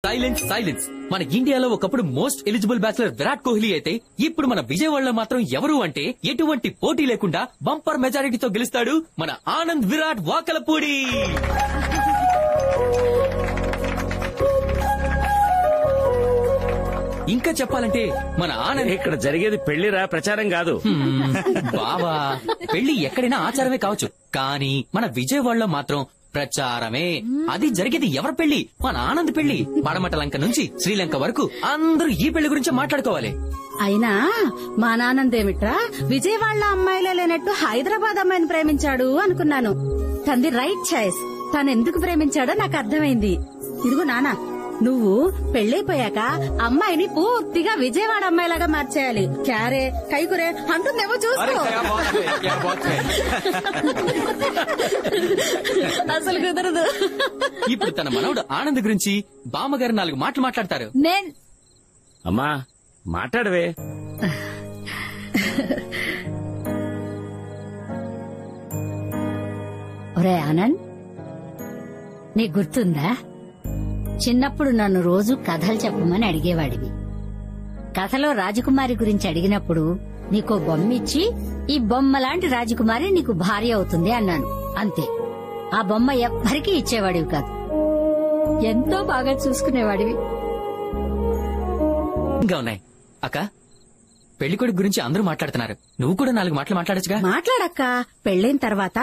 Silence silence. మన ఇండియాలో ఒకప్పుడు most eligible bachelor Virat Kohli అయితే ఇప్పుడు మన విజయవాడలో మాత్రం ఎవరు అంటే ఎటువంటి పోటీ లేకుండా బంపర్ మెజారిటీతో గెలుస్తాడు మన ఆనంద్ విరాట్ వాకలపూడి. ఇంకా చెప్పాలంటే మన ఆనంద్ ఇక్కడ జరిగేది పెళ్లిరా, ప్రచారం కాదు. బావా, పెళ్లి ఎక్కడైనా ఆచారమే కావచ్చు, కానీ మన విజయవాడలో మాత్రం ప్రచారమే. అది జరిగేది ఎవరి పెళ్లి? మన ఆనంద్ పెళ్లి. పడమట లంక నుంచి శ్రీలంక వరకు అందరూ ఈ పెళ్లి గురించి మాట్లాడుకోవాలి. అయినా మా నానందేమిట్రా విజయవాడలో అమ్మాయిలే లేనట్టు హైదరాబాద్ అమ్మాయిని ప్రేమించాడు అనుకున్నాను. తనది రైట్ చాయిస్. తను ఎందుకు ప్రేమించాడో నాకు అర్థమైంది. ఇదిగో నానా, నువ్వు పెళ్లైపోయాక అమ్మాయిని పూర్తిగా విజయవాడ అమ్మాయిలాగా మార్చేయాలి. క్యారే కైకురే అంటుందేమో చూసుకో. అసలు కుదరదు. ఇప్పుడు తన మనవడు ఆనంద్ గురించి బామ్మగారు 4 మాటలు మాట్లాడతారు. అమ్మా మాట్లాడవే. ఒరే ఆనంద్, నీకు గుర్తుందా? చిన్నప్పుడు నన్ను రోజు కథలు చెప్పమని అడిగేవాడివి. కథలో రాజకుమారి గురించి అడిగినప్పుడు నీకో బొమ్మ ఇచ్చి, ఈ బొమ్మ లాంటి రాజకుమారి నీకు భార్య అవుతుంది అన్నాను. అంతే. ఆ బొమ్మ ఎవ్వరికీ ఇచ్చేవాడివి కాదు. ఎంతో బాగా చూసుకునేవాడివి. ఇంకా ఉన్నాయి అక్క. పెళ్లికొడుకు గురించి అందరూ మాట్లాడుతున్నారు. నువ్వు కూడా 4 మాటలు మాట్లాడచ్చుగా. మాట్లాడక్క. పెళ్లైన తర్వాత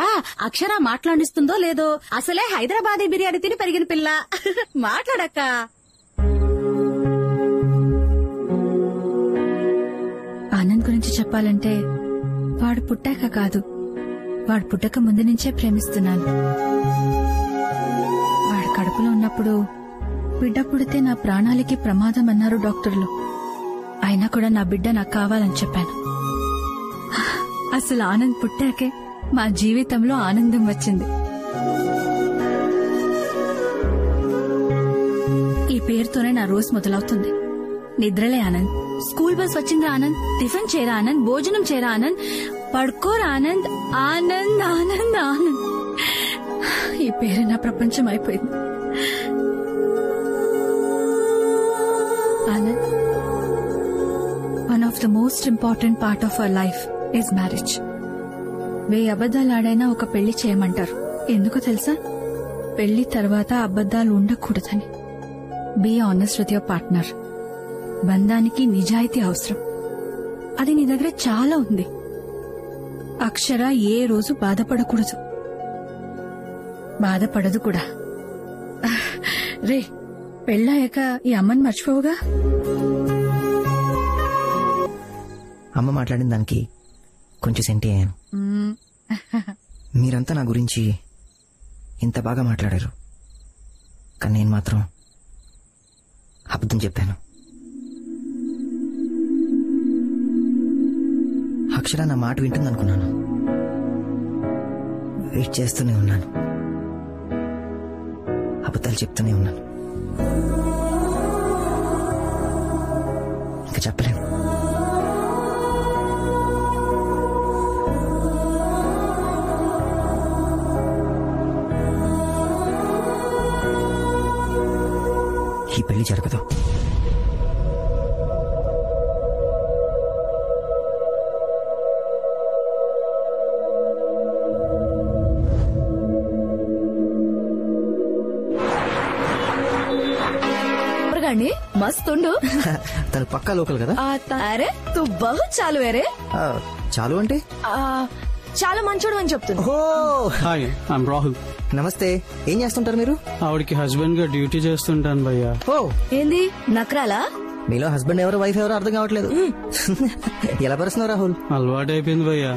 అక్షర మాట్లాడిస్తుందో లేదో. అసలే హైదరాబాదీ బిర్యానీ తిని పెరిగిన పిల్ల. మాట్లాడక్క. ఆనంద్ గురించి చెప్పాలంటే వాడు పుట్టాక కాదు, వాడు పుట్టక ముందు నుంచే ప్రేమిస్తున్నాను. వాడు కడుపులో ఉన్నప్పుడు బిడ్డ పుడితే నా ప్రాణాలకి ప్రమాదం అన్నారు డాక్టర్లు. అయినా కూడా నా బిడ్డ నాకు కావాలని చెప్పాను. అసలు ఆనంద్ పుట్టాకే మా జీవితంలో ఆనందం వచ్చింది. ఈ పేరుతోనే నా రోజు మొదలవుతుంది. నిద్రలే ఆనంద్, స్కూల్ బస్ వచ్చిందా ఆనంద్, టిఫిన్ చేరా ఆనంద్, భోజనం చేరా ఆనంద్, పడుకోరా ఆనంద్, ఆనంద్ ఆనంద్ ఆనంద్. ఈ పేరు నా ప్రపంచం అయిపోయింది. Anand, one of the most important part of our life is marriage. 1000 అబద్దాలు ఆడైనా ఒక పెళ్లి చేయమంటారు. ఎందుకో తెలుసా? పెళ్లి తర్వాత అబద్దాలు ఉండకూడదని. Be honest with your partner. బంధానికి నిజాయితీ అవసరం. అది నీ దగ్గర చాలా ఉంది. అక్షర ఏ రోజు బాధపడకూడదు, బాధపడదు కూడా. రే, పెళ్ళాక ఈ అమ్మని మర్చిపోవుగా. అమ్మ మాట్లాడిన దానికి కొంచెం సెంటి అయ్యాను. మీరంతా నా గురించి ఇంత బాగా మాట్లాడారు, కానీ నేను మాత్రం అబద్ధం చెప్పాను. అక్షర నా మాట వింటుందనుకున్నాను. వెయిట్ చేస్తూనే ఉన్నాను, అబద్ధాలు చెప్తూనే ఉన్నాను. ఇంకా చెప్పలేను. ఈ పెళ్లి జరగదు. మస్తుండు. తను పక్కా లోకల్ కదా. అరే తు బహు చాలు. అరే చాలు అంటే చాలా మంచోడు అని చెప్తున్నా. Hi, I'm Rahul. నమస్తే. ఏం చేస్తుంటారు మీరు? ఆవిడకి హస్బెండ్ గా డ్యూటీ చేస్తుంటాను భయ్యా. ఓ, ఏంది నక్రాలా? మీలో హస్బెండ్ ఎవరో వైఫ్ ఎవరో అర్థం కావట్లేదు. ఎలా పరుస్తున్నావు రాహుల్? అలవాటు అయిపోయింది భయ్యా.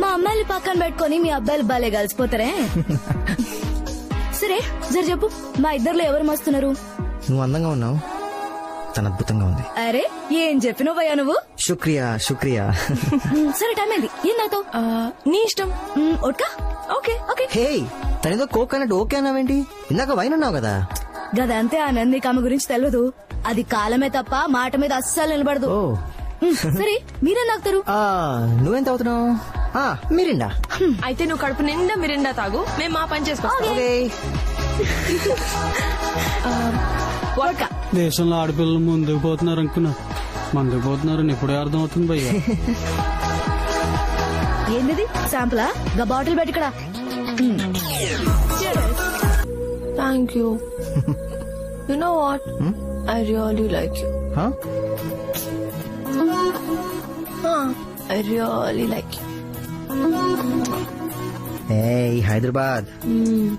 మా అమ్మాయిని పక్కన పెట్టుకుని మీ అబ్బాయిలు బాలే కలిసిపోతారే. సరే జర చెప్పు, మా ఇద్దరులో ఎవరు మస్తున్నారు? నువ్వు అందంగా ఉన్నావు, తను అద్భుతంగా ఉంది. అరే ఏం చెప్పినావు భయ్యా నువ్వు? శుక్రియా శుక్రియా. సరే టైం అయింది. ఏం నాతో? నీ ఇష్టం. ఓట్కా? Okay okay. హే, తనేదో కోక్ అన్నట్టు ఓకే అన్నావేంటి? ఇందాక వైన్ అన్నావు కదా. గదంతే ఆనంద్, నీకు ఆమె గురించి తెలియదు. అది కాలమే తప్ప మాట మీద అస్సలు నిలబడదు. సరే మీరేం తాగుతారు? నువ్వేం తాగుతున్నావు? మిరిండా. అయితే నువ్వు కడుపు నిండా మిరిండా తాగు, మేము మా పని చేసుకో. వోడ్కా. దేశంలో ఆడపిల్లలు ముందుకు పోతున్నారు అనుకున్నా, ముందుకు పోతున్నారని ఇప్పుడే అర్థం అవుతుంది భయ్యా. ఏంటిది శాంపులా? గా బాటిల్ పెట్టి ఇక్కడ. Thank you. You know what? I really like you. Huh? I really like you. ఏయ్ హైదరాబాద్,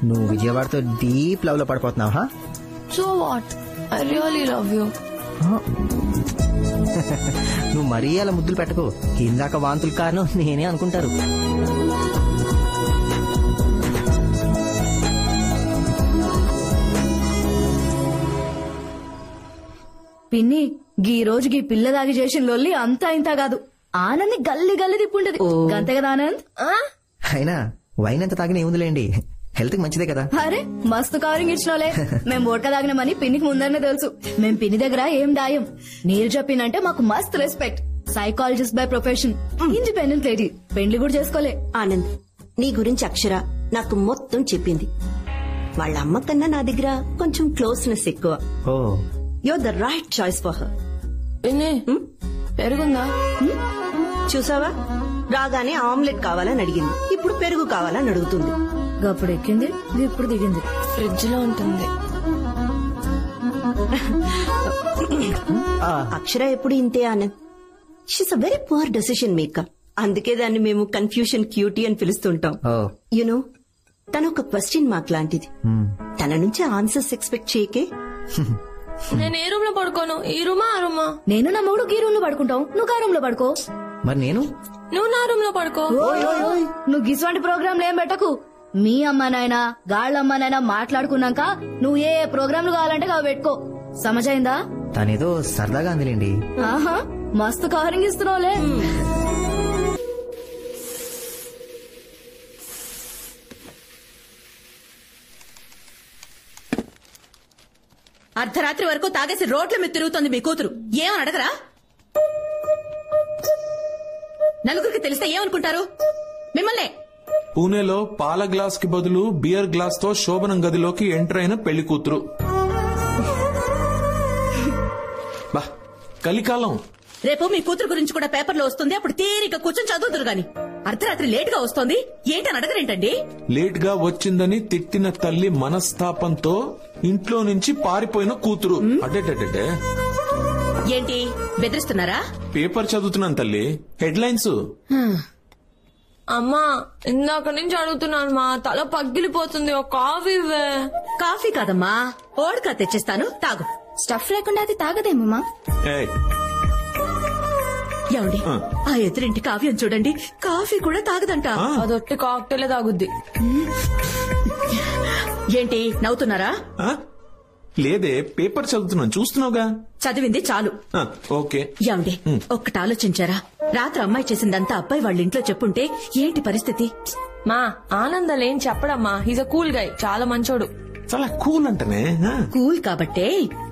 నువ్వు విజయవాడతో డీప్ లవ్ లో పడిపోతున్నావా? So what? I really love you. నువ్వు మరీ అలా ముద్దులు పెట్టకు, ఇందాక వాంతులు కారణం నేనే అనుకుంటారు. పిన్ని గీ రోజు గీ పిల్ల దాగి చేసిన లొల్లి అంతా ఇంత కాదు. ఆనంద్ గల్లి గల్లి తిప్పుంటది గంతే కదా ఆనంద్? అయినా వైన్ ఎంత తాగినా ఏముందిలేండి, హెల్త్ కి మంచిదే కదా. అరే మస్తు కవరింగ్ ఇచ్చినోలే. మేం ఓట్క తాగినామని పిన్నికి ముందరనే తెలుసు. మేం పిన్ని దగ్గర ఏం దాయం. నీరు చెప్పిందంటే మాకు మస్తు respect. Psychologist by profession, independent lady, పెండ్లి కూడా చేసుకోలే. ఆనంద్, నీ గురించి అక్షర నాకు మొత్తం చెప్పింది. వాళ్ళ అమ్మ కన్నా నా దగ్గర కొంచెం క్లోజ్నెస్ ఎక్కువ. Oh, you're the right choice for her. పెరుగుందా? చూసావా, రాగానే ఆమ్లెట్ కావాలని అడిగింది, ఇప్పుడు పెరుగు కావాలని అడుగుతుంది. అప్పుడు ఎక్కింది, ఇప్పుడు దిగింది. ఫ్రిడ్జ్ లో ఉంటుంది. అక్షర ఎప్పుడు ఇంతే Anand. She's a very poor decision maker. అందుకే దాన్ని మేము కన్ఫ్యూషన్ క్యూటీ అని పిలుస్తుంటాం. యునో, తను ఒక క్వశ్చన్ మార్క్ లాంటిది. తన నుంచి ఆన్సర్స్ ఎక్స్పెక్ట్ చేయకే. నేను ఏ రూమ్ లో పడుకోను, ఈ రూమా ఆ రూమా? నేను నా మూడు గీ రూమ్ లో పడుకుంటాం, నువ్వు ఆ రూమ్ లో పడుకో. మరి నేను? నువ్వు నా రూమ్ లో పడుకో. నువ్వు గిసువంటి ప్రోగ్రాంలు ఏం పెట్టకు. మీ అమ్మానైనా గాళ్ళమ్మనైనా మాట్లాడుకున్నాక నువ్వు ఏ ప్రోగ్రాంలు కావాలంటే అవి పెట్టుకో. సమజైందా? తనేదో సరదాగా అందిలేండి. ఆహా, మస్తు కవరింగ్ ఇస్తున్నావులే. అర్ధరాత్రి వరకు తాగేసి రోడ్ల మీద తిరుగుతోంది మీ కూతురు. ఏమని అడగరా? నలుగురికి తెలిస్తే ఏమనుకుంటారు మిమ్మల్నే? పూణేలో పాల గ్లాస్ కి బదులు బియర్ గ్లాస్ తో శోభనం గదిలోకి ఎంటర్ అయిన పెళ్లి కూతురు. బా, కలికాలం. రేపు మీ కూతురు గురించి కూడా పేపర్లో వస్తుంది, అప్పుడు తీరిక కూర్చొని చదువుతురు గాని. అర్ధరాత్రి లేట్ గా వస్తోంది ఏంటని అడగరేంటండి? లేట్ గా వచ్చిందని తిట్టిన తల్లి మనస్తాపంతో ఇంట్లో నుంచి పారిపోయిన కూతురు. అడ్డే ఏంటి బెదిరిస్తున్నారా? పేపర్ చదువుతున్నాను తల్లి, హెడ్లైన్స్. అమ్మా, ఇందాక నుంచి అడుగుతున్నాను, మా తల పగిలిపోతుంది, ఒక కాఫీ ఇవ్వే. కాఫీ కాదమ్మా, ఓడ్కా తెచ్చిస్తాను, తాగు. స్టఫ్ లేకుండా అది తాగదేమమ్మా. ఏమండి, ఆ ఎదురింటి కావ్యం చూడండి, కాఫీ కూడా తాగదంట. అదొట్టి కాక్టైలే తాగుద్ది. ఏంటి నవ్వుతున్నారా? లేదే, పేపర్ చదువుతున్నాను, చూస్తున్నావుగా. చదివింది చాలు. ఓకే. ఏమండి, ఒక్కటి ఆలోచించారా? రాత్రి అమ్మాయి చేసిందంతా అబ్బాయి వాళ్ళ ఇంట్లో చెప్పుంటే ఏంటి పరిస్థితి? మా ఆనందలేం చెప్పడమ్మా, హీజ్ అ కూల్ గై, చాలా మంచోడు. చాలా కూల్ అంటనే. కూల్ కాబట్టే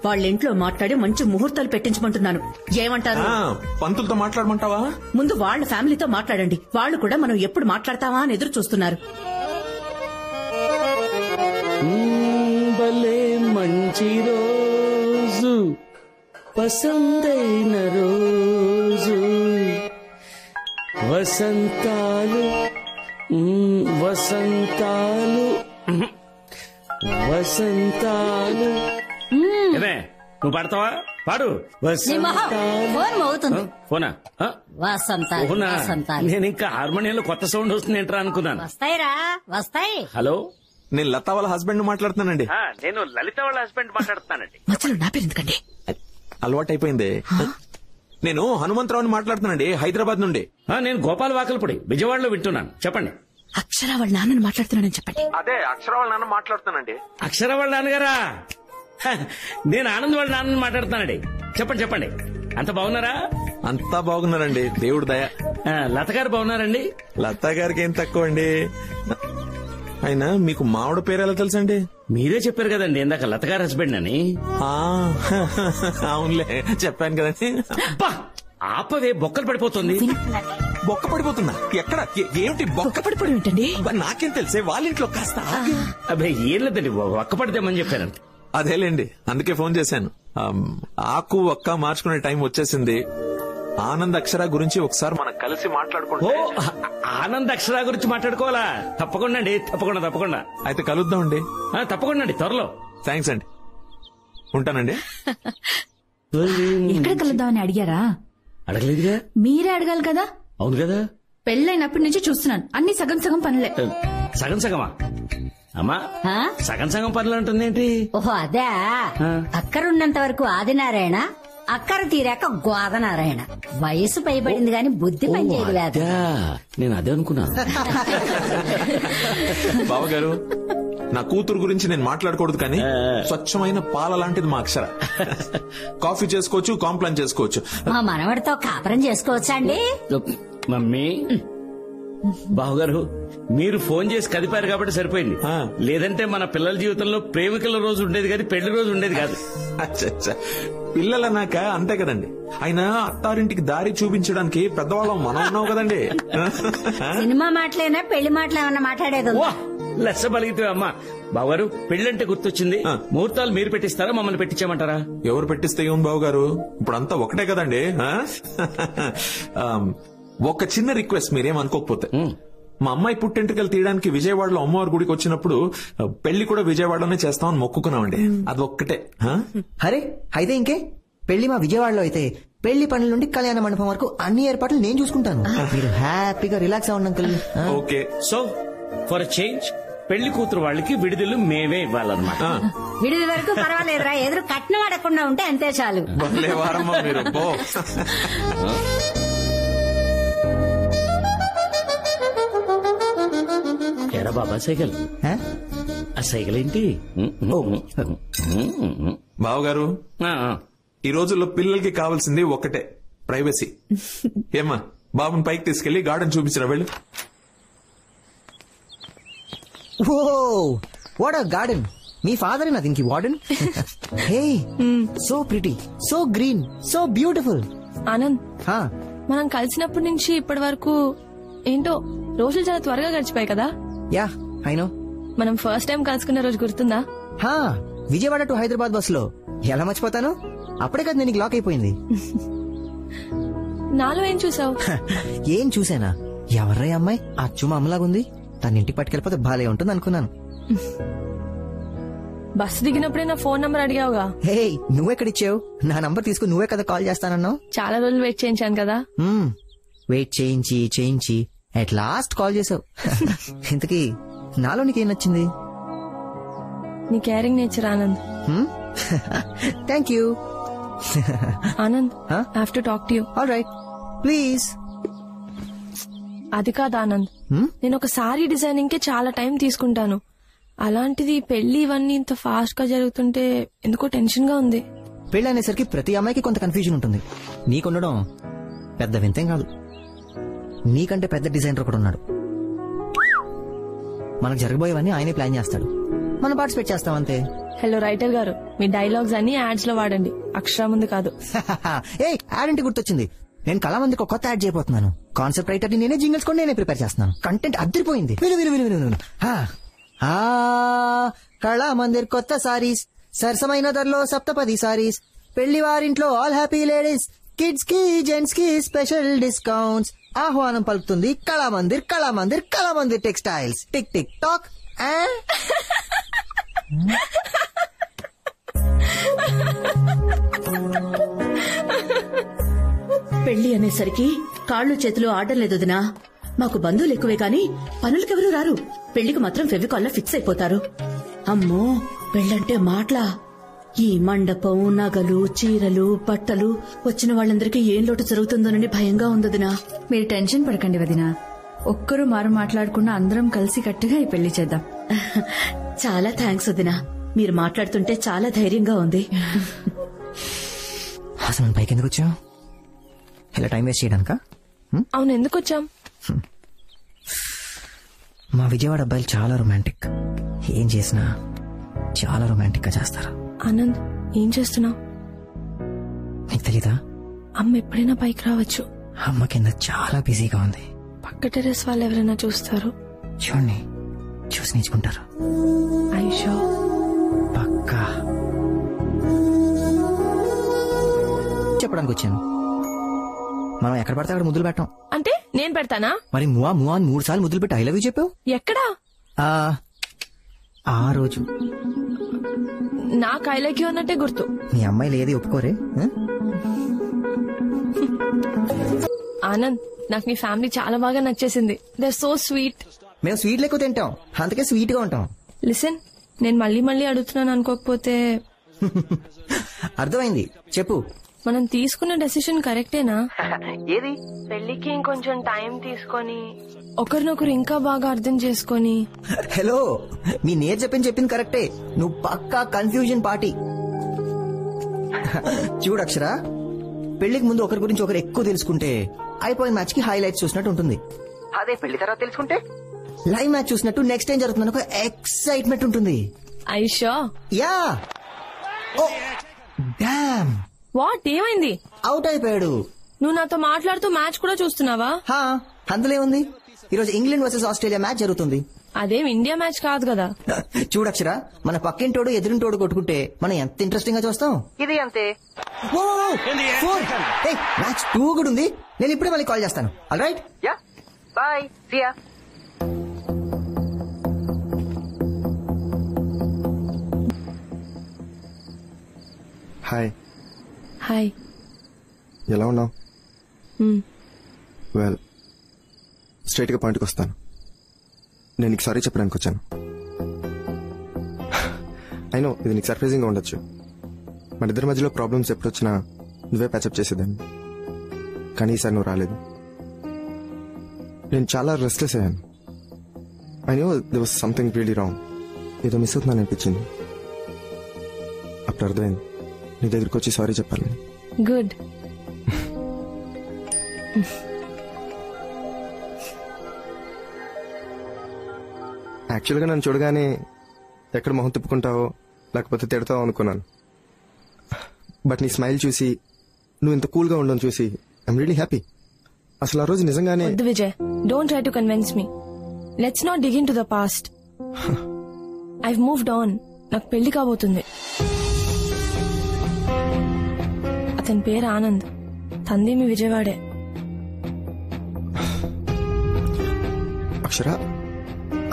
వాళ్ళ ఇంట్లో మాట్లాడి మంచి ముహూర్తాలు పెట్టించమంటున్నాను. ఏమంటారు? పంతులతో మాట్లాడమంటావా? ముందు వాళ్ళ ఫ్యామిలీతో మాట్లాడండి. వాళ్ళు కూడా మనం ఎప్పుడు మాట్లాడతావా అని ఎదురు చూస్తున్నారు. భలే మంచి రోజు, పసందైన రోజు, వసంతాలు వసంతాలు వసంతాలు. నువ్వు పాడతావా? పాడు. ఫోన్ మోగుతుంది. ఫోనా? వసంతాలు వసంతాలు. నేను ఇంకా హార్మోనియంలో కొత్త సౌండ్ వస్తుంది ఏంట్రా అనుకున్నాను. వస్తాయిరా, వస్తాయి. హలో, నేను లతా వాళ్ళ హస్బెండ్ మాట్లాడుతున్నానండి. నేను లలిత వాళ్ళ హస్బెండ్ మాట్లాడుతానండి. మధ్యలో నా పేరు ఎందుకండి? అలవాటైపోయింది. నేను హనుమంతరావుని మాట్లాడుతున్నానండి, హైదరాబాద్ నుండి. నేను గోపాల్ వాకల్పూడి, విజయవాడలో వింటున్నాను. చెప్పండి. అక్షర వాళ్ళ నాన్నని మాట్లాడుతున్నానని చెప్పండి. అదే అక్షర వాళ్ళ నాన్న మాట్లాడుతున్నానండి. అక్షర వాళ్ళ నాన్నగారా? నేను ఆనంద్ వాళ్ళ నాన్నని మాట్లాడుతున్నానండి. చెప్పండి చెప్పండి. అంత బాగున్నారా? అంతా బాగున్నారండి, దేవుడు దయ. లత గారు బాగున్నారండి? లతా గారికి ఏం తక్కువ అండి. అయినా మీకు మావిడ పేరు ఎలా తెలుసండి? మీరే చెప్పారు కదండి ఇందాక లత గారు హస్బెండ్ అని. అవునులే, చెప్పాను కదండి. ఆపవే, బొక్కలు పడిపోతుంది. బొక్క పడిపోతుందా? ఎక్కడ? ఏమిటి బొక్క పడిపోవడం ఏంటండి? నాకేం తెలిసే, వాళ్ళ ఇంట్లో కాస్త. అబ్బాయి ఏం లేదండి, ఒక్క పడితేమని చెప్పారంట. అదేలేండి, అందుకే ఫోన్ చేశాను. ఆకు ఒక్క మార్చుకునే టైం వచ్చేసింది. ఆనంద్ అక్షర గురించి ఒకసారి మనం కలిసి మాట్లాడుకుంటే. ఆనంద్ అక్షర గురించి మాట్లాడుకోవాలా? తప్పకుండా అండి, తప్పకుండా. అయితే కలుద్దామండి. తప్పకుండా అండి, త్వరలో. థ్యాంక్స్ అండి, ఉంటానండి. ఎక్కడ కలుద్దామని అడిగారా? అడగలేదుగా. మీరే అడగాలి కదా. అవును కదా. పెళ్ళైనప్పటి నుంచి చూస్తున్నాను, అన్ని సగం సగం పనులే. సగం సగమా అమ్మా? సగం సగం పనులు ఉంటుంది ఏంటి? ఓహో అదే. అక్కరున్నంత వరకు ఆదినారాయణ, అక్కర తీరాక గోదనారాయణ. వయసు పైబడింది గాని బుద్ధి పనిచేయదు లేదు. నేను అదే అనుకున్నాను. బావగారు, నా కూతురు గురించి నేను మాట్లాడకూడదు, కానీ స్వచ్ఛమైన పాల లాంటిది మా అక్షర. కాఫీ చేసుకోవచ్చు, కాంప్లైంట్ చేసుకోవచ్చు. మా మనవడితో కాపురం చేసుకోవచ్చా అండి? మమ్మీ, బావగారు మీరు ఫోన్ చేసి కదిపారు కాబట్టి సరిపోయింది. లేదంటే మన పిల్లల జీవితంలో ప్రేమికుల రోజు ఉండేది కానీ పెళ్లి రోజు ఉండేది కాదు. పిల్లలన్నాక అంతే కదండి. అయినా అత్తారింటికి దారి చూపించడానికి పెద్దవాళ్ళం మనం ఉన్నావు కదండి. సినిమా మాటలేనా పెళ్లి మాటలు ఏమన్నా మాట్లాడేది? లెస్స బలిగితే అమ్మా. బావగారు, పెళ్లంటే గుర్తొచ్చింది. ముహూర్తాలు మీరు పెట్టిస్తారా, మమ్మల్ని పెట్టించమంటారా? ఎవరు పెట్టిస్తే ఏం బావగారు, ఇప్పుడు అంతా ఒకటే కదండి. ఒక చిన్న రిక్వెస్ట్, మీరేం అనుకోకపోతే. మా అమ్మాయి పుట్టింటికలు తీయడానికి విజయవాడలో అమ్మవారి గుడికి వచ్చినప్పుడు పెళ్లి కూడా విజయవాడలోనే చేస్తామని మొక్కుకున్నామండి. అది ఒక్కటే. అరే అయితే ఇంకే, పెళ్లి మా విజయవాడలో అయితే పెళ్లి పనుల నుండి కళ్యాణ మండపం వరకు అన్ని ఏర్పాట్లు నేను చూసుకుంటాను. మీరు హ్యాపీగా రిలాక్స్ అవ్వండి uncle. Okay. So for change పెళ్లి కూతురు వాళ్ళకి విడుదల మేమే ఇవ్వాలన్నమాట. విడుదల వరకు పర్వాలేదురా, ఎదురు కట్నం అడగకుండా ఉంటే అంతే చాలు. మీరు ఎరా బాబా సైకిల్, ఆ సైకిల్ ఏంటి? బావగారు, ఈ రోజుల్లో పిల్లలకి కావాల్సింది ఒక్కటే, ప్రైవసీ. ఏమ్మా, బాబుని పైకి తీసుకెళ్లి గార్డెన్ చూపించిన వెళ్ళు. Oh what a garden. మీ ఫాదర్ నా దీనికి warden. Hey, so pretty, so green, so beautiful. Anand, మనం కలిసినప్పటి నుంచి ఇప్పటి వరకు ఏంటో రోజులు చాలా త్వరగా గడిచిపోయాయి కదా. Yeah I know. మనం ఫస్ట్ టైం కలుసుకున్న రోజు గుర్తుందా? విజయవాడ టు హైదరాబాద్ బస్ లో. ఎలా మర్చిపోతాను, అప్పుడే కదా నేను లాక్ అయిపోయింది. నాలో ఏం చూసావు? ఏం చూసానా? ఎవర్రా అమ్మాయి, అచ్చు మా అమ్మలాగుంది, తన ఇంటికి పట్టుకెళ్ళిపోతే బాలే ఉంటుంది అనుకున్నాను. బస్సు దిగినప్పుడే నా ఫోన్ నంబర్ అడిగావుగా. హే, నువ్వెక్కడిచ్చావు? నా నంబర్ తీసుకుని నువ్వే కదా కాల్ చేస్తానన్నావు. చాలా రోజులు వెయిట్ చేయించాను కదా. వెయిట్ చేయించి అట్ లాస్ట్ కాల్ చేసావు. ఇంతకీ నాలో నీకేం నచ్చింది? నీ caring nature Anand. Thank you Anand. I have to talk to you. All right, please. అది కాదు ఆనంద్, నేను ఒక సారీ డిజైనింగ్ కి చాలా టైం తీసుకుంటాను. అలాంటిది పెళ్లి ఇవన్నీ ఇంత ఫాస్ట్ గా జరుగుతుంటే ఎందుకో టెన్షన్ గా ఉంది. పెళ్లి అనేసరికి ప్రతి అమ్మాయికి కొంత కన్ఫ్యూజన్ ఉంటుంది. నీకుండడం పెద్ద వింతేం కాదు. నీకంటే పెద్ద డిజైనర్ ఒకడు ఉన్నాడు. మనకు జరగబోయేవన్నీ ఆయనే ప్లాన్ చేస్తాడు, మనం పార్టిసిపేట్ చేస్తాం అంతే. హలో రైటర్ గారు, మీ డైలాగ్స్ అన్ని యాడ్స్ లో వాడండి, అక్షరం ముందు కాదు. ఏ యాడ్ అంటే గుర్తొచ్చింది, నేను కళామందికి ఒక కొత్త యాడ్ చేయబోతున్నాను. కాన్సెప్ట్ రైటర్ ని నేనే, జింగిల్స్ కూడా నేనే ప్రిపేర్ చేస్తున్నాను. కంటెంట్ అదిరిపోయింది. విను. కళామందిర్ కొత్త సారీస్, సరసమైన ధరలో సప్తపది సారీస్, పెళ్లి వారింట్లో ఆల్ హ్యాపీ లేడీస్, కిడ్స్ కి జెంట్స్ కి స్పెషల్ డిస్కౌంట్స్. ఆహ్వానం పలుకుతుంది Kalamandir textiles. Tick tick talk. పెళ్లి అనేసరికి కాళ్ళు చేతులు ఆడలేదు వదినా. మాకు బంధువులు ఎక్కువే కాని పనులకెవరూ రారు. పెళ్లికి మాత్రం ఫెవికాల్లో ఫిక్స్ అయిపోతారు. అమ్మో, పెళ్ళంటే మాటలా? ఈ మండపం, నగలు, చీరలు, బట్టలు, వచ్చిన వాళ్ళందరికీ ఏం లోటు జరుగుతుందోనని భయంగా ఉందదినా. మీరు టెన్షన్ పడకండి వదినా, ఒక్కరు మారు మాట్లాడకుండా అందరం కలిసి కట్టుగా ఈ పెళ్లి చేద్దాం. చాలా థ్యాంక్స్ వదినా, మీరు మాట్లాడుతుంటే చాలా ధైర్యంగా ఉంది. అసలు పైకి ఎందుకు వచ్చావు? ఇలా టైం వేస్ట్ చేయడానికా? అవును, ఎందుకు వచ్చాం? మా విజయవాడ అబ్బాయిలు చాలా రొమాంటిక్. ఏం చేసినా చాలా రొమాంటిక్ గా చేస్తారు. ఆనంద్, ఏం చేస్తున్నావు? నీకు తెలీదా? అమ్మ ఎప్పుడైనా పైకి రావచ్చు. అమ్మ కింద చాలా బిజీగా ఉంది. పక్క టెర్రస్ వాళ్ళు ఎవరైనా చూస్తారు. చూడండి, చూసి నేర్చుకుంటారు. ఐషో పక్కా. చెప్పడానికి వచ్చాను. మనం ఎక్కడ పడితే అక్కడ ముద్దులు పెట్టాం. అంటే నేను పెడతానా? మరి మువా అని 3 సార్లు ముద్దులు పెట్టి ఐ లవ్ యూ చెప్పావు. ఎక్కడా? ఆ రోజు నాకు ఐ లైక్ యూ అన్నట్టే గుర్తు. మీ అమ్మాయిలు ఏది ఒప్పుకోరే. ఆనంద్, నాకు నీ ఫ్యామిలీ చాలా బాగా నచ్చేసింది. They are so sweet. మేము స్వీట్లు ఎక్కువ తింటాం, అందుకే స్వీట్ గా ఉంటాం. లిసన్, నేను మళ్ళీ అడుగుతున్నాను అనుకోకపోతే. అర్థమైంది, చెప్పు. మనం తీసుకున్న డెసిషన్ కరెక్టేనా? ఏది? పెళ్లికి ఇంకొంచెం టైం తీసుకొని ఒకరినొకరు ఇంకా బాగా అర్థం చేసుకొని. హలో, మీ నేర్ చెప్పింది కరెక్టే. నువ్వు పక్కా కన్ఫ్యూజన్ పార్టీ. చూడు అక్షర, పెళ్లికి ముందు ఒకరి గురించి ఒకరు ఎక్కువ తెలుసుకుంటే అయిపోయిన మ్యాచ్ కి హైలైట్స్ చూసినట్టు ఉంటుంది. అదే పెళ్లి తర్వాత తెలుసుకుంటే లైవ్ మ్యాచ్ చూసినట్టు నెక్స్ట్ టైం జరుగుతుంది ఒక ఎక్సైట్మెంట్ ఉంటుంది. Aisha? Yeah. Oh damn. What? ఏమైంది? అవుట్ అయిపోయాడు. నువ్వు నాతో మాట్లాడుతూ మ్యాచ్ కూడా చూస్తున్నావా? అందులో ఉంది. ఈరోజు ఇంగ్లాండ్ వర్సెస్ ఆస్ట్రేలియా మ్యాచ్ జరుగుతుంది. అదేం ఇండియా మ్యాచ్ కాదు కదా. చూడక్షర, మన పక్కింటోడు ఎదురింటోడు కొట్టుకుంటే మనం ఎంత ఇంట్రెస్టింగ్ గా చూస్తాం. ఇది అంతే. మ్యాచ్ 2 కూడా ఉంది. నేను ఇప్పుడే మళ్ళీ కాల్ చేస్తాను. All right, yeah, bye, see ya. Hi. Hi. ఎలా ఉన్నావు? వెల్, స్ట్రైట్ గా పాయింట్కి వస్తాను. నేను నీకు సారీ చెప్పడానికి వచ్చాను. అయినో ఇది నీకు సర్ప్రైజింగ్ గా ఉండొచ్చు. మన ఇద్దరి మధ్యలో ప్రాబ్లమ్స్ ఎప్పుడొచ్చినా నువ్వే ప్యాచప్ చేసేదాన్ని. కానీ ఈసారి నువ్వు రాలేదు. నేను చాలా రెస్ట్లెస్ అయ్యాను. I know they was something really wrong. ఏదో మిస్ అవుతుందని అనిపించింది. అప్పుడు అర్థమైంది నీ దగ్గరికి వచ్చి సారీ చెప్పాలి. గుడ్. యాక్చువల్గా నన్ను చూడగానే ఎక్కడ మొహం తిప్పుకుంటావో లేకపోతే తిడతావో అనుకున్నాను. బట్ నీ స్మైల్ చూసి, నువ్వు ఇంత కూల్ గా ఉండడం చూసి ఐఎమ్ రియలీ హ్యాపీ. అసలు ఆ రోజు నిజంగానే. వద్దు Vijay, don't try to convince me. Let's not dig in to the past. I've moved on. నాకు పెళ్లి కాబోతుంది. అతని పేరు ఆనంద్. తంది మీ విజయవాడే. అక్షర,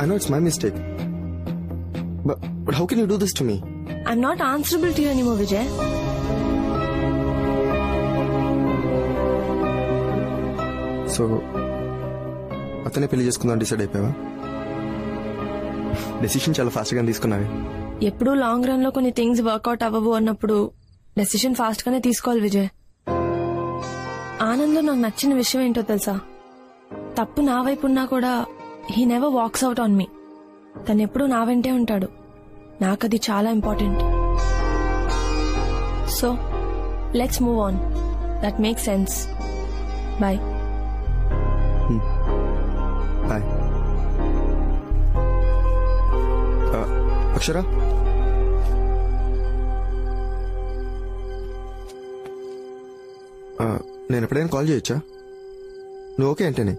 I know it's my mistake. But how can you do this to me? I'm not answerable to you anymore, Vijay. So, అతనే పెళ్లి చేసుకుందాం decide అయిపోయావా? Decision చాలా ఫాస్ట్ గా తీసుకున్నావే. ఎప్పుడూ లాంగ్ రన్ లో కొన్ని థింగ్స్ వర్కౌట్ అవ్వవు అన్నప్పుడు డెసిషన్ ఫాస్ట్ గానే తీసుకోవాలి విజయ్. ఆనంద్ నాకు నచ్చిన విషయం ఏంటో తెలుసా? తప్పు నా వైపు ఉన్నా కూడా he never walks out on me. తను ఎప్పుడూ నా వెంటే ఉంటాడు. నాకది చాలా important. So let's move on. That make sense. Bye. Bye. Akshara, నేను ఎప్పుడైనా కాల్ చేయొచ్చా? నువ్వు ఓకే అంటేనే.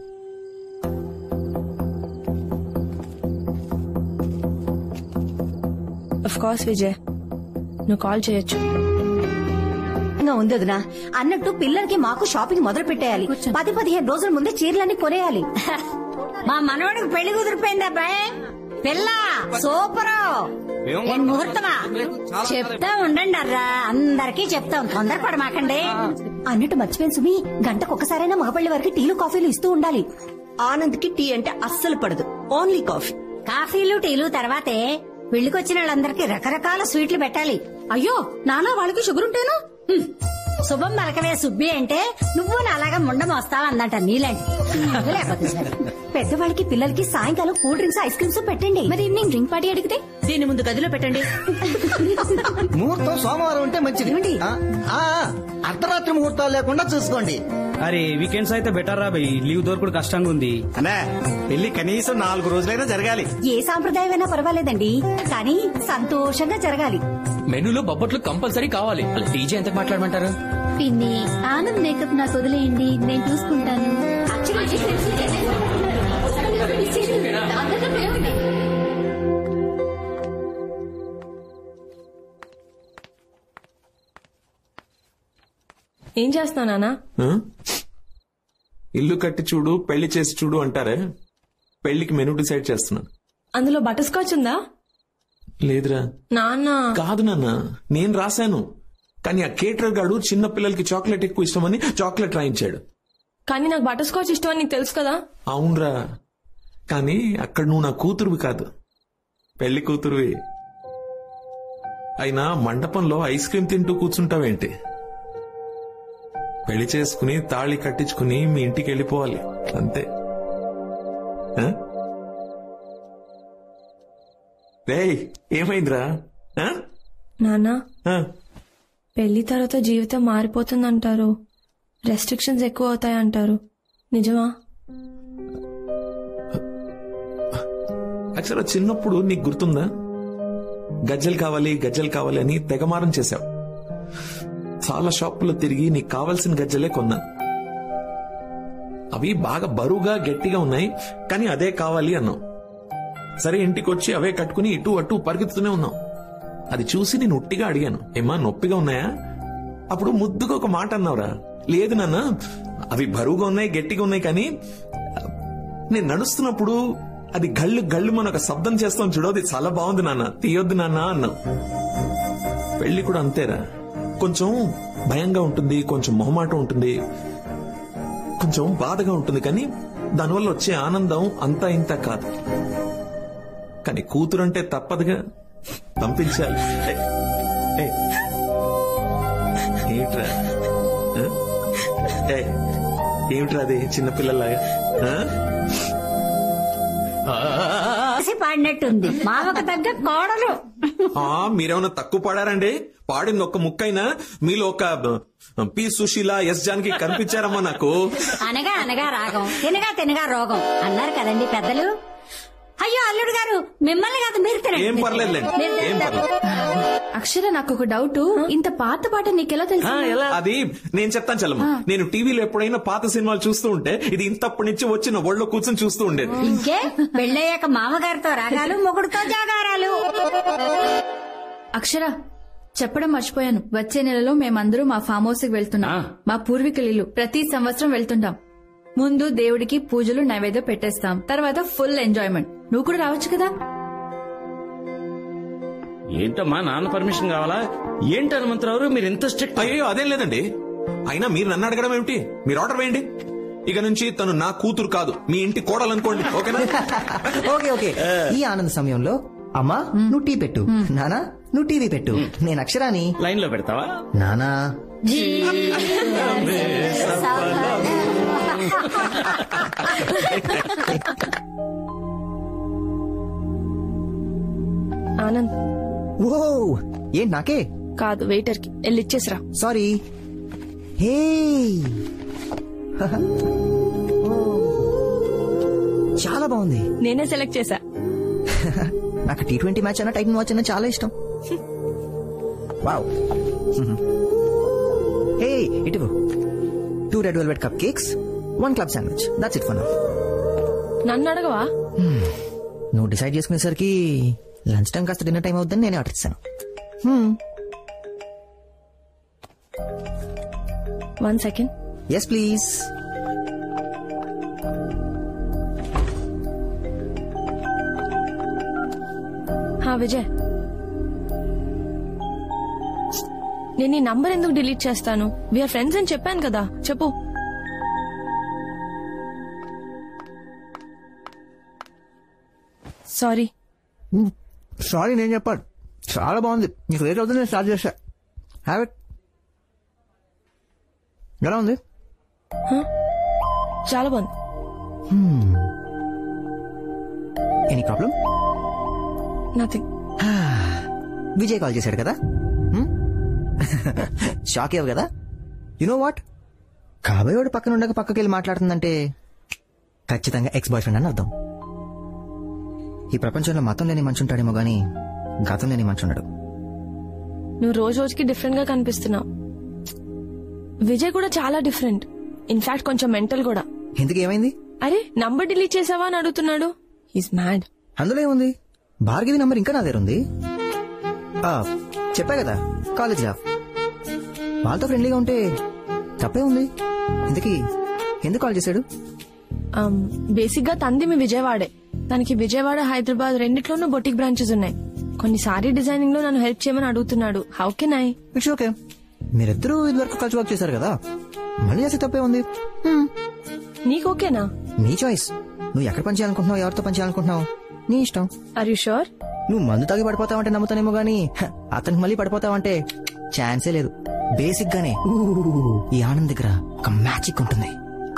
ఆఫ్ కోర్స్ విజయ్, నువ్వు కాల్ చేయొచ్చు. ఉంది వదినా. అన్నట్టు పిల్లలకి మాకు షాపింగ్ మొదలు పెట్టేయాలి. 10-15 రోజుల ముందే చీరలన్నీ కొనేయాలి. మా మనవాడికి పెళ్లి కుదిరిపోయింది అబ్బాయి. పిల్ల సూపరు. ముహూర్తమా? చెప్తా ఉండండి అర్రా, అందరికీ చెప్తాం. తొందరపడమాకండి. అన్నట్టు మర్చిపోయిన సుమి, గంటకు ఒకసారైనా మగపల్లి వారికి టీలు కాఫీలు ఇస్తూ ఉండాలి. ఆనంద్ కి టీ అంటే అస్సలు పడదు, ఓన్లీ కాఫీ. కాఫీలు టీలు తర్వాతే పెళ్లికొచ్చిన వాళ్ళందరికీ రకరకాల స్వీట్లు పెట్టాలి. అయ్యో నానా, వాళ్ళకి షుగర్ ఉంటేనా? శుభం పలకవే సుబ్బి అంటే నువ్వు అలాగా ముండం వస్తావు అందంట నీలాంటి. లేకపోతే సరే. పెద్దవాళ్ళకి పిల్లలకి సాయంకాలం కూల్ డ్రింక్స్ ఐస్ క్రీమ్స్ పెట్టండి. మరి ఈవినింగ్ డ్రింక్ పార్టీ అడిగితే దీని ముందు గదిలో పెట్టండి. ముహూర్తం సోమవారం ఉంటే మంచిది. అర్ధరాత్రి ముహూర్తాలు లేకుండా చూసుకోండి. అరే వీకెండ్స్ అయితే బెటర్ రా భయ్, లీవ్ దొరకడు కష్టంగా ఉంది. అన్నా పెళ్లి కనీసం 4 రోజులైనా జరగాలి. ఏ సాంప్రదాయమైనా పర్వాలేదండి, కానీ సంతోషంగా జరగాలి. మెనూలో బొబ్బట్లు కంపల్సరీ కావాలి. డీజే ఎంత మాట్లాడమంటారు? పిన్ని, ఆనంద్ మేకప్ నాకు వదిలేయండి, నేను చూసుకుంటాను. ఏం చేస్తున్నావు నాన్న? ఆ? ఇల్లు కట్టి చూడు పెళ్లి చేసి చూడు అంటారే, పెళ్లికి మెనూ డిసైడ్ చేస్తున్నాను. అందులో బటర్ స్కాచ్ ఉందా? లేదురా. నాన్న కాదు నాన్న, నేను రాశాను. కానీ ఆ కేటరర్ గాడు చిన్న పిల్లలకి చాక్లెట్ ఎక్కువ ఇష్టమని చాక్లెట్ రాయించాడు. కానీ నాకు బటర్ స్కాచ్ ఇష్టం అని నీకు తెలుసు కదా. అవునరా, కానీ అక్కడ నువ్వు నా కూతురువి కాదు, పెళ్లి కూతురువి. అయినా మండపంలో ఐస్ క్రీమ్ తింటూ కూర్చుంటావేంటి? పెళ్లి చేసుకుని తాళి కట్టించుకుని మీ ఇంటికి వెళ్ళిపోవాలి అంతే. రేయ్, ఏమైందిరా? నాన్న, పెళ్లి తర్వాత జీవితం మారిపోతుందంటారు, రెస్ట్రిక్షన్స్ ఎక్కువ అవుతాయంటారు, నిజమా? అక్షర, చిన్నప్పుడు నీకు గుర్తుందా? గజ్జలు కావాలి అని తెగమారం చేశావు. చాలా షాపుల్లో తిరిగి నీకు కావాల్సిన గజ్జలే కొన్నా. అవి బాగా బరువుగా గట్టిగా ఉన్నాయి, కానీ అదే కావాలి అన్నావు. సరే, ఇంటికి వచ్చి అవే కట్టుకుని ఇటు అటు పరిగెత్తుతూనే ఉన్నావు. అది చూసి నేను ఉట్టిగా అడిగాను, ఏమా నొప్పిగా ఉన్నాయా? అప్పుడు ముద్దుగా ఒక మాట అన్నావురా, లేదు నాన్న అవి బరువుగా ఉన్నాయి గట్టిగా ఉన్నాయి, కానీ నేను నడుస్తున్నప్పుడు అది గళ్ళు గళ్ళు మన ఒక శబ్దం చేస్తాం చూడు, అది చాలా బాగుంది నాన్న, తీయొద్దు నాన్న అన్నావు. పెళ్లి కూడా అంతేరా, కొంచెం భయంగా ఉంటుంది, కొంచెం మొహమాటం ఉంటుంది, కొంచెం బాధగా ఉంటుంది, కానీ దానివల్ల వచ్చే ఆనందం అంతా ఇంత కాదు. కానీ కూతురంటే తప్పదుగా, పంపించాలి. ఏమిట్రా ఏమిట్రా అది చిన్నపిల్లలాగా పాడినట్టుంది, మామకు తగ్గ కోడలు. మీరేమన్నా తక్కువ పాడారండి? పాడింది ఒక్క ముక్కైనా మీలో ఒక పి సుశీల, ఎస్ జానకి కనిపించారమ్మా నాకు. అనగా అనగా రాగం, తినగా రోగం అన్నారు కదండి పెద్దలు. అయ్యో అల్లుడు గారు, మిమ్మల్ని కాదు మీరు తినండి. ఏం పర్లేదులేండి, ఏం పర్లేదు. అక్షర, నాకు ఒక డౌట్, ఇంత పాత పాట నీకెలా తెలుసు? అది నేను చెప్తాను చల్లమ్మ. నేను టీవీలో ఎప్పుడైనా పాత సినిమాలు చూస్తూ ఉంటే ఇది ఇంతప్పటి నుంచి వచ్చిన ఒళ్ళో కూర్చొని చూస్తూ ఉండేది. ఇంకే పెళ్ళయ్యాక మామగారితో రాగాలు, మొగుడుతో జాగారాలు. అక్షర, చెప్పడం మర్చిపోయాను, వచ్చే నెలలో మేమందరూ మా ఫామ్ హౌస్ కి వెళ్తున్నాం. మా పూర్వీకుల ఇల్లు, ప్రతి సంవత్సరం వెళ్తుంటాం. ముందు దేవుడికి పూజలు నైవేద్యం పెట్టేస్తాం, తర్వాత ఫుల్ ఎంజాయ్మెంట్. నువ్వు కూడా రావచ్చు కదా? ఏంటమ్మా, నాన్న పర్మిషన్ కావాలా? ఏంటి హనుమంతరావు మీరు ఎంత స్ట్రిక్ట్? అయ్యో అదేం లేదండి, అయినా మీరు నన్ను అడగడం ఏమిటి? మీరు ఆర్డర్ వేయండి. ఇక నుంచి తను నా కూతురు కాదు, మీ ఇంటి కోడలు అనుకోండి. ఓకేనా? ఓకే. ఈ ఆనంద సమయంలో అమ్మా నువ్వు టీ పెట్టు, నానా నువ్వు టీవీ పెట్టు, నేను అక్షరాని లైన్ లో పెడతావా? నానా ఆనంద్. ఓ ఏంటి నాకే కాదు, వెయిటర్ కి వెళ్ళి ఇచ్చేసిరా. సారీ. హే చాలా బాగుంది. నేనే సెలెక్ట్ చేశా. నాకు T20 మ్యాచ్ అన్న టైటన్ వాచ్ అన్న చాలా ఇష్టం. వావ్. హే ఇటు 2 red velvet cup cakes, 1 club sandwich. That's it for now. నన్ను అడగవా? నువ్వు డిసైడ్ చేసుకునేసరికి లంచ్ టైం కాస్త డిన్నర్ టైం అవుతుందని నేనే ఆర్డర్ ఇస్తాను. 1 సెకండ్. Yes please. విజయ్, నేను ఈ నంబర్ ఎందుకు డిలీట్ చేస్తాను? వీఆర్ ఫ్రెండ్స్ అని చెప్పాను కదా, చెప్పు. సారీ. సారీ నేను చెప్పాను. చాలా బాగుంది. నీకు లేట్ అవుతుంది, నేను స్టార్ట్ చేశా. Have it. ఎలా ఉంది? చాలా బాగుంది. Any problem? Nothing. Vijay call చేశాడు కదా, షాక్ అయ్యావు కదా. యు నో వాట్, కాబోయేవాడు పక్కన ఉండగా పక్కకి వెళ్ళి మాట్లాడుతుందంటే ఖచ్చితంగా ఎక్స్ బాయ్ ఫ్రెండ్ అని అర్థం. ఈ ప్రపంచంలో మతం లేని మనిషి ఉంటాడేమో గానీ గతం లేని మనిషి ఉండడు. నువ్వు రోజు రోజుకి డిఫరెంట్ గా కనిపిస్తున్నావు. విజయ్ కూడా చాలా డిఫరెంట్, ఇన్ఫాక్ట్ కొంచెం మెంటల్ కూడా. ఎందుకు ఏమైంది? అరే నంబర్ డిలీట్ చేసావా అని అడుగుతున్నాడు. He's mad. అందులో ఏముంది? భార్గవి నంబర్ ఇంకా నా దగ్గర ఉంది. చెప్పా కదా, కాలేజ్ రా. వాళ్ళతో ఫ్రెండ్లీగా ఉంటే తప్పే ఉంది. ఇంతకీ ఎందుకు కాల్ చేశాడు? బేసిక్ గా తంది మీ విజయవాడే. తనకి విజయవాడ, హైదరాబాద్ రెండిట్లోనూ బొటిక్ బ్రాంచెస్ ఉన్నాయి. కొన్ని సారీ డిజైనింగ్ లో నన్ను హెల్ప్ చేయమని అడుగుతున్నాడు. How can I? It's okay. మీరిద్దరూ ఇదివరకు కలిసి వర్క్ చేశారు కదా, మళ్ళీ చేస్తే తప్పే ఉంది. నీకు ఓకేనా? నీ చాయిస్. నువ్వు ఎక్కడ పని చేయాలనుకుంటున్నావు, ఎవరితో పని చేయాలనుకుంటున్నావు, నీ ఇష్టం. Are you sure? నువ్వు మందు తాగి పడిపోతావంటే నమ్ముతానేమో గానీ అతనికి మళ్ళీ పడిపోతావంటే ఛాన్సే లేదు. బేసిక్ గానే ఈ ఆనంద్ దగ్గర ఒక మ్యాజిక్ ఉంటుంది,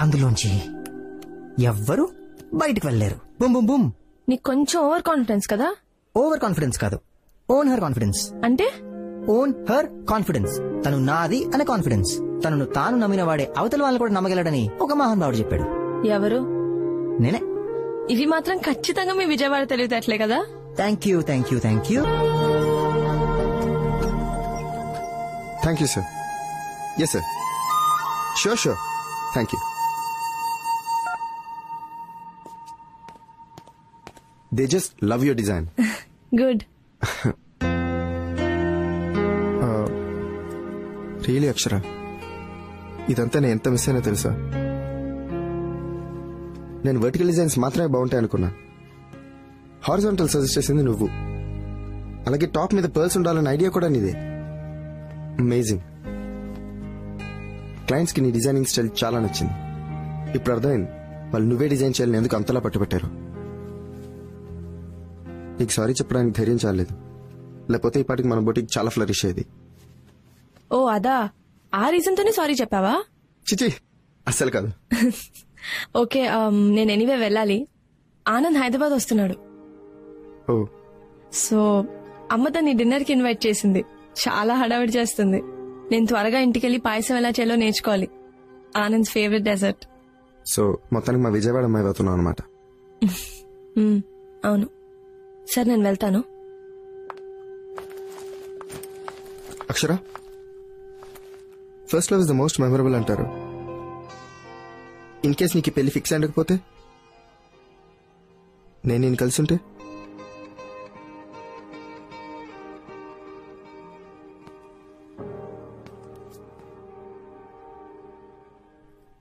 అందులోంచి ఎవ్వరు బయటికి వెళ్ళలేరు. Boom boom boom. నీకు కొంచెం ఓవర్ కాన్ఫిడెన్స్ కదా? ఓవర్ కాన్ఫిడెన్స్ కాదు, ఓన్ హర్ కాన్ఫిడెన్స్. అంటే ఓన్ హర్ కాన్ఫిడెన్స్. తను నాది అనే కాన్ఫిడెన్స్. తనను తాను నమ్మిన వాడే అవతల వాళ్ళని కూడా నమ్మగలడని ఒక మహానుభావుడు చెప్పాడు. ఎవరు? నేనే. ఇవి మాత్రం ఖచ్చితంగా మీ విజయవాడ తెలివితేటలే కదా? Thank you, thank you, thank you. Thank you sir. Yes sir, sure sure, thank you. They just love your design. Good. Really Akshara, ఇదంతా నేను ఎంత మిస్ అయినా తెలుసా? నేను వర్టికల్ డిజైన్స్ మాత్రమే బాగుంటాయి అనుకున్నా. హారిజాంటల్ సజెస్ట్ చేసింది నువ్వు. అలాగే టాప్ మీద పర్ల్స్ ఉండాలన్న ఐడియా కూడా నీదే. అమేజింగ్. క్లయింట్స్ కి నీ డిజైనింగ్ స్టైల్ చాలా నచ్చింది. ఇప్పుడు అర్థమైంది వాళ్ళు నువ్వే డిజైన్ చేయాలని ఎందుకు అంతలా పట్టుబట్టారు. నీకు సారీ చెప్పడానికి ధైర్యం చాలేదు, లేకపోతే ఈ పాటికి మన బొటిక్ చాలా ఫ్లరిష్ అయ్యేది. ఓ అదా, ఆ రీజన్ తోనే సారీ చెప్పావా? చిచి, అస్సలు కాదు. ఓకే, నేను ఎనీవే వెళ్ళాలి. ఆనంద్ హైదరాబాద్ వస్తున్నాడు. ఓ, సో అమ్మ తన్ని డిన్నర్ కి ఇన్వైట్ చేసింది. చాలా హడావిడి చేస్తుంది. నేను త్వరగా ఇంటికెళ్లి పాయసం ఎలా చేయాలో నేర్చుకోవాలి. Anand favourite dessert. సో మొత్తానికి మా విజయవాడ అమ్మాయి అవుతున్నావు అనమాట. అవును. సరే నేను వెళ్తాను. Akshara, first love is the most memorable అంటారు. ఇన్ కేస్ నీకు పెళ్లి ఫిక్స్ అయ్యకపోతే, నేను నేను కలిసి ఉంటే,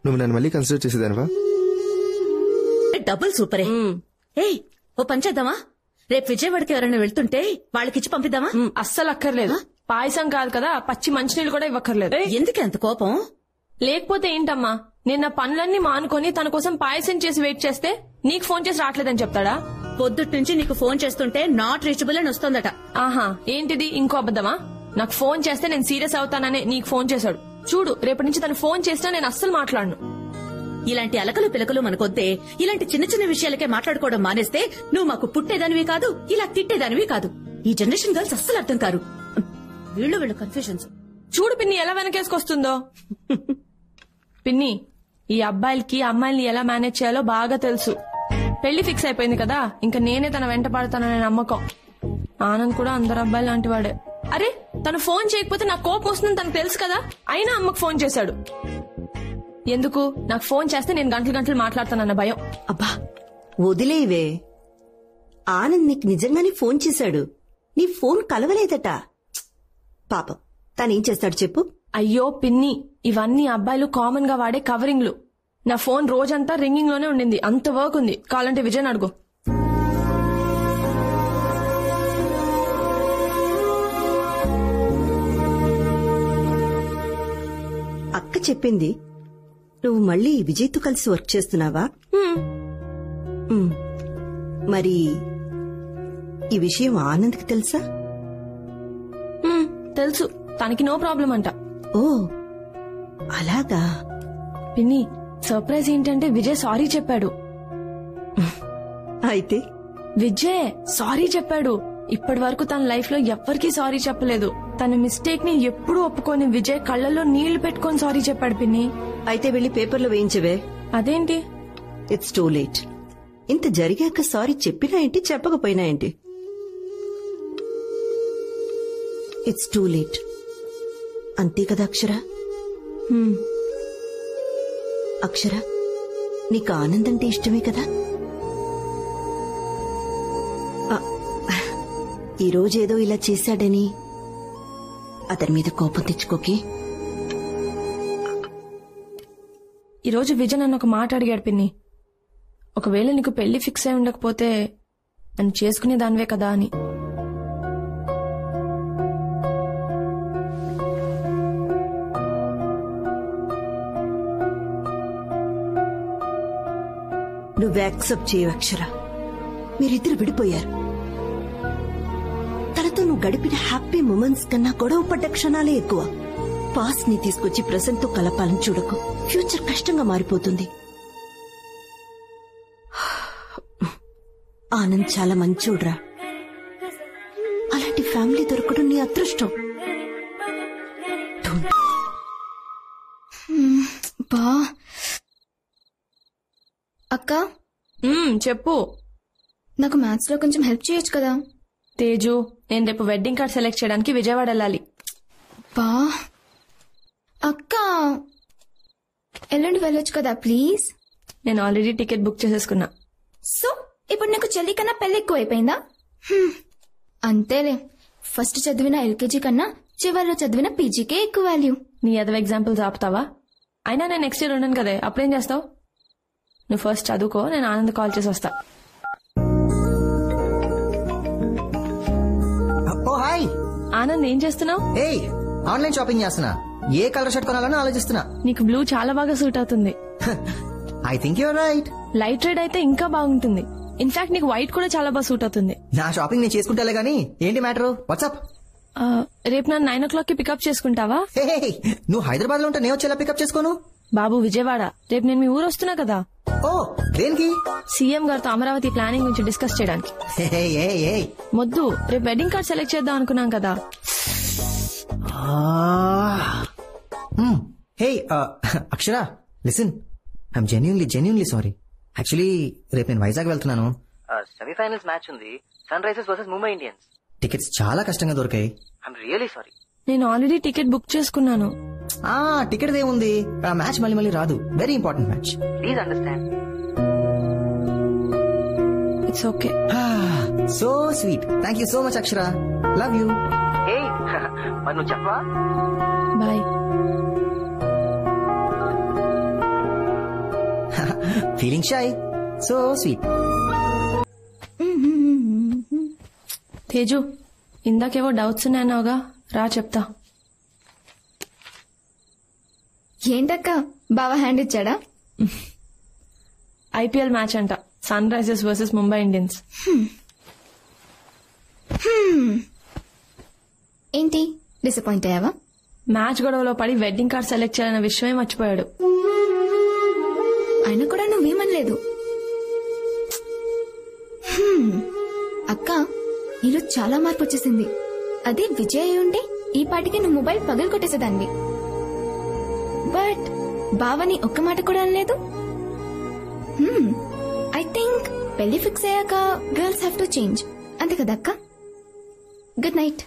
నువ్వు నన్ను మళ్ళీ కన్సిడర్ చేసేదానివా? డబుల్ సూపరే. ఏయ్, ఓ పని చేద్దామా? రేపు విజయవాడకి ఎవరైనా వెళ్తుంటే వాళ్ళకిచ్చి పంపిద్దామా? అస్సలు అక్కర్లేదు. పాయసం కాదు కదా, పచ్చి మంచినీళ్ళు కూడా ఇవ్వక్కర్లేదు. ఎందుకు అంత కోపం? లేకపోతే ఏంటమ్మా, నేను నా పనులన్నీ మానుకొని తన కోసం పాయసం చేసి వెయిట్ చేస్తే నీకు ఫోన్ చేసి రావట్లేదని చెప్తాడా? పొద్దుట్ నుంచి నీకు ఫోన్ చేస్తుంటే నాట్ రీచబుల్ అని వస్తోందట. ఆహా, ఏంటిది ఇంకో అబద్ధమా? నాకు ఫోన్ చేస్తే నేను సీరియస్ అవుతాననే నీకు ఫోన్ చేశాడు. చూడు, రేపటి నుంచి తను ఫోన్ చేసినా నేను అస్సలు మాట్లాడను. ఇలాంటి అలకలు పిలకలు మనకొద్దే. ఇలాంటి చిన్న చిన్న విషయాలకే మాట్లాడుకోవడం మానేస్తే నువ్వు మాకు పుట్టేదానివి కాదు, ఇలా తిట్టేదానివి కాదు. ఈ జనరేషన్ గర్ల్స్ అస్సలు అర్థం కారు. వీళ్ళు కన్ఫ్యూజన్స్. చూడు పిన్ని ఎలా వెనకేసుకొస్తుందో. పిన్ని, ఈ అబ్బాయిలకి అమ్మాయిల్ని ఎలా మేనేజ్ చేయాలో బాగా తెలుసు. పెళ్లి ఫిక్స్ అయిపోయింది కదా, ఇంకా నేనే తన వెంట పడతాననే నమ్మకం. ఆనంద్ కూడా అందరు అబ్బాయి లాంటి వాడే. అరే, తను ఫోన్ చేయకపోతే నాకు కోపం వస్తుందని తనకు తెలుసు కదా, అయినా అమ్మకు ఫోన్ చేశాడు. ఎందుకు? నాకు ఫోన్ చేస్తే నేను గంటలు గంటలు మాట్లాడతానన్న భయం. అబ్బా వదిలేవే. ఆనంద్ నీకు నిజంగానే ఫోన్ చేశాడు. నీ ఫోన్ కలవలేదట. పాపం తనేం చేస్తాడు చెప్పు? అయ్యో పిన్ని, ఇవన్నీ అబ్బాయిలు కామన్ గా వాడే కవరింగ్లు. నా ఫోన్ రోజంతా రింగింగ్ లోనే ఉండింది. అంత వర్క్ ఉంది. కావాలంటే విజయ్ అడుగు. అక్క చెప్పింది నువ్వు మళ్ళీ విజయ్తో కలిసి వర్క్ చేస్తున్నావా? మరి ఈ విషయం ఆనంద్కి తెలుసా? తెలుసు. తనకి నో ప్రాబ్లం అంట. ఓ అలాగా. పిన్ని, సర్ప్రైజ్ ఏంటంటే విజయ్ సారీ చెప్పాడు. అయితే విజయ్ సారీ చెప్పాడు. ఇప్పటి వరకు తన లైఫ్ లో ఎవ్వరికీ సారీ చెప్పలేదు. తన మిస్టేక్ ని ఎప్పుడూ ఒప్పుకొని విజయ్ కళ్ళల్లో నీళ్లు పెట్టుకొని సారీ చెప్పాడు పిన్ని. అయితే వెళ్లి పేపర్లో వేయించవే. అదేంటి? It's too late. ఇంత జరిగాక సారీ చెప్పినా ఏంటి, చెప్పకపోయినా ఏంటి? It's too late. అంతే కదా అక్షర? అక్షర, నీకు ఆనంద్ అంటే ఇష్టమే కదా? ఈరోజేదో ఇలా చేశాడని అతని మీద కోపం తెచ్చుకోకే. పిన్ని, సారీ పిన్ని. అక్షర, నీకు ఆనంద్ అంటే ఇష్టమే కదా? ఈరోజేదో ఇలా చేశాడని అతని మీద కోపం తెచ్చుకోకే. ఈ రోజు విజయ్ నన్ను ఒక మాట అడిగాడు పిన్ని. ఒకవేళ నీకు పెళ్లి ఫిక్స్ అయి ఉండకపోతే నన్ను చేసుకునే దానివే కదా అని. నువ్వు యాక్సెప్ట్ చేయవు అక్షర. మీరిద్దరు విడిపోయారు. తనతో నువ్వు గడిపిన హ్యాపీ మూమెంట్స్ కన్నా గొడవ పడ్డ క్షణాలే ఎక్కువ. పాస్ట్ ని తీసుకొచ్చి ప్రెసెంట్ తో కలపాలని చూడకు. ఫ్యూచర్ కష్టంగా మారిపోతుంది. ఆనంద్ చాలా మంచోడ్రా. అలాంటి ఫ్యామిలీ దొరకడం నీ అదృష్టం. బా అక్క చెప్పు. నాకు మ్యాథ్స్ లో కొంచెం హెల్ప్ చేయొచ్చు కదా? తేజు, నేను రేపు వెడ్డింగ్ కార్డ్ సెలెక్ట్ చేయడానికి విజయవాడ వెళ్ళాలి. బా అక్క, ఎల్లుండి వెళ్ళొచ్చు కదా ప్లీజ్? నేను ఆల్రెడీ టికెట్ బుక్ చేసేసుకున్నా. సో ఇప్పుడు నీకు చెల్లి కన్నా పెళ్లి ఎక్కువ అయిపోయిందా? అంతేలే, ఫస్ట్ చదివిన ఎల్కేజీ కన్నా చివరిలో చదివిన పీజీకే ఎక్కువ వాల్యూ. నీ అదవ ఎగ్జాంపుల్స్ ఆపుతావా? అయినా నేను నెక్స్ట్ ఇయర్ ఉన్నాను కదే, అప్పుడేం చేస్తావు? నువ్వు ఫస్ట్ చదువుకో, నేను ఆనంద్ కాల్ చేసి వస్తా. ఓ హాయ్ ఆనంద్, ఏం చేస్తున్నావు? ఏయ్, ఆన్లైన్ షాపింగ్ చేస్తున్నా. ఏ కలర్ షర్ట్ కొనాలని ఆలోచిస్తున్నా. నీకు బ్లూ చాలా బాగా సూట్ అవుతుంది. I think you're right. Light red అయితే ఇంకా బాగుంటుంది. ఇన్ఫాక్ట్ నీకు వైట్ కూడా చాలా బాగా సూట్ అవుతుంది. నా షాపింగ్ నేను చేసుకుంటాలే గానీ ఏంటి మ్యాటర్? వాట్సాప్. రేపు నన్ను 9 o'clock కి పికప్ చేసుకుంటావా? నువ్వు హైదరాబాద్ లో ఉంటే నేను వచ్చేలా పికప్ చేసుకోను. బాబు విజయవాడ, రేపు నేను మీ ఊరు వస్తున్నా కదా. ఓ దేనికి? సీఎం గారితో అమరావతి ప్లానింగ్ గురించి డిస్కస్ చేయడానికి. మొద్దు, రేపు వెడ్డింగ్ కార్డ్ సెలెక్ట్ చేద్దాం అనుకున్నాం కదా. Hey Akshara, listen, I'm genuinely sorry. Actually రేపు నేను వైజాగ్ వెళ్తున్నాను. సెమీఫైనల్స్ మ్యాచ్ ఉంది, Sunrisers versus Mumbai Indians. Tickets చాలా కష్టంగా దొరికాయి. I'm really sorry. నేను ఆల్రెడీ టికెట్ బుక్ చేసుకున్నాను. టికెట్ ఏముంది, ఆ మ్యాచ్ మళ్ళీ రాదు. Very important match. Please understand. It's okay. So sweet. Thank you so much Akshara. Love you. మరి నువ్వు చెప్పవా? Bye. Feeling shy. So sweet. Teju, ఇందాకేవో డౌట్స్ ఉన్నాయన్నావుగా, రా చెప్తా. ఏంటక్క, బావా హ్యాండ్ ఇచ్చాడా? ఐపీఎల్ మ్యాచ్ అంట, Sunrisers versus Mumbai Indians. ఏంటి, డిసప్పాయింట్ అయ్యావా? మ్యాచ్ గొడవలో పడి వెడ్డింగ్ కార్డ్ సెలెక్ట్ చేయాలన్న విషయమే మర్చిపోయాడు. అయినా కూడా నువ్వేమనలేదు. అక్క, నీలో చాలా మార్పు వచ్చేసింది. అదే విజయ్ అయి ఉంటే ఈ పాటికి నువ్వు మొబైల్ పగలు కొట్టేసేదాన్ని. బట్ బావని ఒక్క మాట కూడా అనలేదు. ఐ థింక్ పెళ్లి ఫిక్స్ అయ్యాక గర్ల్స్ హ్యావ్ టు చేంజ్, అంతే కదా అక్క? Good night.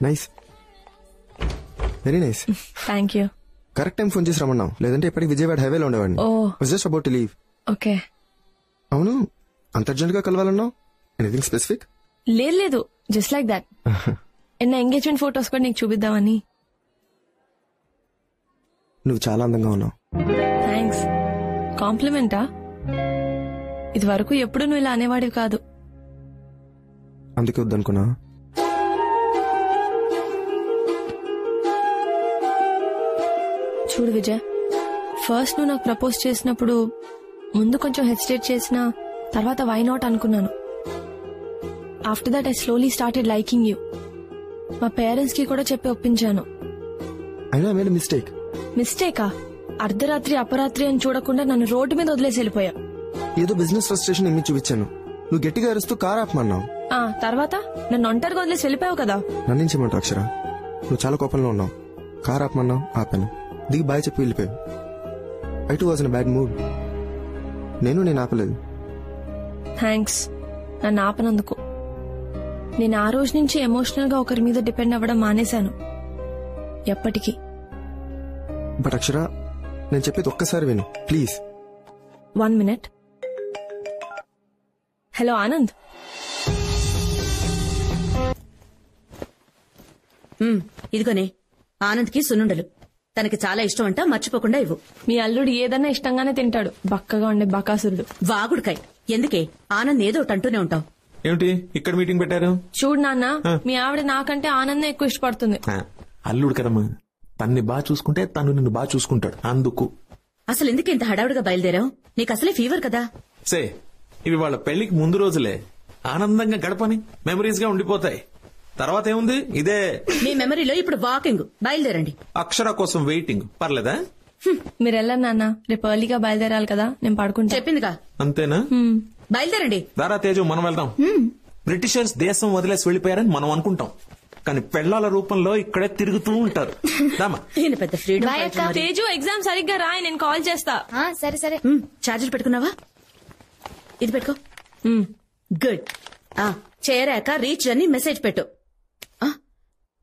Nice, very nice. Thank you. Correct time phone చేసి రమ్మన్నావు, లేదంటే ఇప్పటికి విజయవాడ హైవేలో ఉండేవాడిని. Just about to leave. Okay. అవును, అంత అర్జెంట్ గా కలవాలన్నావు? Anything specific? లేదు, జస్ట్ లైక్ దాట్. ఎన్న ఎంగేజ్మెంట్ ఫోటోస్ కూడా నీకు చూపిద్దామని. నువ్వు చాలా అందంగా ఉన్నావు. థ్యాంక్స్. కాంప్లిమెంటా? ఇది వరకు ఎప్పుడు నువ్వు ఇలా అనేవాడివి కాదు. అందుకే వద్దనుకున్నా. చూడు విజయ్, ఫస్ట్ నువ్వు నాకు ప్రపోజ్ చేసినప్పుడు ముందు కొంచెం హెసిటేట్ చేసినా తర్వాత వై నాట్ అనుకున్నాను. After that I slowly started liking you. మా పేరెంట్స్ కి కూడా చెప్పి ఒప్పించాను. మిస్టేకా? అర్ధరాత్రి అపరాత్రి అని చూడకుండా నన్ను రోడ్డు మీద వదిలేసి వెళ్ళిపోయా. ఏదో బిజినెస్ ఫ్రస్ట్రేషన్ ఇమ్మి చూపించాను. నువ్వు గట్టిగా అరుస్తూ కార్ ఆపమన్నావు. తర్వాత నన్ను ఒంటరిగా వదిలేసి వెళ్ళిపోయావు కదా. నన్ను చేయమంటావు అక్షర? నువ్వు చాలా కోపంలో ఉన్నావు. కార్ ఆపమన్నావు, ఆపాను. దిగి బాయ్ చెప్పి వెళ్ళిపోయావు. I two was in bad mood. నేను ఆపలేదు. థ్యాంక్స్ నన్ను ఆపనందుకు. నేను ఆ రోజు నుంచి ఎమోషనల్ గా ఒకరి మీద డిపెండ్ అవ్వడం మానేశాను. ఎప్పటికీ. బట్ అక్షర, నేను చెప్పేది ఒక్కసారి విను ప్లీజ్. 1 minute. హలో ఆనంద్. ఇదిగోనే ఆనంద్కి సున్నుండలు. తనకి చాలా ఇష్టం అంట, మర్చిపోకుండా ఇవ్వు. మీ అల్లుడు ఏదన్నా ఇష్టంగానే తింటాడు, బక్కగా ఉండే బకాసురుడు. వాగుడుకాయ్. ఎందుకే ఆనంద్ ఏదో ఒకటి అంటూనే ఉంటావు. ఏమిటి ఇక్కడ మీటింగ్ పెట్టారు? చూడు నాన్న, మీ ఆవిడ నాకంటే ఆనంద్ ఎక్కువ ఇష్టపడుతుంది. అల్లుడు కదమ్మా, తన్ని బాగా చూసుకుంటే తను నిన్ను బాగా చూసుకుంటాడు. అందుకు అసలు ఎందుకు ఇంత హడావుడిగా బయలుదేరావు? నీకు అసలే ఫీవర్ కదా. సే ఇవి వాళ్ళ పెళ్లికి ముందు రోజులే, ఆనందంగా గడపని మెమరీస్ గా ఉండిపోతాయి. తర్వాత ఏముంది, ఇదే మీ మెమరీలో ఇప్పుడు వాకింగ్. బయలుదేరండి. అక్షర కోసం వెయిటింగ్. పర్లేదా? మీరు వెళ్ళండి నాన్న, రేపు ఎర్లీగా బయలుదేరాలి కదా, నేను పడుకుంటా. చెప్పిందిగా. అంతేనా? బయలుదేరండి. దారా తేజు, మనం వెళ్దాం. బ్రిటిషర్స్ దేశం వదిలేసి వెళ్లిపోయారని మనం అనుకుంటాం, కానీ పెళ్లాల రూపంలో ఇక్కడే తిరుగుతూ ఉంటారు. పెద్ద ఫ్రీడమ్. తేజు ఎగ్జామ్ సరిగ్గా రాయి, నేను కాల్ చేస్తా. సరే సరే. చార్జర్ పెట్టుకున్నావా? ఇది పెట్టుకో. గుడ్. చేరాక రీచ్ అని మెసేజ్ పెట్టు.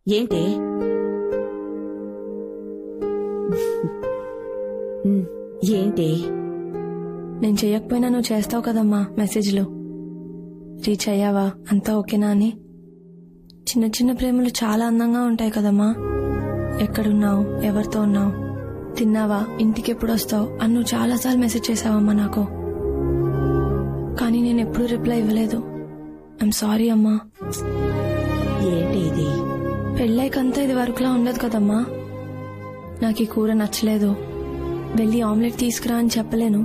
ఏంటి ఏంటి నేను చెయ్యకపోయినా నువ్వు చేస్తావు కదమ్మా మెసేజ్లు. రీచ్ అయ్యావా, అంతా ఓకేనా అని. చిన్న చిన్న ప్రేమలు చాలా అందంగా ఉంటాయి కదమ్మా. ఎక్కడున్నావు, ఎవరితో ఉన్నావు, తిన్నావా, ఇంటికి ఎప్పుడు వస్తావు అని నువ్వు చాలాసార్లు మెసేజ్ చేసావమ్మా నాకు. కానీ నేను ఎప్పుడూ రిప్లై ఇవ్వలేదు. ఐఎమ్ సారీ అమ్మా. ఏంటి ఇది? పెళ్ళైకంతా ఇది వరకులా ఉండదు కదమ్మా. నాకు ఈ కూర నచ్చలేదు, వెళ్ళి ఆమ్లెట్ తీసుకురా అని చెప్పలేను.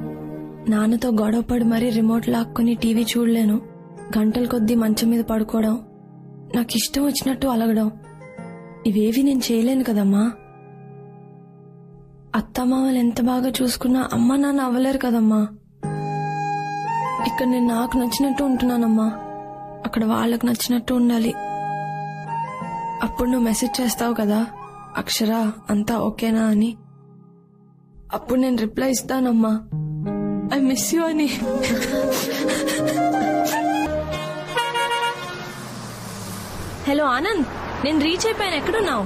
నాన్నతో గొడవపడి మరీ రిమోట్ లాక్కుని టీవీ చూడలేను. గంటల కొద్దీ మంచం మీద పడుకోవడం, నాకు ఇష్టం వచ్చినట్టు అలగడం, ఇవేవి నేను చేయలేను కదమ్మా. అత్తమామలు ఎంత బాగా చూసుకున్నా అమ్మ నాన్న అవ్వలేరు కదమ్మా. ఇక్కడ నేను నాకు నచ్చినట్టు ఉంటున్నానమ్మా, అక్కడ వాళ్ళకు నచ్చినట్టు ఉండాలి. అప్పుడు నువ్వు మెసేజ్ చేస్తావు కదా, అక్షర అంతా ఓకేనా అని. అప్పుడు నేను రిప్లై ఇస్తానమ్మా, ఐ మిస్ యూ అని. హలో ఆనంద్, నేను రీచ్ అయిపోయాను. ఎక్కడున్నావు?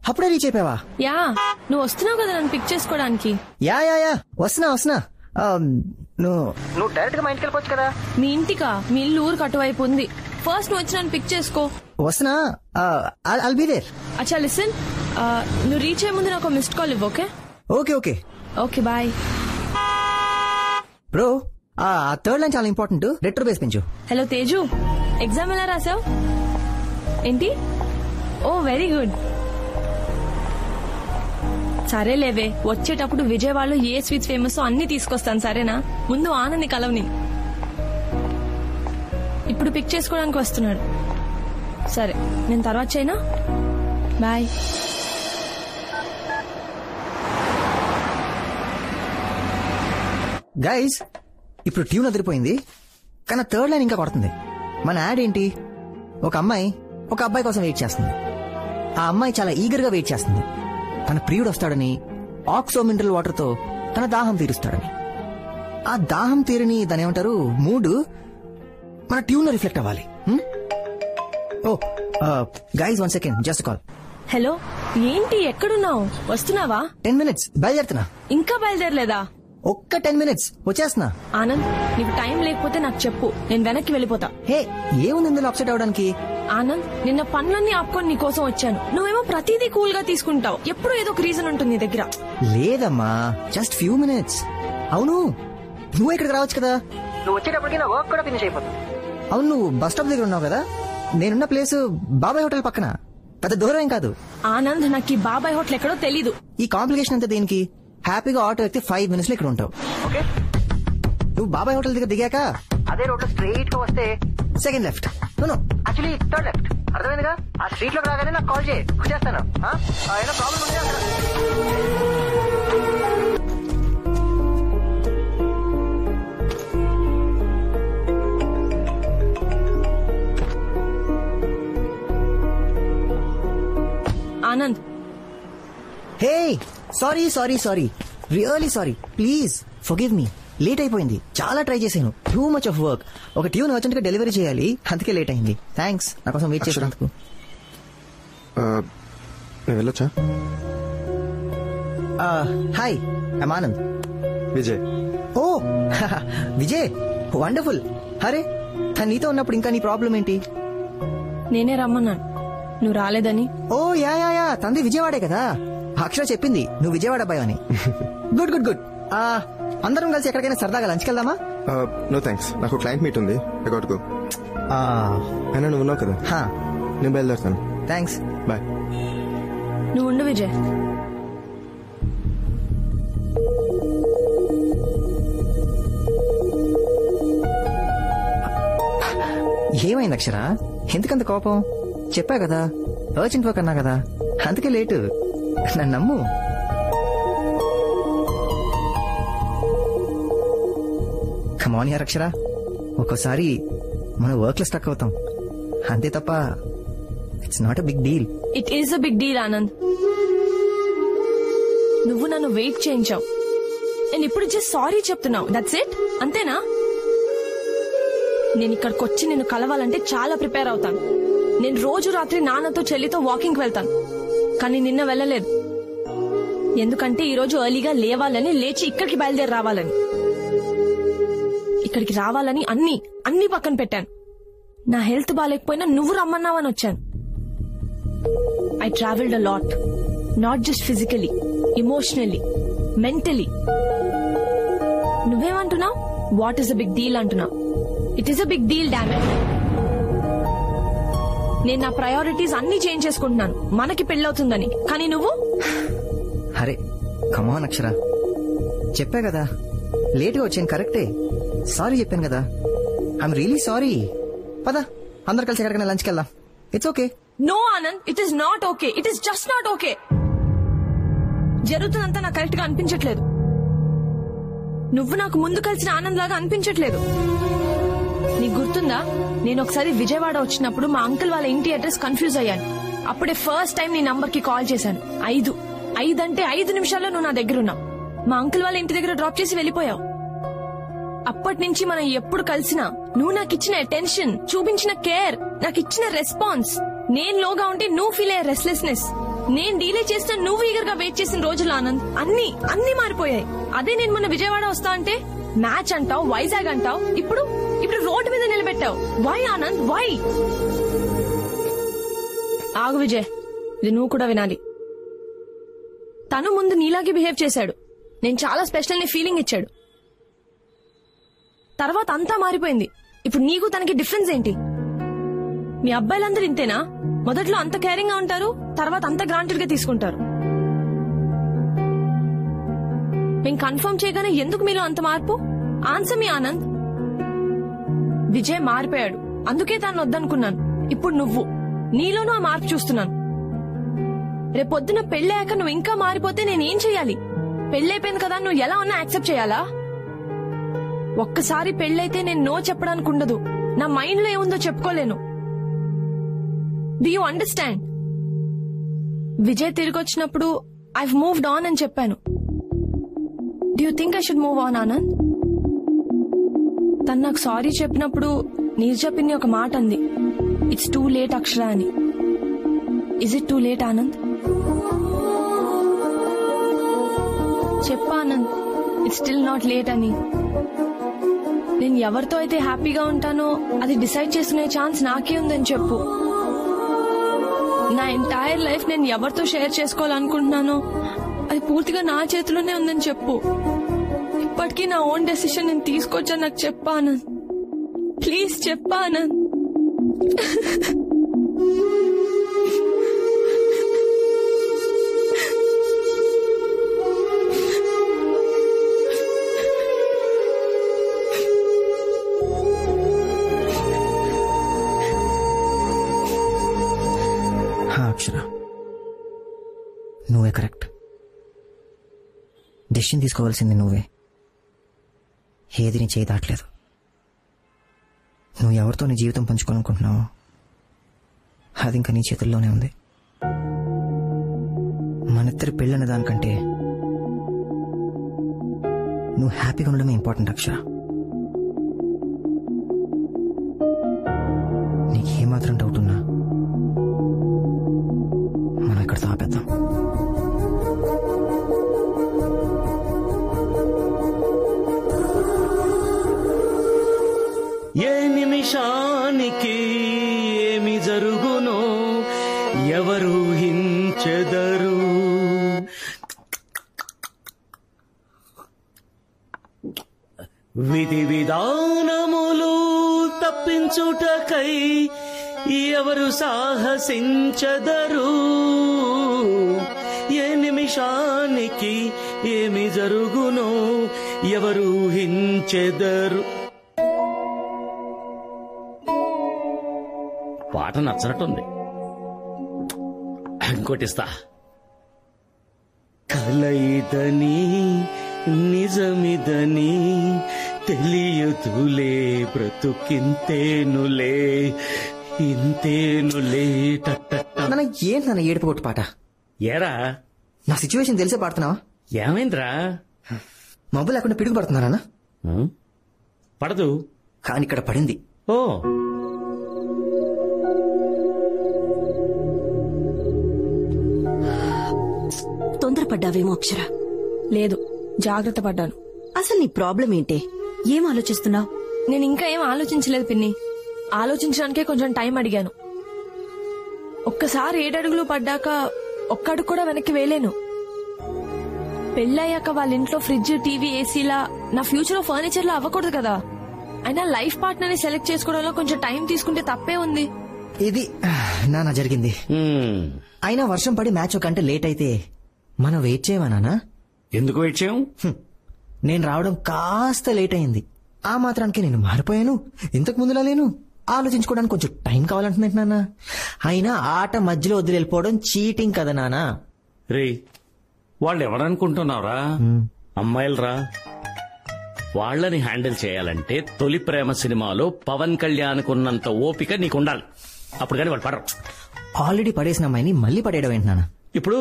అప్పుడే రీచ్ అయిపోయావా? యా, నువ్వు వస్తున్నావు కదా నన్ను పిక్ చేసుకోవడానికి. యా వస్తున్నా. నువ్వు డైరెక్ట్ గా మా ఇంటికి వెళ్ళిపోవచ్చు కదా. మీ ఇంటికా? మీ ఇల్లు ఊరికి అటువైపు ఉంది. ఫస్ట్ నువ్వు వచ్చి నన్ను పిక్ చేసుకో. వస్తున్నా. I'll be there. అచ్చా లిసన్, నువ్వు రీచ్ అయ్యే ముందు నాకు మిస్డ్ కాల్ ఇవ్వు. Okay okay bye. బ్రో, ఆ థర్డ్ లైన్ చాలా ఇంపార్టెంట్. రెట్రో బేస్ పెంచు. హలో తేజు, ఎగ్జామ్ ఎలా రాసావు? ఏంటి? Oh very good. సరే లేవే, వచ్చేటప్పుడు విజయవాడలో ఏ స్వీట్స్ ఫేమస్ అన్ని తీసుకొస్తాను, సరేనా? ముందు ఆనంది కలవని. ఇప్పుడు పిక్ చేసుకోవడానికి వస్తున్నాడు. సరే, నేను తర్వాత చేయనా? బాయ్. గైస్, ఇప్పుడు ట్యూన్ అదిరిపోయింది, కానీ థర్డ్ లైన్ ఇంకా కొడుతుంది. మన యాడ్ ఏంటి? ఒక అమ్మాయి ఒక అబ్బాయి కోసం వెయిట్ చేస్తుంది. ఆ అమ్మాయి చాలా ఈగర్ గా వెయిట్ చేస్తుంది. తన ప్రియుడు వస్తాడని, ఆక్సో మినరల్ వాటర్ తో తన దాహం తీరుస్తాడని. ఆ దాహం తీరని దాని ఏమంటారు, మూడు మన ట్యూన్ లో రిఫ్లెక్ట్ అవ్వాలి. Oh guys, 1 second, just call. Hello, ఏంటి ఎక్కడున్నావు? వస్తున్నావా? 10 minutes బయలుదేరుతున్నా. ఇంకా బయలుదేరలేదా? ఒక్క 10 minutes వచ్చేస్తున్నా. ఆనంద్, నీకు టైం లేకపోతే నాకు చెప్పు, నేను వెనక్కి వెళ్ళిపోతా. హే, ఏముంది ఇందులో అప్సెట్ అవడానికి? ఆనంద్, నిన్న పనులన్నీ ఆపుకొని నీ కోసం వచ్చాను. నువ్వేమో ప్రతిదీ కూల్ గా తీసుకుంటావు. ఎప్పుడు ఏదో ఒక రీజన్ ఉంటుంది నీ దగ్గర. లేదమ్మా, జస్ట్ ఫ్యూ మినిట్స్. అవును, నువ్వు ఇక్కడికి రావచ్చు కదా. నువ్వు వచ్చేటప్పటికి నా వర్క్ కూడా ఫినిష్ అయిపోతుంది. అవును, నువ్వు బస్ స్టాప్ దగ్గర ఉన్నావు కదా. నేనున్న ప్లేస్ బాబాయ్ హోటల్ పక్కన, పెద్ద దూరం ఏం కాదు. ఆనంద్, నాకు ఈ బాబాయ్ హోటల్ ఎక్కడో తెలీదు. ఈ కాంప్లికేషన్ అంతా దేనికి? హ్యాపీగా ఆటో ఎక్కితే 5 minutes లో ఇక్కడ ఉంటావు. ఓకే, నువ్వు బాబాయ్ హోటల్ దగ్గర దిగాక అదే రోడ్ లో స్ట్రైట్ గా వస్తే second left. Actually third left. అర్థమైందిగా? ఆ స్ట్రీట్ లోకి రాగానే నాకు కాల్ చేయి, వచ్చేస్తాను. ఏదో ప్రాబ్లం ఉంటే అక్కడ. Anand, hey, sorry, really sorry. Please forgive me. Late అయిపోయింది, చాలా ట్రై చేశాను. Too much of work. ఒక ట్యూన్ అర్జెంట్ గా డెలివరీ చేయాలి, అందుకే లేట్ అయింది. థ్యాంక్స్ నా కోసం వెయిట్ చేసినందుకు. నేను వెళ్ళొచ్చా? Hi, I'm Anand. Vijay. Oh Vijay wonderful. అరే తను నీతో ఉన్నప్పుడు ఇంకా నీ ప్రాబ్లం ఏంటి? నేనే రమ్మన్నాను, నువ్వు రాలేదని. ఓ యా యా యా తంది విజయవాడే కదా. అక్షర చెప్పింది నువ్వు విజయవాడ అబ్బాయి అని. Good good good. అందరం కలిసి ఎక్కడికైనా సరదాగా లంచ్కి వెళ్దామా? నో థ్యాంక్స్, నాకు క్లయింట్ మీట్ ఉంది. I got go. అయినా నువ్వు ఉన్నావు కదా, నేను బయలుదేరుతాను. Thanks, bye. నువ్వు ఉండు విజయ్. ఏమైంది అక్షర? ఎందుకంత కోపం? చెప్పా కదా అర్జెంట్ వర్క్ అన్నా కదా, అందుకే లేటు. నన్ను నమ్ము. కమాన్ యార్ అక్షర, ఒక్కోసారి మనం వర్క్ లో స్టక్ అవుతాం అంతే తప్ప it's not a big deal. It is a big deal Anand. నువ్వు నన్ను వెయిట్ చేయించావు, నేను ఇప్పుడు జస్ట్ సారీ చెప్తున్నావు, దట్స్ ఇట్. అంతేనా? నేను ఇక్కడికి వచ్చి నిన్ను కలవాలంటే చాలా ప్రిపేర్ అవుతాను. నేను రోజు రాత్రి నాన్నతో చెల్లితో వాకింగ్ వెళ్తాను, కానీ నిన్న వెళ్ళలేదు. ఎందుకంటే ఈ రోజు ఎర్లీగా లేవాలని, లేచి ఇక్కడికి బయలుదేరి రావాలని. ఇక్కడికి రావాలని అన్ని పక్కన పెట్టాను. నా హెల్త్ బాగాలేకపోయినా నువ్వు రమ్మన్నావని వచ్చాను. I travelled a lot, not just physically, emotionally, mentally. నువ్వేమంటున్నావు? What is a big deal అంటున్నావు. It is a big deal damage. నేను నా ప్రయారిటీస్ అన్ని చేంజ్ చేసుకుంటున్నాను మనకి పెళ్ళవుతుందని, కానీ నువ్వు. అరే కమాన్ అక్షర, చెప్పా కదా లేటుగా వచ్చాను, కరెక్టే. సారీ చెప్పాను కదా, ఐఎమ్ రియలీ సారీ. పద అందరు కలిసి ఎక్కడికైనా లంచ్కి వెళ్దాం. It's okay. No Anand, it is not okay. It is just not okay. జరుగుతుందంతా నాకు కరెక్ట్ గా అనిపించట్లేదు. నువ్వు నాకు ముందు కలిసిన ఆనంద్ లాగా అనిపించట్లేదు. నీకు గుర్తుందా, నేను ఒకసారి విజయవాడ వచ్చినప్పుడు మా అంకుల్ వాళ్ళ ఇంటి అడ్రస్ కన్ఫ్యూజ్ అయ్యాను. అప్పుడే ఫస్ట్ టైం నీ నంబర్ కి కాల్ చేశాను. 5 అంటే 5 నిమిషాల్లో నువ్వు నా దగ్గర ఉన్నావు. మా అంకుల్ వాళ్ళ ఇంటి దగ్గర డ్రాప్ చేసి వెళ్ళిపోయావు. అప్పటి నుంచి మనం ఎప్పుడు కలిసినా నువ్వు నాకు ఇచ్చిన అటెన్షన్, చూపించిన కేర్, నాకు ఇచ్చిన రెస్పాన్స్, నేను లోగా ఉంటే నువ్వు ఫీల్ అయ్యే రెస్ట్లెస్నెస్, నేను డీలే చేసిన నువ్వు ఈగర్ గా వెయిట్ చేసిన రోజులు ఆనంద్ అన్ని మారిపోయాయి. అదే నేను మన విజయవాడ వస్తా అంటే మ్యాచ్ అంటావు, వైజాగ్ అంటావు, ఇప్పుడు రోడ్డు మీద నిలబెట్టావు. Why Anand, why? ఆగు విజయ్, ఇది నువ్వు కూడా వినాలి. తను ముందు నీలాగే బిహేవ్ చేశాడు, నేను చాలా స్పెషల్ ని ఫీలింగ్ ఇచ్చాడు. తర్వాత అంతా మారిపోయింది. ఇప్పుడు నీకు తనకి డిఫరెన్స్ ఏంటి? మీ అబ్బాయిలందరూ ఇంతేనా? మొదట్లో అంత కేరింగ్ గా ఉంటారు, తర్వాత అంత గ్రాంటెడ్ గా తీసుకుంటారు. మేము కన్ఫర్మ్ చేయగానే ఎందుకు మీలో అంత మార్పు? ఆన్సర్ మీ ఆనంద్. విజయ్ మారిపోయాడు, అందుకే తను వద్దనుకున్నాను. ఇప్పుడు నువ్వు, నీలోనూ ఆ మార్పు చూస్తున్నాను. రేపొద్దున పెళ్ళయ్యాక నువ్వు ఇంకా మారిపోతే నేనేం చెయ్యాలి? పెళ్ళైపోయింది కదా, నువ్వు ఎలా ఉన్నా యాక్సెప్ట్ చేయాలా? ఒక్కసారి పెళ్ళైతే నేను నో చెప్పడానికి ఉండదు. నా మైండ్ లో ఏముందో చెప్పుకోలేను. Do you understand? విజయ్ తిరిగి వచ్చినప్పుడు ఐవ్ మూవ్డ్ ఆన్ అని చెప్పాను. Do you think I should move on Anand? తను నాకు సారీ చెప్పినప్పుడు నీర్జ పిన్ని ఒక మాట అంది, ఇట్స్ టూ లేట్ అక్షర అని. Is it too late Anand? చెప్పా Anand, it's still not late అని. నేను ఎవరితో అయితే హ్యాపీగా ఉంటానో అది డిసైడ్ చేసుకునే ఛాన్స్ నాకే ఉందని చెప్పు. నా ఎంటైర్ లైఫ్ నేను ఎవరితో షేర్ చేసుకోవాలనుకుంటున్నానో అది పూర్తిగా నా చేతిలోనే ఉందని చెప్పు. ఇప్పటికీ నా ఓన్ డెసిషన్ నేను తీసుకొచ్చాను, నాకు చెప్పా ఆనంద్. ప్లీజ్ చెప్పా ఆనంద్. అక్షర, నువ్వే కరెక్ట్. డెసిషన్ తీసుకోవాల్సింది నువ్వే. ఏది నీ చేయి దాటలేదు. నువ్వు ఎవరితో నీ జీవితం పంచుకోవాలనుకుంటున్నావో అది ఇంకా నీ చేతుల్లోనే ఉంది. మనిద్దరి పెళ్ళిన దానికంటే నువ్వు హ్యాపీగా ఉండడమే ఇంపార్టెంట్ అక్షర. నీకేమాత్రం డౌట్ ఉన్నా మనం ఇక్కడ ఆపేద్దాం. విధి విధానములు తప్పించుటకై ఎవరు సాహసించదరు, ఏ నిమిషానికి ఏమి జరుగునో ఎవరు ఊహించెదరు. పాట నచ్చనట్టుంది, ఇంకోటిస్తా. కలయిదని నిజమిదని తెలియదులే బ్రతుకింతేనులే ఇంతేనులే. నాన్న ఏంటి నాన్న ఏడుపు కొట్టు పాట? ఏరా నా సిచ్యువేషన్ తెలిసే పాడుతున్నావా? ఏమైందిరా? మబ్బు లేకుండా పిడుగు పడుతున్నా నాన్న? పడదు, కానీ ఇక్కడ పడింది. ఓ తొందరపడ్డావేమో అక్షర. లేదు, జాగ్రత్త పడ్డాను. అసలు నీ ప్రాబ్లం ఏంటే? ఏం ఆలోచిస్తున్నావు? నేను ఇంకా ఏం ఆలోచించలేదు పిన్ని. ఆలోచించడానికే కొంచెం టైం అడిగాను. ఒక్కసారి 7 అడుగులు పడ్డాక ఒక్కడుగు కూడా వెనక్కి వేయలేను. పెళ్ళయ్యాక వాళ్ళ ఇంట్లో ఫ్రిడ్జ్, టీవీ, ఏసీలా నా ఫ్యూచర్ ఫర్నిచర్ లా అవ్వకూడదు కదా. అయినా లైఫ్ పార్ట్నర్ ని సెలెక్ట్ చేసుకోవడంలో కొంచెం టైం తీసుకుంటే తప్పే ఉంది. ఇది నాన్న జరిగింది. అయినా వర్షం పడి మ్యాచ్ ఒక గంట లేట్ అయితే మనం వెయిట్ చేయమా నాన్న? ఎందుకు వెయిట్ చేయం? నేను రావడం కాస్త లేట్ అయింది. ఆ మాత్రానికి నేను మారిపోయాను. ఇంతకు ముందులా లేను. ఆలోచించుకోవడానికి కొంచెం టైం కావాలంటున్నాను నాన్న. అయినా ఆట మధ్యలో వదిలి వెళ్ళిపోవడం చీటింగ్ కదా నాన్న. రే, వాళ్ళు ఎవరనుకుంటున్నావురా? అమ్మాయిలరా. వాళ్ళని హ్యాండిల్ చేయాలంటే తొలి ప్రేమ సినిమాలో పవన్ కళ్యాణ్ కున్నంత ఓపిక నీకుండాలి. అప్పుడు కానీ వాళ్ళు పడరు. ఆల్రెడీ పడేసిన అమ్మాయిని మళ్ళీ పడేయడం ఏంటి నాన్న? ఇప్పుడు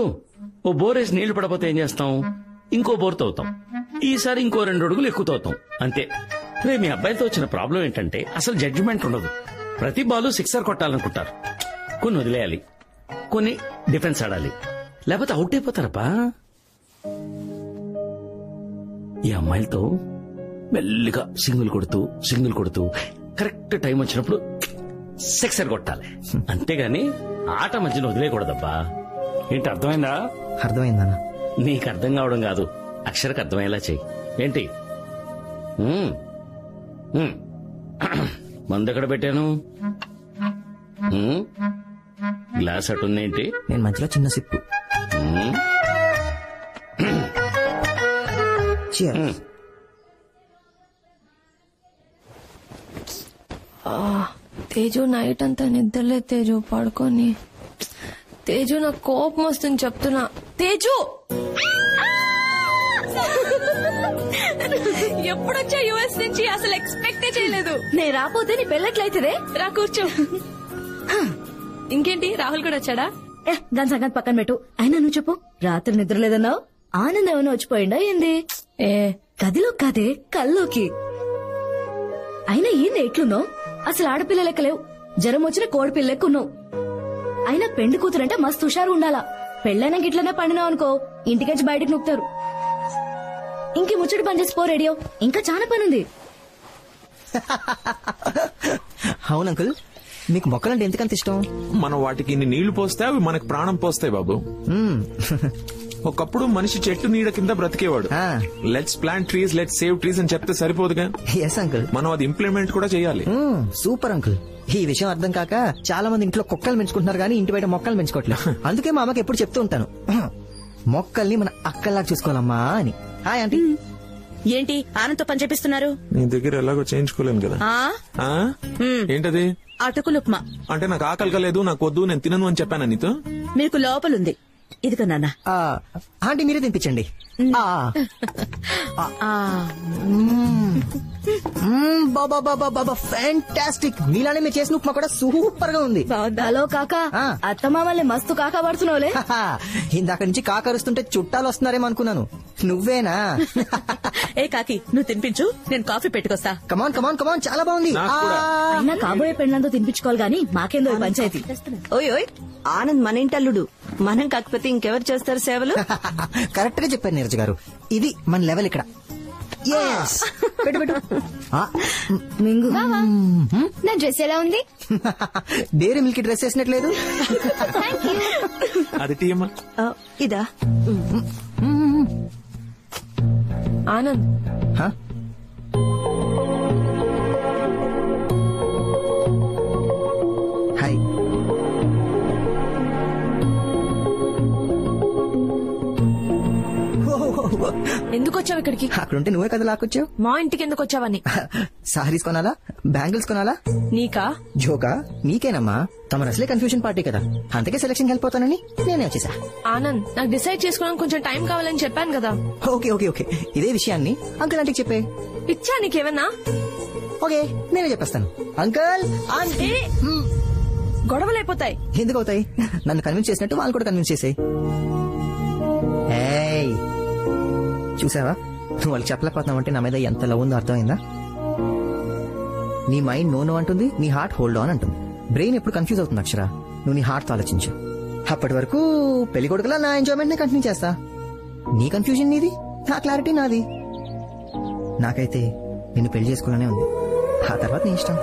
ఓ బోరేసి నీళ్లు పడపోతే ఏం చేస్తాం? ఇంకో బోర్ తవ్వుతాం. ఈసారి ఇంకో 2 అడుగులు ఎక్కువ తవ్వుతాం, అంతే. రే, మీ అబ్బాయితో వచ్చిన ప్రాబ్లం ఏంటంటే అసలు జడ్జిమెంట్ ఉండదు. ప్రతి బాలు 6 కొట్టాలనుకుంటారు. కొన్ని వదిలేయాలి, కొన్ని డిఫెన్స్ ఆడాలి, లేకపోతే అవుట్ అయిపోతారబ్బా. ఈ అమ్మాయిలతో మెల్లిగా సింగిల్ కొడుతూ కరెక్ట్ టైం వచ్చినప్పుడు 6 కొట్టాలి, అంతేగాని ఆట మధ్యలో వదిలేయకూడదబ్బా. ఏంటి, అర్థమైందా? అర్థమైందన్నా. నీకు అర్థం కావడం కాదు, అక్షరకు అర్థమయ్యేలా చెయ్యి. ఏంటి? మందు ఎక్కడ పెట్టాను? గ్లాస్ అటుందేంటి? నేను మధ్యలో చిన్న సిప్పు. తేజు నైట్ అంతా నిద్రలే. తేజు పడుకొని. తేజు నాకు కోపం వస్తుంది చెప్తున్నా. తేజు ఎప్పుడొచ్చా యుఎస్ నుంచి? అసలు ఎక్స్పెక్టే చేయలేదు. నేను రాపోతే నీ పెళ్ళట్లయితే రా, కూర్చో. ఇంకేంటి, రాహుల్ కూడా వచ్చాడా? దాని సంగతి పక్కన పెట్టు. అయినా నువ్వు చెప్పు, రాత్రి నిద్ర లేదన్నావు. ఆనందం ఏమైనా వచ్చిపోయిందా ఏంది? గదిలో కాదే, కల్లోకి. అయినా ఏంది ఎట్లున్నావు? అసలు ఆడపిల్ల లెక్క లేవు. జ్వరం వచ్చిన కోడిపిల్ల లెక్క ఉన్నావు. అయినా పెండి కూతురంటే మస్తు హుషారు ఉండాలా. పెళ్ళైనా గిట్లనే పండినావు అనుకో, ఇంటికెచ్చి బయటకు నొక్కుతారు. ఇంకే ముచ్చటి పని చేసి పో రేడియో, ఇంకా చాలా పనుంది. అవును అంకుల్, మీకు మొక్కలంటే ఎందుకంత ఇష్టం? మనం వాటికి ఇన్ని నీళ్లు పోస్తే అవి మనకు ప్రాణం పోస్తాయి బాబు. ఒకప్పుడు మనిషి చెట్టు నీడ కింద బ్రతికేవాడు. Let's plant trees, let's save trees అని చెప్తే సరిపోదుగా. ఎస్ అంకుల్, మనం అది ఇంప్లిమెంట్ కూడా చేయాలి. Super uncle. ఈ విషయం అర్థం కాక చాలా మంది ఇంట్లో కుక్కలు పెంచుకుంటున్నారు కానీ ఇంటి బయట మొక్కలు పెంచుకోవట్లేదు. అందుకే మా అమ్మకి ఎప్పుడు చెప్తూ ఉంటాను, మొక్కల్ని మన అక్కల్లాగా చూసుకోవాలమ్మా అని. Hi aunty. ఏంటి ఆనంతో పని చేపిస్తున్నారు? నీ దగ్గర ఎలాగో చేయించుకోలేను కదా. ఏంటది? అటుకులు ఉప్మా. అంటే నాకు ఆకలి కలేదు, నాకు వద్దు, నేను తినను అని చెప్పాను నీతో. మీకు లోపలుంది, ఇదిగో నాన్న. ఆంటీ మీరే తినిపించండి. బాబా ఫ్యాంటాస్టిక్. మీలానే మీరు చేసిన ఉప్మా కూడా సూపర్ గా ఉంది. హలో కాకా, అత్తమామల్ని మస్తు కాకా పడుతున్నావులే. ఇందాక నుంచి కాకరుస్తుంటే చుట్టాలు వస్తున్నారేమో అనుకున్నాను. నువ్వేనా? ఏ కాకి, నువ్వు తినిపించు, నేను కాఫీ పెట్టుకొస్తా. కమాన్ కమాన్ కమాన్, చాలా బాగుంది. అయినా కాబోయే పెళ్ళంతో తినిపించుకోవాలి గానీ మాకేందో ఈ పంచాయతీ. ఓయ్ ఓయ్, ఆనంద్ మన ఇంటల్లుడు, మనం కాకపోతే ఇంకెవరు చేస్తారు సేవలు? కరెక్ట్ గా చెప్పారు నీరజ్ గారు. ఇది మన లెవెల్ ఇక్కడ. మింగు, నా డ్రెస్ ఎలా ఉంది? డైరీ మిల్క్ డ్రెస్ వేసినట్లేదు. అది టీయమ్మా. ఆనంద్, ఎందుకు వచ్చావు ఇక్కడికి? అక్కడుంటే నువ్వే కదా లాక్కొచ్చావు. మా ఇంటికి ఎందుకు వచ్చావని? సారీస్ కొనాలా, బ్యాంగిల్స్ కొనాలా? నీకా? జోకా? నీకేనమ్మా. తమ అసలే కన్ఫ్యూజన్ పార్టీ కదా, అందుకే సెలక్షన్ వెళ్ళిపోతానని నేనే వచ్చేసా. ఆనంద్, నాకు డిసైడ్ చేసుకోవడానికి కొంచెం టైం కావాలని చెప్పాను కదా. ఓకే ఓకే ఓకే, ఇదే విషయాన్ని అంకుల్ ఆంటీకి చెప్పే. ఇచ్చా నీకేమన్నా? ఓకే, నేనే చెప్పేస్తాను. Uncle aunty. గొడవలు అయిపోతాయి. ఎందుకు అవుతాయి? నన్ను కన్విన్స్ చేసినట్టు వాళ్ళు కూడా కన్విన్స్ చేసాయి. చూసావా, నువ్వు వాళ్ళకి చెప్పలేకపోతున్నావు అంటే నా మీద ఎంత లవ్ ఉందో అర్థమైందా? నీ మైండ్ నో అంటుంది, నీ హార్ట్ హోల్డ్ ఆన్ అంటుంది. బ్రెయిన్ ఎప్పుడు కన్ఫ్యూజ్ అవుతుంది అక్షర. నువ్వు నీ హార్ట్ తో ఆలోచించు. అప్పటి వరకు పెళ్లి కొడుకులా నా ఎంజాయ్మెంట్ ని కంటిన్యూ చేస్తా. నీ కన్ఫ్యూజన్ నీది, నా క్లారిటీ నాది. నాకైతే నిన్ను పెళ్లి చేసుకోవాలనే ఉంది. ఆ తర్వాత నీ ఇష్టం.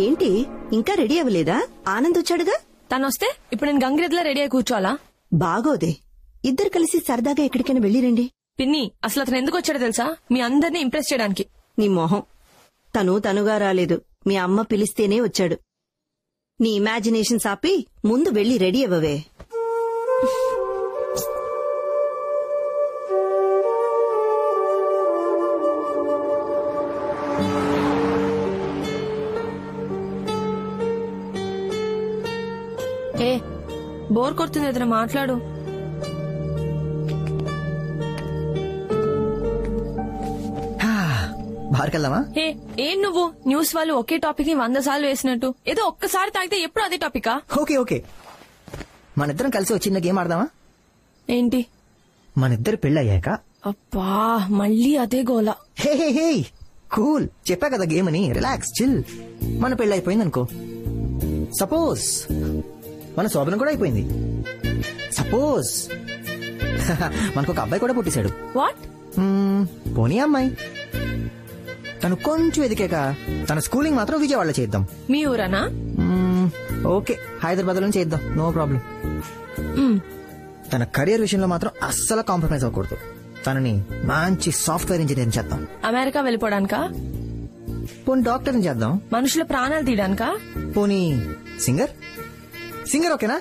ఏంటి ఇంకా రెడీ అవ్వలేదా? ఆనంద్ వచ్చాడుగా. తనొస్తే ఇప్పుడు నేను గంగిరెద్దులా రెడీ అయి కూర్చోవాలా? బాగోదే, ఇద్దరు కలిసి సరదాగా ఎక్కడికైనా వెళ్ళిరండి. పిన్ని, అసలు అతను ఎందుకు వచ్చాడో తెలుసా? మీ అందరినీ ఇంప్రెస్ చేయడానికి. నీ మొహం. తనుగా రాలేదు, మీ అమ్మ పిలిస్తేనే వచ్చాడు. నీ ఇమాజినేషన్స్ ఆపి ముందు వెళ్లి రెడీ అవ్వవే. ఏ బోర్ కొడుతుంది, ఏదైనా మాట్లాడు. బార్కెళ్దామా? ఏం నువ్వు న్యూస్ వాళ్ళు ఒకే టాపిక్ ని 100 సార్లు వేసినట్టు ఏదో ఒక్కసారి తాగితే ఎప్పుడు అదే టాపికా? ఓకే ఓకే, మనిద్దరం కలిసి ఒక చిన్న గేమ్ ఆడదామా? ఏంటి? మనిద్దరు పెళ్ళయ్యాక. అబ్బా, మళ్ళీ అదే గోలా. హే హే హే, కూల్. చెప్పా కదా గేమ్ అని, రిలాక్స్, చిల్. మన పెళ్ళి అయిపోయింది అనుకో. సపోజ్ మన శోభనం కూడా అయిపోయింది. సపోజ్ మనకు ఒక అబ్బాయి కూడా పుట్టేశాడు. వాట్? పోనీ అమ్మాయి. తను కొంచెం ఎదికాక తన స్కూలింగ్ మాత్రం విజయవాడలో చేద్దాం. మీ ఊరనా? ఓకే, హైదరాబాద్ లో చేద్దాం, నో ప్రాబ్లం. తన కెరియర్ విషయంలో మాత్రం అస్సలు కాంప్రమైజ్ అవ్వకూడదు. తనని మంచి సాఫ్ట్వేర్ ఇంజనీర్ చేద్దాం. అమెరికా వెళ్ళిపోవడానికా? పోనీ డాక్టర్ చేద్దాం. మనుషుల ప్రాణాలు తీయడానికా? పోనీ సింగర్. సింగర్ ఓకేనా?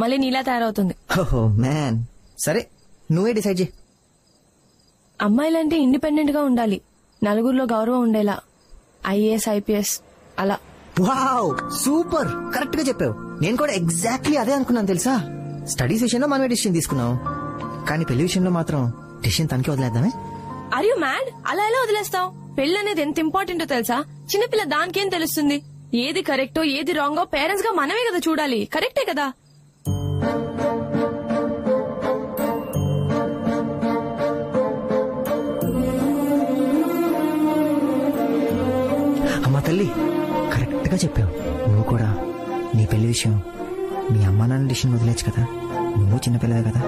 మళ్ళీ నీలా తయారవుతుంది. ఓహో మ్యాన్, సరే నువ్వే డిసైడ్ చేయి. అమ్మాయిలంటే ఇండిపెండెంట్ గా ఉండాలి, నలుగురిలో గౌరవం ఉండేలా. ఐఏఎస్, ఐపీఎస్ అలా. వావ్, సూపర్, కరెక్ట్ గా చెప్పావు. నేను కూడా ఎగ్జాక్ట్లీ అదే అనుకున్నాను తెలుసా. స్టడీస్ విషయంలో మనమే డిసిషన్ తీసుకున్నాం, కానీ పెళ్లి విషయంలో మాత్రం డిసిషన్ తనకే వదిలేద్దామే. Are you mad? అలా ఎలా వదిలేస్తావు? పెళ్లి అనేది ఎంత ఇంపార్టెంటో తెలుసా? చిన్నపిల్ల దానికేం తెలుస్తుంది? ఏది కరెక్టో ఏది రాంగో పేరెంట్స్ గా మనమే కదా చూడాలి. కరెక్టే కదా? అమ్మా తల్లి, కరెక్ట్ గా చెప్పావు. నువ్వు కూడా నీ పెళ్లి విషయం మీ అమ్మా నాన్న డిసిషన్ వదిలేచ్చు కదా. నువ్వు చిన్నపిల్లవే కదా.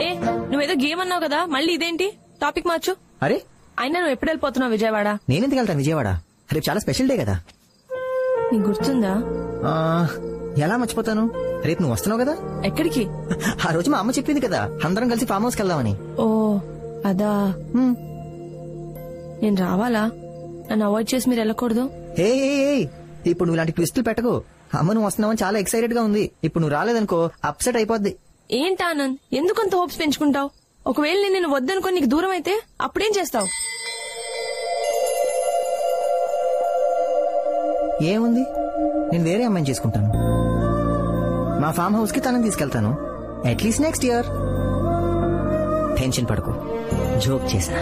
ఏ, నువ్వేదో గేమ్ అన్నావు కదా, మళ్ళీ ఇదేంటి? టాపిక్ మార్చు. అరే, అయినా నువ్వు ఎప్పుడు వెళ్ళిపోతున్నావు విజయవాడ? నేనెందుకు వెళ్తాను విజయవాడ? రేపు చాలా స్పెషల్ డే కదా. నీకు గుర్తుందా? ఎలా మర్చిపోతాను, రేపు నువ్వు వస్తున్నావు కదా. ఎక్కడికి? ఆ రోజు మా అమ్మ చెప్పింది కదా, అందరం కలిసి ఫామ్ హౌస్ కి వెళ్దామని. ఓ అదా. నేను రావాలా? నన్ను అవాయిడ్ చేసి మీరు వెళ్ళకూడదు. ఏ ఇప్పుడు నువ్వు ఇలాంటి ట్విస్టులు పెట్టకు. అమ్మ నువ్వు వస్తున్నావని చాలా ఎక్సైటెడ్ గా ఉంది. ఇప్పుడు నువ్వు రాలేదనుకో అప్సెట్ అయిపోద్ది. ఏంటి ఆనంద్, ఎందుకంత హోప్స్ పెంచుకుంటావు? ఒకవేళ నేను వద్దనుకో నీకు దూరం అయితే అప్పుడేం చేస్తావు? ఏముంది, నేను వేరే అమ్మాయిని చేసుకుంటాను. మా ఫామ్ హౌస్ కి తనని తీసుకెళ్తాను. At least next year. టెన్షన్ పడకు, జోక్ చేశా.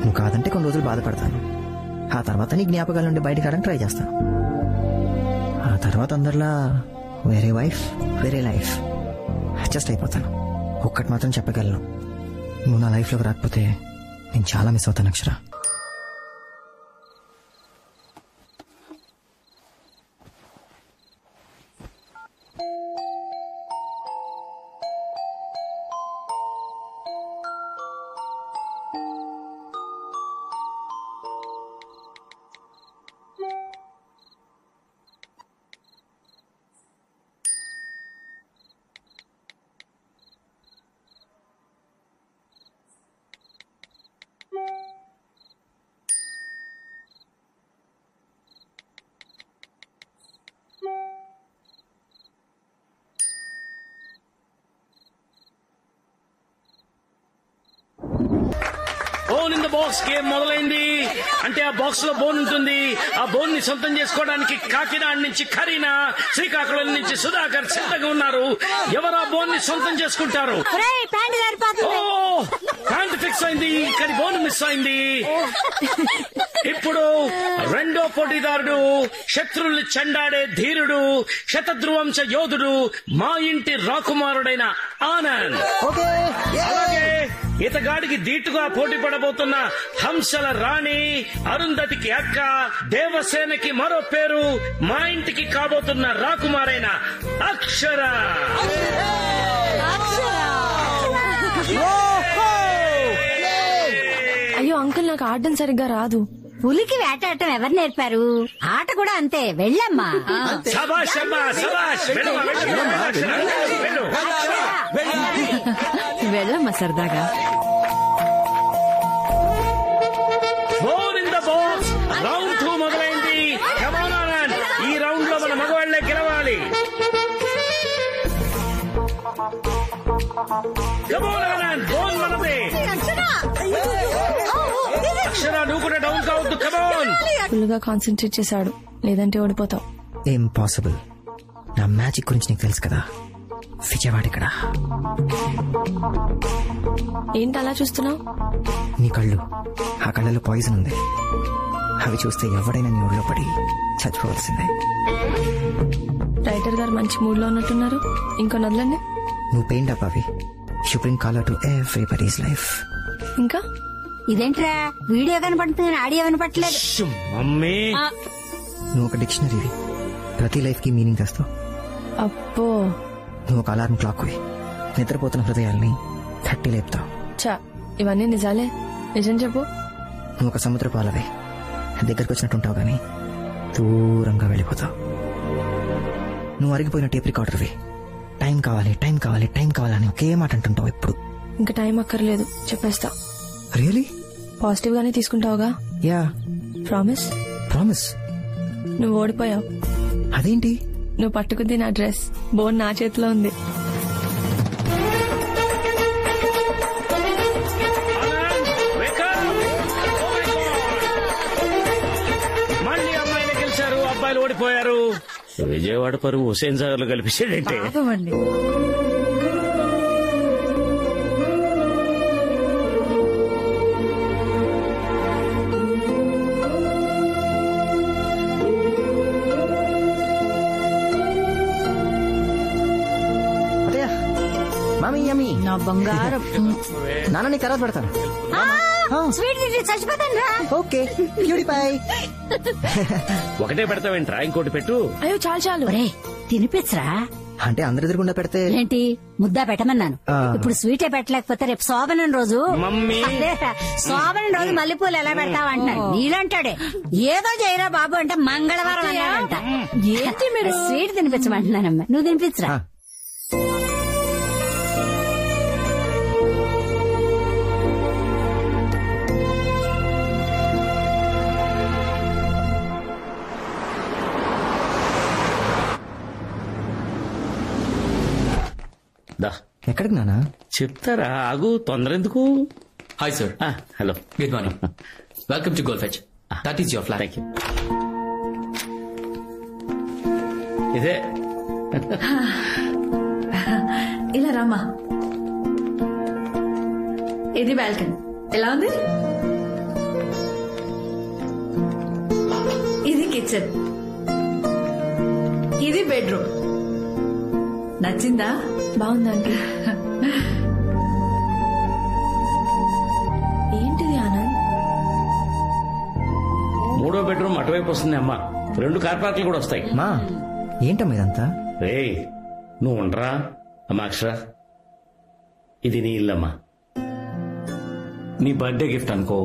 నువ్వు కాదంటే కొన్ని రోజులు బాధపడతాను. ఆ తర్వాత నీ జ్ఞాపకాల నుండి బయటకు రావడానికి ట్రై చేస్తాను. ఆ తర్వాత అందరిలా వేరే వైఫ్ వేరే లైఫ్ అడ్జస్ట్ అయిపోతాను. ఒక్కటి మాత్రం చెప్పగలను, నువ్వు నా లైఫ్ లోకి రాకపోతే నేను చాలా మిస్ అవుతాను Akshara. Bone in the box game మొదలైంది. అంటే ఆ బాక్స్ లో బోన్ ఉంటుంది. ఆ బోన్ ని సొంతం చేసుకోవడానికి కాకినాడ నుంచి కరీనా, శ్రీకాకుళం నుంచి సుధాకర్ సిద్ధంగా ఉన్నారు. ఎవరు ఆ బోన్ ని సొంతం చేసుకుంటారు? ప్యాంట్ ఫిక్స్ అయింది, కానీ బోన్ మిస్ అయింది. ఇప్పుడు రెండో పోటీదారుడు శత్రువుల్ని చెండాడే ధీరుడు, శతధ్రువంశ యోధుడు, మా ఇంటి రాకుమారుడైన ఆనంద్. అలాగే ఇతగాడికి ధీటుగా పోటీ పడబోతున్న హంసల రాణి, అరుంధతికి అక్క, దేవసేనకి మరో పేరు, మా ఇంటికి కాబోతున్న రాకుమారైన అక్షర. అయ్యో అంకుల్, నాకు ఆడడం సరిగ్గా రాదు. పులికి వేటాడటం ఎవరు నేర్పారు? ఆట కూడా అంతే. వెళ్ళమ్మా. శభాష్ అమ్మా, శభాష్. వెళ్ళమ్మా సరదాగా. Bone in the box round 2 మొదలైంది. కమాన్ ఆనంద్, ఈ రౌండ్ లో మన మగవాళ్లే గెలవాలి. కమాన్ ఆనంద్, బోన్ మనదే. అక్షర, నువ్వు కూడా డౌన్ కావద్దు. కమాన్. ఫుల్ గా కాన్సన్ట్రేట్ చేశాడు, లేదంటే ఓడిపోతావు. ఇంపాసిబుల్. నా మ్యాజిక్ గురించి నీకు తెలుసు కదా. విజయవాడ ఇక్కడ. ఏంటి అలా చూస్తున్నావు? నీ కళ్ళు, ఆ కళ్ళలో పాయిజన్ ఉంది. అవి చూస్తే ఎవడైనా నీ ఊళ్ళో పడి చచ్చిపోవాల్సిందే. రైటర్ గారు మంచి మూడ్ లో ఉన్నట్టున్నారు. ఇంకో నదులండి. నువ్వు పెయింట్ అప్ అవి. You bring colour to everybody's life. ఇంకా ఇదేంట్రా, వీడియో కనపడుతుంది, ఆడియో వినపట్లేదు. మమ్మీ, నువ్వు ఒక డిక్షనరీవి. ప్రతి లైఫ్ కి మీనింగ్ తెస్తావు. అప్పో, నువ్వు ఒక అలారం క్లాక్ వి. నిద్రపోతున్న హృదయాల్ని తట్టి లేపుతావు. చా, ఇవన్నీ నిజాలే. నిజం చెప్పు. నువ్వు ఒక సముద్రపు అలవే. దగ్గరకు వచ్చినట్టు ఉంటావు గానీ దూరంగా వెళ్ళిపోతావు. నువ్వు అరిగిపోయిన టేప్ రికార్డర్వి. టైం కావాలి, టైం కావాలి, టైం కావాలని ఒకే మాట అంటుంటావు ఎప్పుడు. ఇంకా టైం అక్కర్లేదు, చెప్పేస్తా. రియలీ? పాజిటివ్ గానే తీసుకుంటావుగా? యా. ప్రామిస్? ప్రామిస్. నువ్వు ఓడిపోయావు. అదేంటి? నువ్వు పట్టుకుంది నా డ్రెస్, బోన్ నా చేతిలో ఉంది. మళ్ళీ అమ్మాయిలు గెలిచారు, అబ్బాయిలు ఓడిపోయారు. విజయవాడ పరువు హుసేన్ సాగర్ లో కలిపించాడంటే. నా బంగారం. నాన్న నీ తర్వాత పెడతాను. స్వీట్ తింటే చచ్చిపోతాను రా. Okay, purify. ఒకటే పెడతావేంట్రా, ఇంకోటి పెట్టు. అయ్యో చాలు చాలు. తినిపించరా. అంటే అందరి ఎదురుగుండా పెడితే ఏంటి ముద్దా పెట్టమన్నాను. ఇప్పుడు స్వీటే పెట్టలేకపోతే రేపు శోభనం రోజు. శోభనం రోజు మల్లెపూలు ఎలా పెడతావంటారు. నీళ్ళంటాడే ఏదో చేయరా బాబు అంటే మంగళవారం అన్నాడంట. ఏంటి మీరు స్వీట్ తినిపించమంటున్నానమ్మా, నువ్వు తినిపించరా. ఎక్కడికి నానా? చెప్తారా, ఆగు, తొందర ఎందుకు. Hi sir. Hello, good morning. Welcome to Golfech. That is your flat. ఇదే. ఇలా రామా. ఇది బాల్కనీ. ఎలా ఉంది? ఇది కిచెన్. ఇది బెడ్రూమ్. నచ్చిందా? బాగుందండి. ఏంటిది ఆనంద్? మూడో బెడ్రూమ్ అటువైపు వస్తుంది అమ్మా. 2 కార్ పార్కులు కూడా వస్తాయి. మా ఏంటమ్మా ఇదంతా? రేయ్, నువ్వు ఉండరా అమ్మా. అక్షర, ఇది నీ ఇల్లమ్మా. నీ బర్త్డే గిఫ్ట్ అనుకో,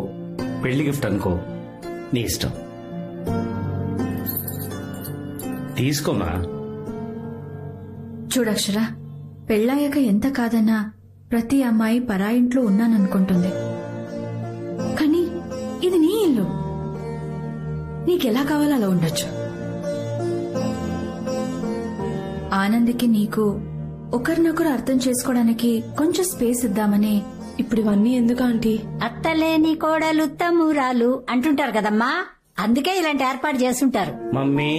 పెళ్లి గిఫ్ట్ అనుకో, నీ ఇష్టం. తీసుకోమా. చూడక్షరా, పెళ్ళాయాక ఎంత కాదన్నా ప్రతి అమ్మాయి పరాయింట్లో ఉన్నాననుకుంటుంది. కానీ ఇది నీ ఇల్లు. నీకెలా కావాలో అలా ఉండొచ్చు. ఆనందికి నీకు ఒకరినొకరు అర్థం చేసుకోవడానికి కొంచెం స్పేస్ ఇద్దామని ఇప్పుడు ఇవన్నీ ఎందుకు ఆంటీ? అత్తలేని కోడలు తమ్మురాలు అంటుంటారు కదమ్మా, అందుకే ఇలాంటి ఏర్పాటు చేస్తుంటారు. మమ్మీ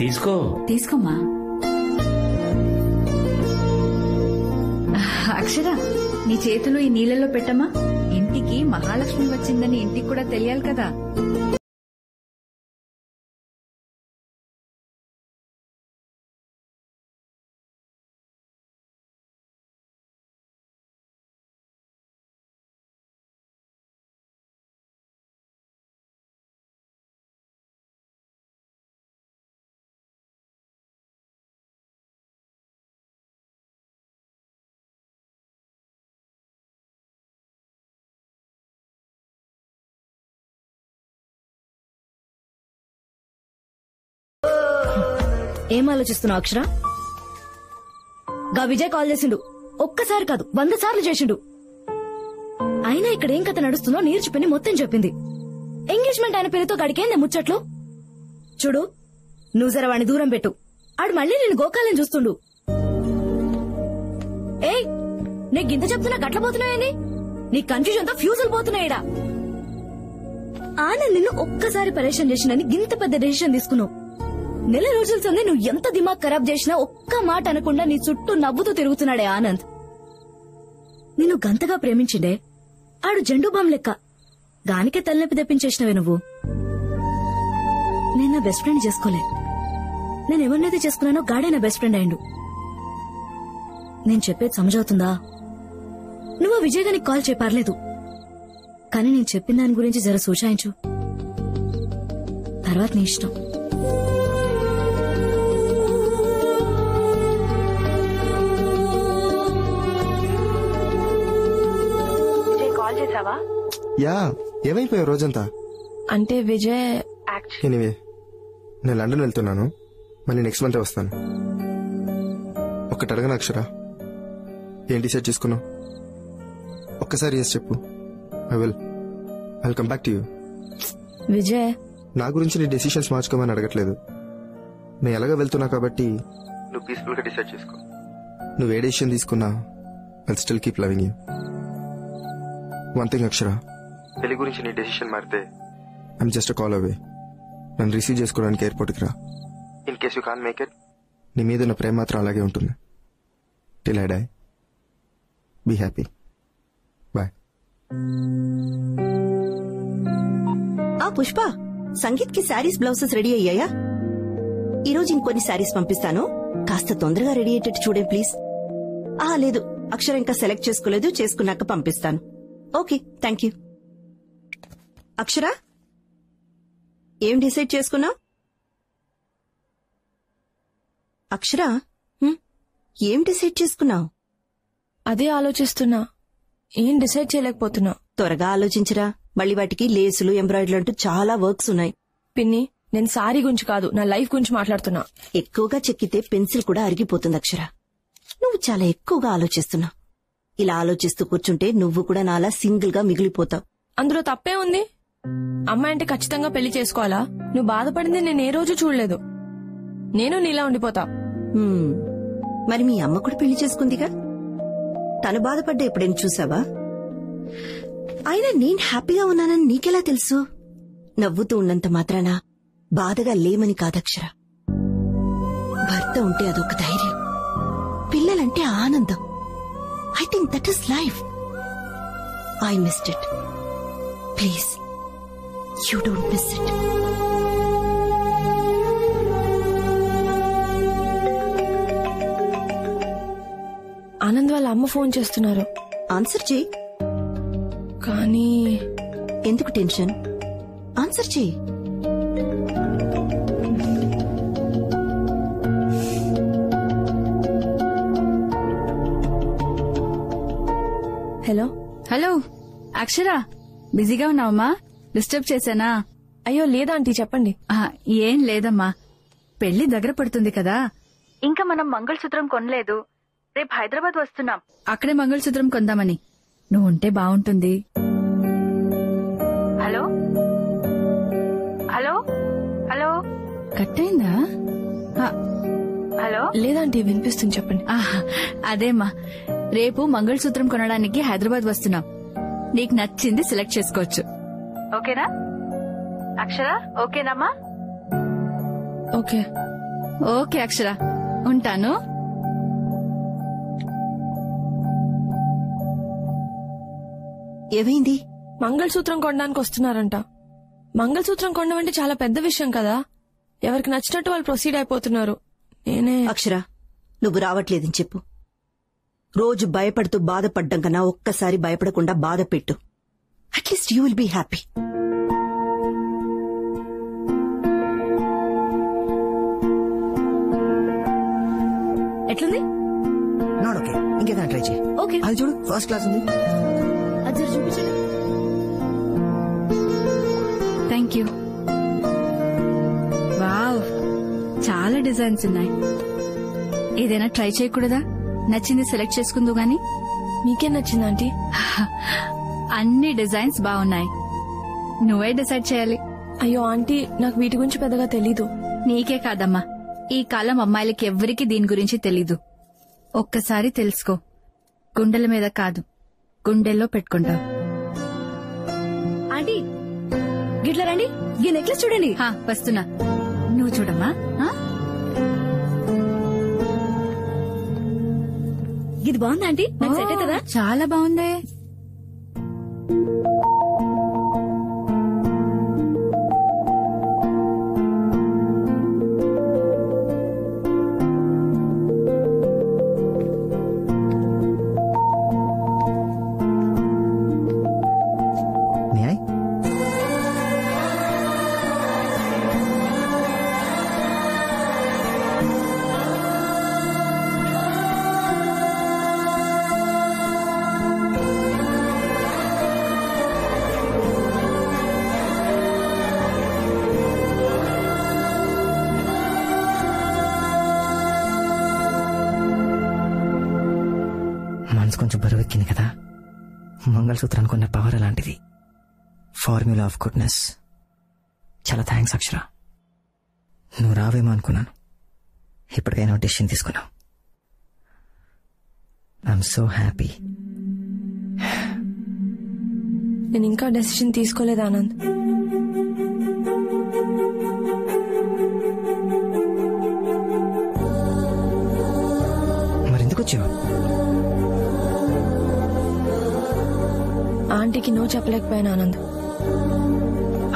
తీసుకో. తీసుకోమ్మా. అక్షర, నీ చేతులు ఈ నీళ్ళలో పెట్టమ్మా. ఇంటికి మహాలక్ష్మి వచ్చిందని ఇంటికి కూడా తెలియాలి కదా. ఏం ఆలోచిస్తున్నావు అక్షర? గా విజయ్ కాల్ చేసిండు. ఒక్కసారి కాదు 100 సార్లు చేసిండు. అయినా ఇక్కడ ఏం కథ నడుస్తుందో నేర్చిపోయి మొత్తం చెప్పింది. ఎంగేజ్మెంట్ అయిన పేరుతో గడికేందే ముచ్చట్లు. చూడు, నువ్వు జర వాడిని దూరం పెట్టు. ఆడు మళ్ళీ నేను గోకాలని చూస్తుండు. ఏయ్, నీకు గింత చెప్తున్నా గట్ల పోతున్నాయని నీ కన్ఫ్యూజన్ తో ఫ్యూజులు పోతున్నాయిడా. ఆనంద్ నిన్ను ఒక్కసారి పరేషాన్ చేసినని గింత పెద్ద డెసిషన్ తీసుకున్నావు. నెల రోజుల సంది నువ్వు ఎంత దిమాగ్ ఖరాబ్ చేసినా ఒక్క మాట అనకుండా నీ చుట్టూ నవ్వుతూ తిరుగుతున్నాడే ఆనంద్. నిన్ను గంతగా ప్రేమించిండే ఆడు జెండు బాంబ్ లెక్క. గానికే తలనొప్పి తెప్పించేసినవే నువ్వు. నేను నా బెస్ట్ ఫ్రెండ్ చేసుకోలే. నేను ఎవరినైతే చేసుకున్నానో గాడే నా బెస్ట్ ఫ్రెండ్ అయిండు. నేను చెప్పేది సమజవుతుందా? నువ్వు విజయ్ గారికి కాల్ చేయపర్లేదు, కానీ నేను చెప్పిన దాని గురించి జర సూచాయించు. తర్వాత నీ ఇష్టం. యా, ఏమైపోయావు రోజంతా? అంటే విజయ్ ఎనీవే, నేను లండన్ వెళ్తున్నాను. మళ్ళీ నెక్స్ట్ మంత్ వస్తాను. ఒక్కటి అడగను అక్షర, ఏం డిసైడ్ చేసుకున్నావు? ఒక్కసారి ఎస్ చెప్పు. I come back to you. Vijay, నా గురించి నీ డెసిషన్స్ మార్చుకోమని అడగట్లేదు. నేను ఎలాగ వెళ్తున్నా కాబట్టి నువ్వు పీస్ఫుల్ గా డిసైడ్ చేసుకో. నువ్వు ఏ డెసిషన్ తీసుకున్నా I'll still keep loving you. One thing Akshara, పెళ్లి గురించి నీ డెసిషన్ మారితే ఐమ్ జస్ట్ కాల్ అవే. నన్ను రిసీవ్ చేసుకోవడానికి ఎయిర్పోర్ట్కి రా. In case you can make it, నీ మీద ఉన్న ప్రేమ మాత్రం అలాగే ఉంటుంది. Till I die. Be happy. Bye. ఆ పుష్ప, సంగీత్ కి శారీస్ బ్లౌజెస్ రెడీ అయ్యాయా? ఈరోజు ఇంకొన్ని శారీస్ పంపిస్తాను, కాస్త తొందరగా రెడీ అయ్యేటట్టు చూడే ప్లీజ్. లేదు, అక్షర ఇంకా సెలెక్ట్ చేసుకోలేదు, చేసుకున్నాక పంపిస్తాను. Okay, thank you. అక్షర, ఏం డిసైడ్ చేసుకున్నావు? అక్షర, ఏం డిసైడ్ చేసుకున్నావు? అదే ఆలోచిస్తున్నా, ఏం డిసైడ్ చేయలేకపోతున్నా. త్వరగా ఆలోచించరా, మళ్ళీ వాటికి లేసులు, ఎంబ్రాయిడరీలు అంటూ చాలా వర్క్స్ ఉన్నాయి. పిన్ని, నేను సారీ గురించి కాదు, నా లైఫ్ గురించి మాట్లాడుతున్నా. ఎక్కువగా చెక్కితే పెన్సిల్ కూడా అరిగిపోతుంది అక్షర. నువ్వు చాలా ఎక్కువగా ఆలోచిస్తున్నావు. ఇలా ఆలోచిస్తూ కూర్చుంటే నువ్వు కూడా నాలా సింగిల్ గా మిగిలిపోతావు. అందులో తప్పే ఉంది? అమ్మాయి అంటే ఖచ్చితంగా పెళ్లి చేసుకోవాలా? నువ్వు బాధపడింది నేను ఏ రోజు చూడలేదు. నేను నీలా ఉండిపోతా. మరి మీ అమ్మ కూడా పెళ్లి చేసుకుందిగా, తను బాధపడ్డా ఎప్పుడైనా చూసావా? అయినా నేను హ్యాపీగా ఉన్నానని నీకెలా తెలుసు? నవ్వుతూ ఉన్నంత మాత్రాన బాధగా లేమని కాదక్షర. భర్త ఉంటే అదొక ధైర్యం, పిల్లలంటే ఆనందం. I think that is life. I missed it. Please, you don't miss it. Anand వాళ్ళ అమ్మ ఫోన్ చేస్తున్నారు. ఆన్సర్ చేయి. కానీ ఎందుకు టెన్షన్? ఆన్సర్ చేయి. హలో. హలో అక్షర, బిజీగా ఉన్నావమ్మా? డిస్టర్బ్ చేశానా? అయ్యో లేదాంటీ, చెప్పండి. ఏం లేదమ్మా, పెళ్లి దగ్గర పడుతుంది కదా, ఇంకా మనం మంగళసూత్రం కొనలేదు. రేపు హైదరాబాద్ వస్తున్నాం, అక్కడే మంగళసూత్రం కొందామని. నువ్వు ఉంటే బాగుంటుంది. హలో హలో హలో, కట్ అయిందా? హలో, లేదంటే వినిపిస్తుంది, చెప్పండి. అదేమ్మా, రేపు మంగళసూత్రం కొనడానికి హైదరాబాద్ వస్తున్నాం. నీకు నచ్చింది సెలెక్ట్ చేసుకోవచ్చు. ఓకేనా అక్షర? ఓకేనమ్మా? ఓకే. ఓకే అక్షర, ఉంటాను. ఏమైంది? మంగళసూత్రం కొనడానికి వస్తున్నారంట. మంగళసూత్రం కొనడం అంటే చాలా పెద్ద విషయం కదా. ఎవరికి నచ్చినట్టు వాళ్ళు ప్రొసీడ్ అయిపోతున్నారు. నేనే. అక్షర, నువ్వు రావట్లేదని చెప్పు. రోజు భయపడుతూ బాధపడ్డం కన్నా ఒక్కసారి భయపడకుండా బాధ పెట్టు. At least you will be happy. ఎట్లుంది? నాట్ ఓకే, ఇంకేదైనా ట్రై చేయి. ఓకే, అది చూడు, ఫస్ట్ క్లాస్ ఉంది. అది చూపించండి. Thank you. వావ్, చాలా డిజైన్స్ ఉన్నాయి. ఏదైనా ట్రై చేయకూడదా? నచ్చింది సెలెక్ట్ చేసుకుందు గాని. మీకేం నచ్చింది ఆంటీ? అన్ని డిజైన్స్ బాగున్నాయి, నువ్వే డిసైడ్ చేయాలి. అయ్యో ఆంటీ, నాకు వీటి గురించి పెద్దగా తెలీదు. నీకే కాదమ్మా, ఈ కాలం అమ్మాయిలకి ఎవ్వరికి దీని గురించి తెలీదు. ఒక్కసారి తెలుసుకో, గుండెల మీద కాదు గుండెల్లో పెట్టుకుంటావు. ఆంటీ గిట్ల రండి, ఈ నెక్లెస్ చూడండి. వస్తున్నా, నువ్వు చూడమ్మా. ఇది బాగుంది ఆంటీ, నాకు సెట్ అవుతుందా? చాలా బాగుంది. మనసు కొంచెం బరువెక్కింది కదా. మంగళసూత్రానికి ఉన్న పవర్ అలాంటిది. Formula of goodness. చాలా థ్యాంక్స్ అక్షర. నువ్వు రావేమో అనుకున్నాను, ఇప్పటికైనా డెసిషన్ తీసుకున్నావు. I'm so happy. నేను ఇంకా డెసిషన్ తీసుకోలేదు ఆనంద్. మరెందుకు వచ్చావు? ఆంటీకి నో చెప్పలేకపోయాను ఆనంద్.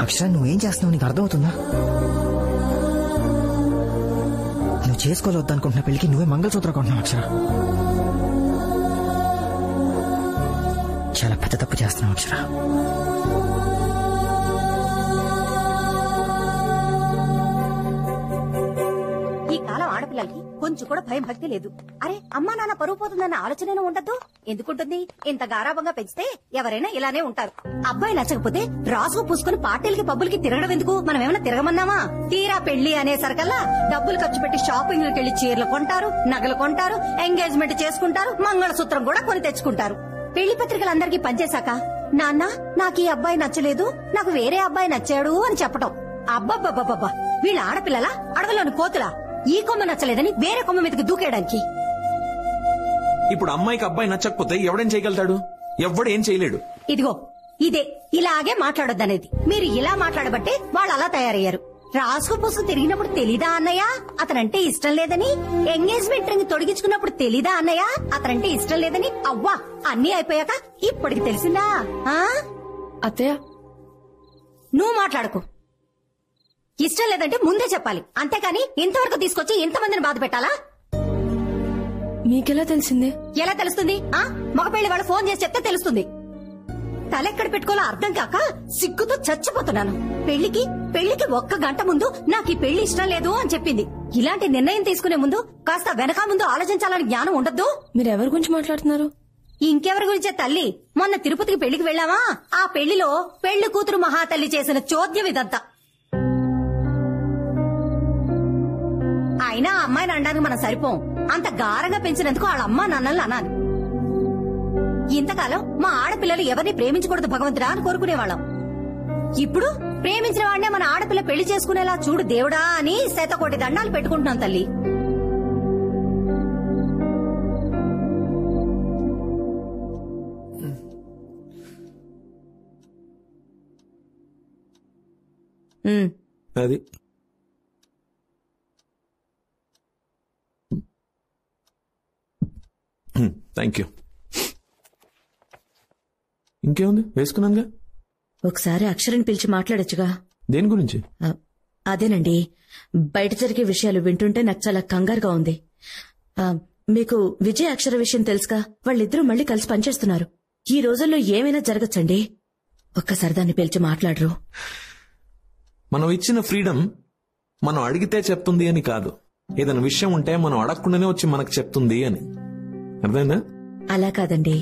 అక్షర, నువ్వేం చేస్తున్నావు నీకు అర్థమవుతుందా? నువ్వు చేసుకోవద్దనుకుంటున్న పెళ్లికి నువ్వే మంగళసూత్రం కొంటున్నావు అక్షర. చాలా పెద్ద తప్పు చేస్తున్నావు అక్షర. ఈ కాలం ఆడపిల్లలకి కొంచెం కూడా భయం భక్తి లేదు. అరే, అమ్మా నాన్న పరువు పోతుందన్న ఆలోచన ఉండద్దు. ఎందుకుంటుంది? ఇంత గారాబంగా పెంచితే ఎవరైనా ఇలానే ఉంటారు. అబ్బాయి నచ్చకపోతే రాసుకు పూసుకుని పార్టీలకి పబ్బులకి తిరగడం ఎందుకు? మనం ఏమైనా తిరగమన్నామా? తీరా పెళ్లి అనేసరికల్లా డబ్బులు ఖర్చు పెట్టి షాపింగ్లకు వెళ్లి చీరలు కొంటారు, నగలు కొంటారు, ఎంగేజ్మెంట్ చేసుకుంటారు, మంగళసూత్రం కూడా కొని తెచ్చుకుంటారు. పెళ్లి పత్రికలందరికీ పనిచేశాక నాన్న నాకు ఈ అబ్బాయి నచ్చలేదు, నాకు వేరే అబ్బాయి నచ్చాడు అని చెప్పటం. అబ్బబ్బబ్బబ్బా, వీళ్ళ ఆడపిల్లల అడగలోని కోతులా? ఈ కొమ్మ నచ్చలేదని వేరే కొమ్మ మీదకి దూకేయడానికి. ఇప్పుడు అమ్మాయికి అబ్బాయి నచ్చకపోతే ఎవడేం చేయగలుగుతాడు? ఎవడేం చేయలేడు. ఇదిగో ఇదే ఇలాగే మాట్లాడొద్దనేది. మీరు ఇలా మాట్లాడబట్టే వాళ్ళు అలా తయారయ్యారు. రాసుకు పూసుకు తిరిగినప్పుడు తెలీదా అన్నయ్య అతనంటే ఇష్టం లేదని? ఎంగేజ్మెంట్ రింగ్ తొడిగించుకున్నప్పుడు తెలీదా అన్నయ్య అతనంటే ఇష్టం లేదని? అవ్వా, అన్నీ అయిపోయాక ఇప్పటికి తెలిసిందా? అత్తయ్య, నువ్వు మాట్లాడుకో. ఇష్టం లేదంటే ముందే చెప్పాలి, అంతేకాని ఇంతవరకు తీసుకొచ్చి ఇంతమందిని బాధ పెట్టాలా? మీకెలా తెలిసింది? ఎలా తెలుస్తుంది? మగ పెళ్లి వాళ్ళు ఫోన్ చేసి చెప్తే తెలుస్తుంది. తలెక్కడ పెట్టుకోవాలో అర్థం కాక సిగ్గుతో చచ్చిపోతున్నాను. పెళ్లికి 1 గంట ముందు నాకు ఈ పెళ్లి ఇష్టం లేదు అని చెప్పింది. ఇలాంటి నిర్ణయం తీసుకునే ముందు కాస్త వెనక ముందు ఆలోచించాలని జ్ఞానం ఉండద్దు? మీరెవరి గురించి మాట్లాడుతున్నారు? ఇంకెవరి గురించే తల్లి. మొన్న తిరుపతికి పెళ్లికి వెళ్ళావా? ఆ పెళ్లిలో పెళ్లి కూతురు మహాతల్లి చేసిన చోద్యం ఇదంతా. అయినా ఆ అమ్మాయిని అనడానికి మనం సరిపోం. అంత గారంగా పెంచినందుకు వాళ్ళ అమ్మా నాన్నల్ని అనాలి. ఇంతకాలం మా ఆడపిల్లలు ఎవరిని ప్రేమించకూడదు భగవంతుడా అని కోరుకునేవాళ్ళం. ఇప్పుడు ప్రేమించిన వాడినే మన ఆడపిల్ల పెళ్లి చేసుకునేలా చూడు దేవుడా అని 100 కోటి దండాలు పెట్టుకుంటున్నాం తల్లి. అది థ్యాంక్ యూ. ఇంకేముంది, వేసుకున్నానుగా. ఒకసారి అక్షరని పిలిచి మాట్లాడొచ్చుగా. దేని గురించి? అదేనండి, బయట జరిగే విషయాలు వింటుంటే నాకు చాలా కంగారుగా ఉంది. మీకు విజయ్ అక్షర విషయం తెలుసుగా? వాళ్ళిద్దరూ మళ్ళీ కలిసి పనిచేస్తున్నారు. ఈ రోజుల్లో ఏమైనా జరగచ్చండి. ఒక్కసారి దాన్ని పిలిచి మాట్లాడరు. మనం ఇచ్చిన ఫ్రీడమ్ మనం అడిగితే చెప్తుంది అని కాదు, ఏదైనా విషయం ఉంటే మనం అడగకుండానే వచ్చి మనకు చెప్తుంది అని. అర్థమైందా? అలా కాదండి,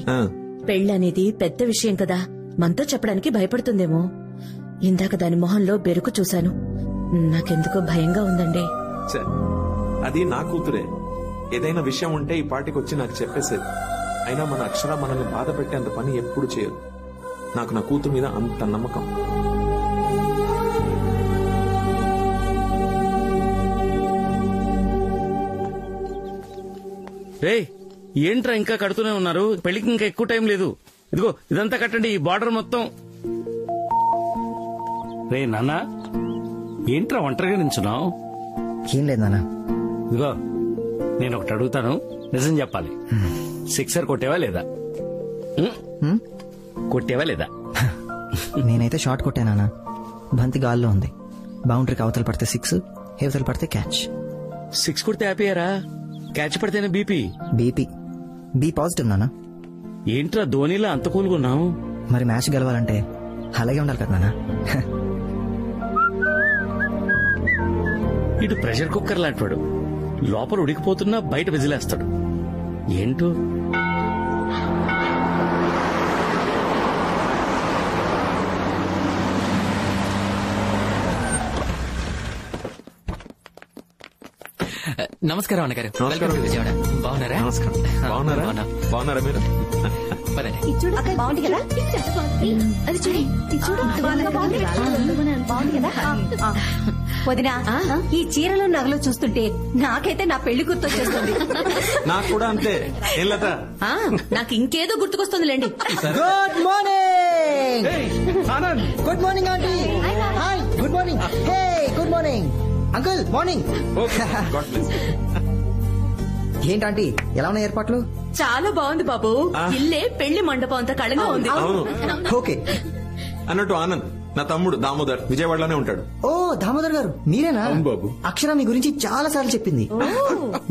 పెళ్ళనేది పెద్ద విషయం కదా, మనతో చెప్పడానికి భయపడుతుందేమో. ఇందాక దాని మొహంలో బెరుకు చూశాను, నాకెందుకో భయంగా ఉందండి. అది నా కూతురే, ఏదైనా విషయం ఉంటే ఈ పాటికి వచ్చి నాకు చెప్పేసేది. అయినా మన అక్షర మనల్ని బాధ పెట్టేంత పని ఎప్పుడు చేయదు. నాకు నా కూతురు మీద అంత నమ్మకం. రే, ఏంట్రా ఇంకా కడుతూనే ఉన్నారు? పెళ్లికి ఇంకా ఎక్కువ టైం లేదు. ఇదిగో ఇదంతా కట్టండి, ఈ బార్డర్ మొత్తం. రే నాన్న, ఏంట్రా ఒంటరిగా నించున్నావు? ఏం లేదు నాన్న. ఇదిగో నేను ఒకటి అడుగుతాను, నిజం చెప్పాలి. సిక్సర్ కొట్టేవా లేదా? కొట్టేవా లేదా? నేనైతే షాట్ కొట్టానా. బంతి గాల్లో ఉంది. బౌండరీకి అవతల పడితే 6, హేవతలు పడితే క్యాచ్. 6 కొడితే హ్యాపీయరా, క్యాచ్ పడితేనే బీపీ. బి పాజిటివ్ నాన్న. ఏంట్రా ధోనిలా అంత కూల్గా ఉన్నావు? మరి మ్యాచ్ గెలవాలంటే అలాగే ఉండాలి కదా నాన్న. ఇటు ప్రెషర్ కుక్కర్ లాంటివాడు, లోపల ఉడికిపోతున్నా బయట విజిలేస్తాడు. ఏంటో నమస్కారం అన్నగారు. విజయవాడ బాగున్నారా? బాగున్నారా మీరు? బాగుంది కదా, అది చూడండి, బాగుంది కదా. వదినా, ఈ చీరలు నగలు చూస్తుంటే నాకైతే నా పెళ్లి గుర్తొచ్చేస్తుంది. నాకు కూడా అంతే. నాకు ఇంకేదో గుర్తుకొస్తుందిలేండి. Good morning. Good morning aunty. Hi, good morning. Hey, good morning uncle. Morning. ఏంటంటీ, ఎలా ఉన్నాయి ఏర్పాట్లు? చాలా బాగుంది బాబు. ఇల్లే పెళ్లి మండపం అంత కళగా ఉంది. ఓకే. అన్నట్టు ఆనంద్ నా తమ్ముడు దామోదర్ విజయవాడలోనే ఉంటాడు. ఓ దామోదర్ గారు మీరేనా? బాబు, అక్షర మీ గురించి చాలా సార్లు చెప్పింది.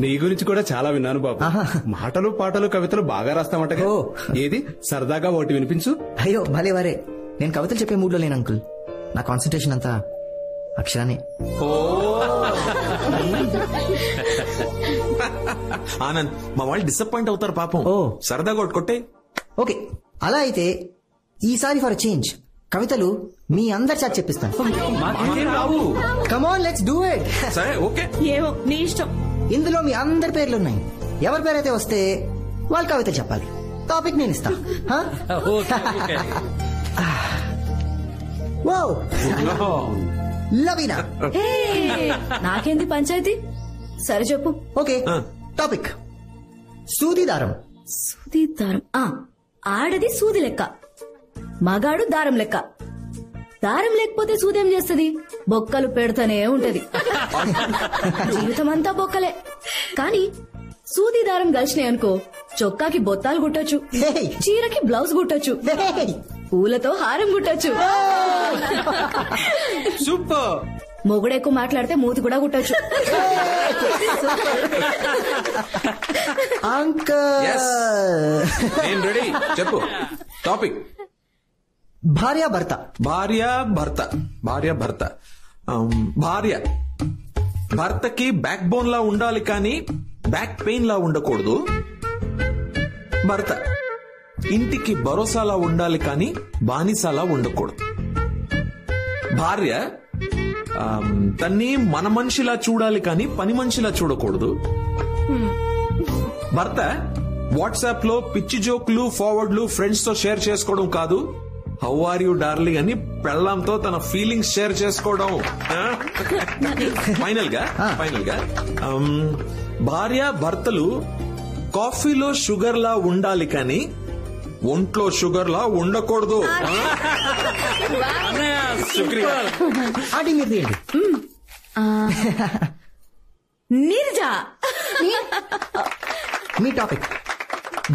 నీ గురించి కూడా చాలా విన్నాను బాబు. మాటలు పాటలు కవితలు బాగా రాస్తామట. ఏది సరదాగా ఒకటి వినిపించు. అయ్యో భలే వరే, నేను కవితలు చెప్పే మూడ్ లో లేను అంకుల్. నా కాన్సన్ట్రేషన్ అంతా అక్షరానే. ఆనంద్, మా వాళ్ళు డిసప్పాయింట్ అవుతారు పాపం. సరదాగా కొట్టే. ఓకే, అలా అయితే ఈసారి ఫర్ చేంజ్ కవితలు మీ అందరి చేత చెప్పిస్తాను. Come on, let's do it. సరే, ఓకే. ఏమో నీ ఇష్టం. ఇందులో మీ అందరి పేర్లు ఉన్నాయి. ఎవరి పేరైతే వస్తే వాళ్ళు కవిత చెప్పాలి. టాపిక్ నేను ఇస్తా. లవీనా. నాకేంది పంచాయతీ? సరే చెప్పు. ఓకే, టాపిక్ సూది దారం. సూది దారం. ఆడది సూది లెక్క, మగాడు దారం లెక్క. దారం లేకపోతే సూదేం చేస్తుంది? బొక్కలు పెడతానే ఉంటది. జీవితం అంతా బొక్కలే. కానీ సూది దారం కలిసినాయి అనుకో, చొక్కాకి బొత్తాలు కుట్టొచ్చు, చీరకి బ్లౌజ్ కుట్టొచ్చు, పూలతో హారం కుట్టొచ్చు. సూపర్. మొగుడెక్కువ మాట్లాడితే మూతి కూడా కుట్టొచ్చు. నేను రెడీ. చెప్పు టాపిక్. భార్య భర్త. భార్య భర్తకి బ్యాక్ బోన్ లా ఉండాలి కానీ బ్యాక్ పెయిన్ లా ఉండకూడదు. భర్త ఇంటికి భరోసాలా ఉండాలి కానీ బానిసలా ఉండకూడదు. భార్య తన్ని మన మనిషిలా చూడాలి కానీ పని మనిషిలా చూడకూడదు. భర్త వాట్సాప్ లో పిచ్చి జోక్లు, ఫార్వర్డ్లు ఫ్రెండ్స్ తో షేర్ చేసుకోవడం కాదు, హౌ ఆర్ యూ డార్లింగ్ అని పెళ్ళాంతో తన ఫీలింగ్స్ షేర్ చేసుకోవడం. ఫైనల్ గా భార్య భర్తలు కాఫీలో షుగర్ లా ఉండాలి కానీ ఒంట్లో షుగర్ లా ఉండకూడదు. ఆంటీ మీరు తీయండి. నీరజా మీ టాపిక్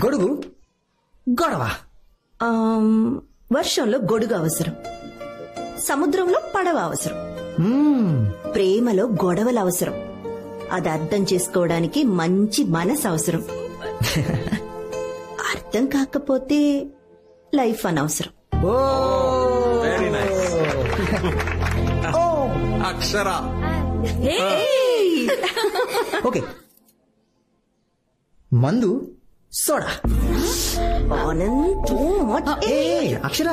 గొడుగు గొడవ. వర్షంలో గొడుగు అవసరం, సముద్రంలో పడవ అవసరం, ప్రేమలో గొడవలు అవసరం, అది అర్థం చేసుకోవడానికి మంచి మనసు అవసరం, అర్థం కాకపోతే లైఫ్ అనవసరం. Very nice. అక్షర. ఓకే, మందు సోడా. అక్షర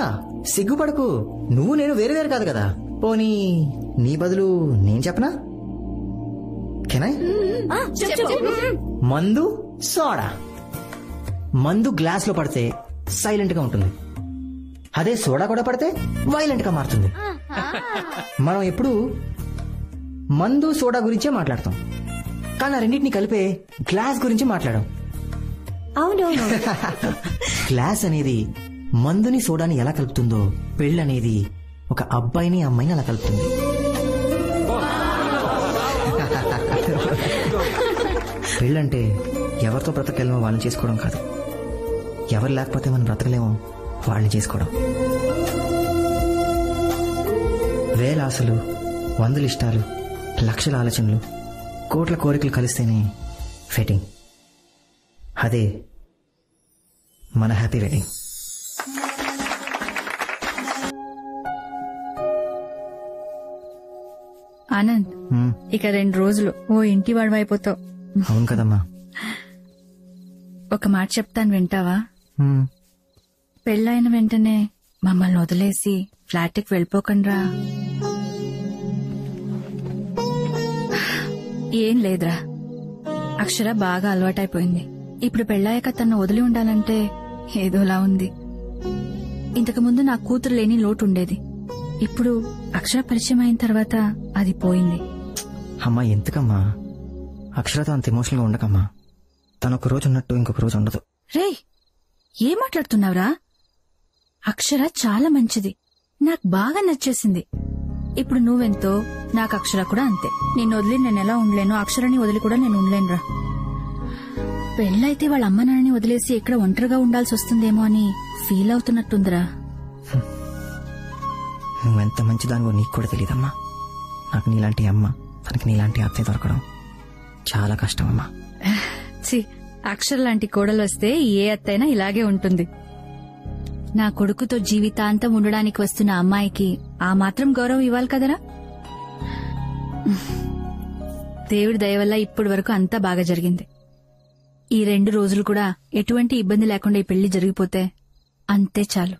సిగ్గుపడకు, నువ్వు నేను వేరు వేరు కాదు కదా. పోనీ నీ బదులు నేను చెప్పనా? కెనాయ్? మందు సోడా. మందు గ్లాస్ లో పడితే సైలెంట్ గా ఉంటుంది, అదే సోడా కూడా పడితే వైలెంట్ గా మారుతుంది. మనం ఎప్పుడు మందు సోడా గురించే మాట్లాడతాం, కానీ ఆ రెండింటిని కలిపే గ్లాస్ గురించి మాట్లాడాం. అవునవును. గ్లాస్ అనేది మందుని సోడాని ఎలా కలుపుతుందో, పెళ్ళనేది ఒక అబ్బాయిని అమ్మాయిని అలా కలుపుతుంది. పెళ్ళంటే ఎవరితో బ్రతకలేమో వాళ్ళని చేసుకోవడం కాదు, ఎవరు లేకపోతే మనం బ్రతకలేమో వాళ్ళని చేసుకోవడం. వేల ఆశలు, వందల ఇష్టాలు, లక్షల ఆలోచనలు, కోట్ల కోరికలు కలిస్తేనే వెడ్డింగ్. అదే మన హ్యాపీ వెడ్డింగ్. ఆనంద్, ఇక 2 రోజులు ఓ ఇంటి వాడివైపోతావు. అవును కదమ్మా. ఒక మాట చెప్తాను, వింటావా? పెళ్ళైన వెంటనే మమ్మల్ని వదిలేసి ఫ్లాట్కి వెళ్ళిపోకండ్రా. ఏం లేదురా, అక్షర బాగా అలవాటైపోయింది. ఇప్పుడు పెళ్ళాక తను వదిలి ఉండాలంటే ఏదోలా ఉంది. ఇంతకుముందు నా కూతురు లేని లోటు ఉండేది, ఇప్పుడు అక్షర పరిచయం అయిన తర్వాత అది పోయింది. అమ్మా ఎందుకమ్మా అక్షరతో అంత ఎమోషనల్ గా ఉండకమ్మా. తను ఒక రోజు ఉన్నట్టు ఇంకొక రోజు ఉండదు. రే, ఏం మాట్లాడుతున్నావురా? అక్షర చాలా మంచిది, నాకు బాగా నచ్చేసింది. ఇప్పుడు నువ్వెంతో నాకు అక్షర కూడా అంతే. నిన్ను వదిలి నేను ఎలా ఉండలేను, అక్షరాన్ని వదిలి కూడా నేను ఉండలేనురా. పెళ్ళైతే వాళ్ళ అమ్మ నాన్నని వదిలేసి ఇక్కడ ఒంటరిగా ఉండాల్సి వస్తుందేమో అని ఫీల్ అవుతున్నట్టుందిరా. నువ్వెంత మంచిదానివో నీకు కూడా తెలియదమ్మా. నాకు నీలాంటి అమ్మ, తనకి నీలాంటి అత్తయ్య దొరకడం చాలా కష్టమమ్మా. అక్షర లాంటి కోడలు వస్తే ఏ అత్తైనా ఇలాగే ఉంటుంది. నా కొడుకుతో జీవితాంతం ఉండడానికి వస్తున్న అమ్మాయికి ఆ మాత్రం గౌరవం ఇవ్వాలి కదరా. దేవుడి దయ వల్ల ఇప్పటి వరకు అంతా బాగా జరిగింది. ఈ 2 రోజులు కూడా ఎటువంటి ఇబ్బంది లేకుండా ఈ పెళ్లి జరిగిపోతే అంతే చాలు.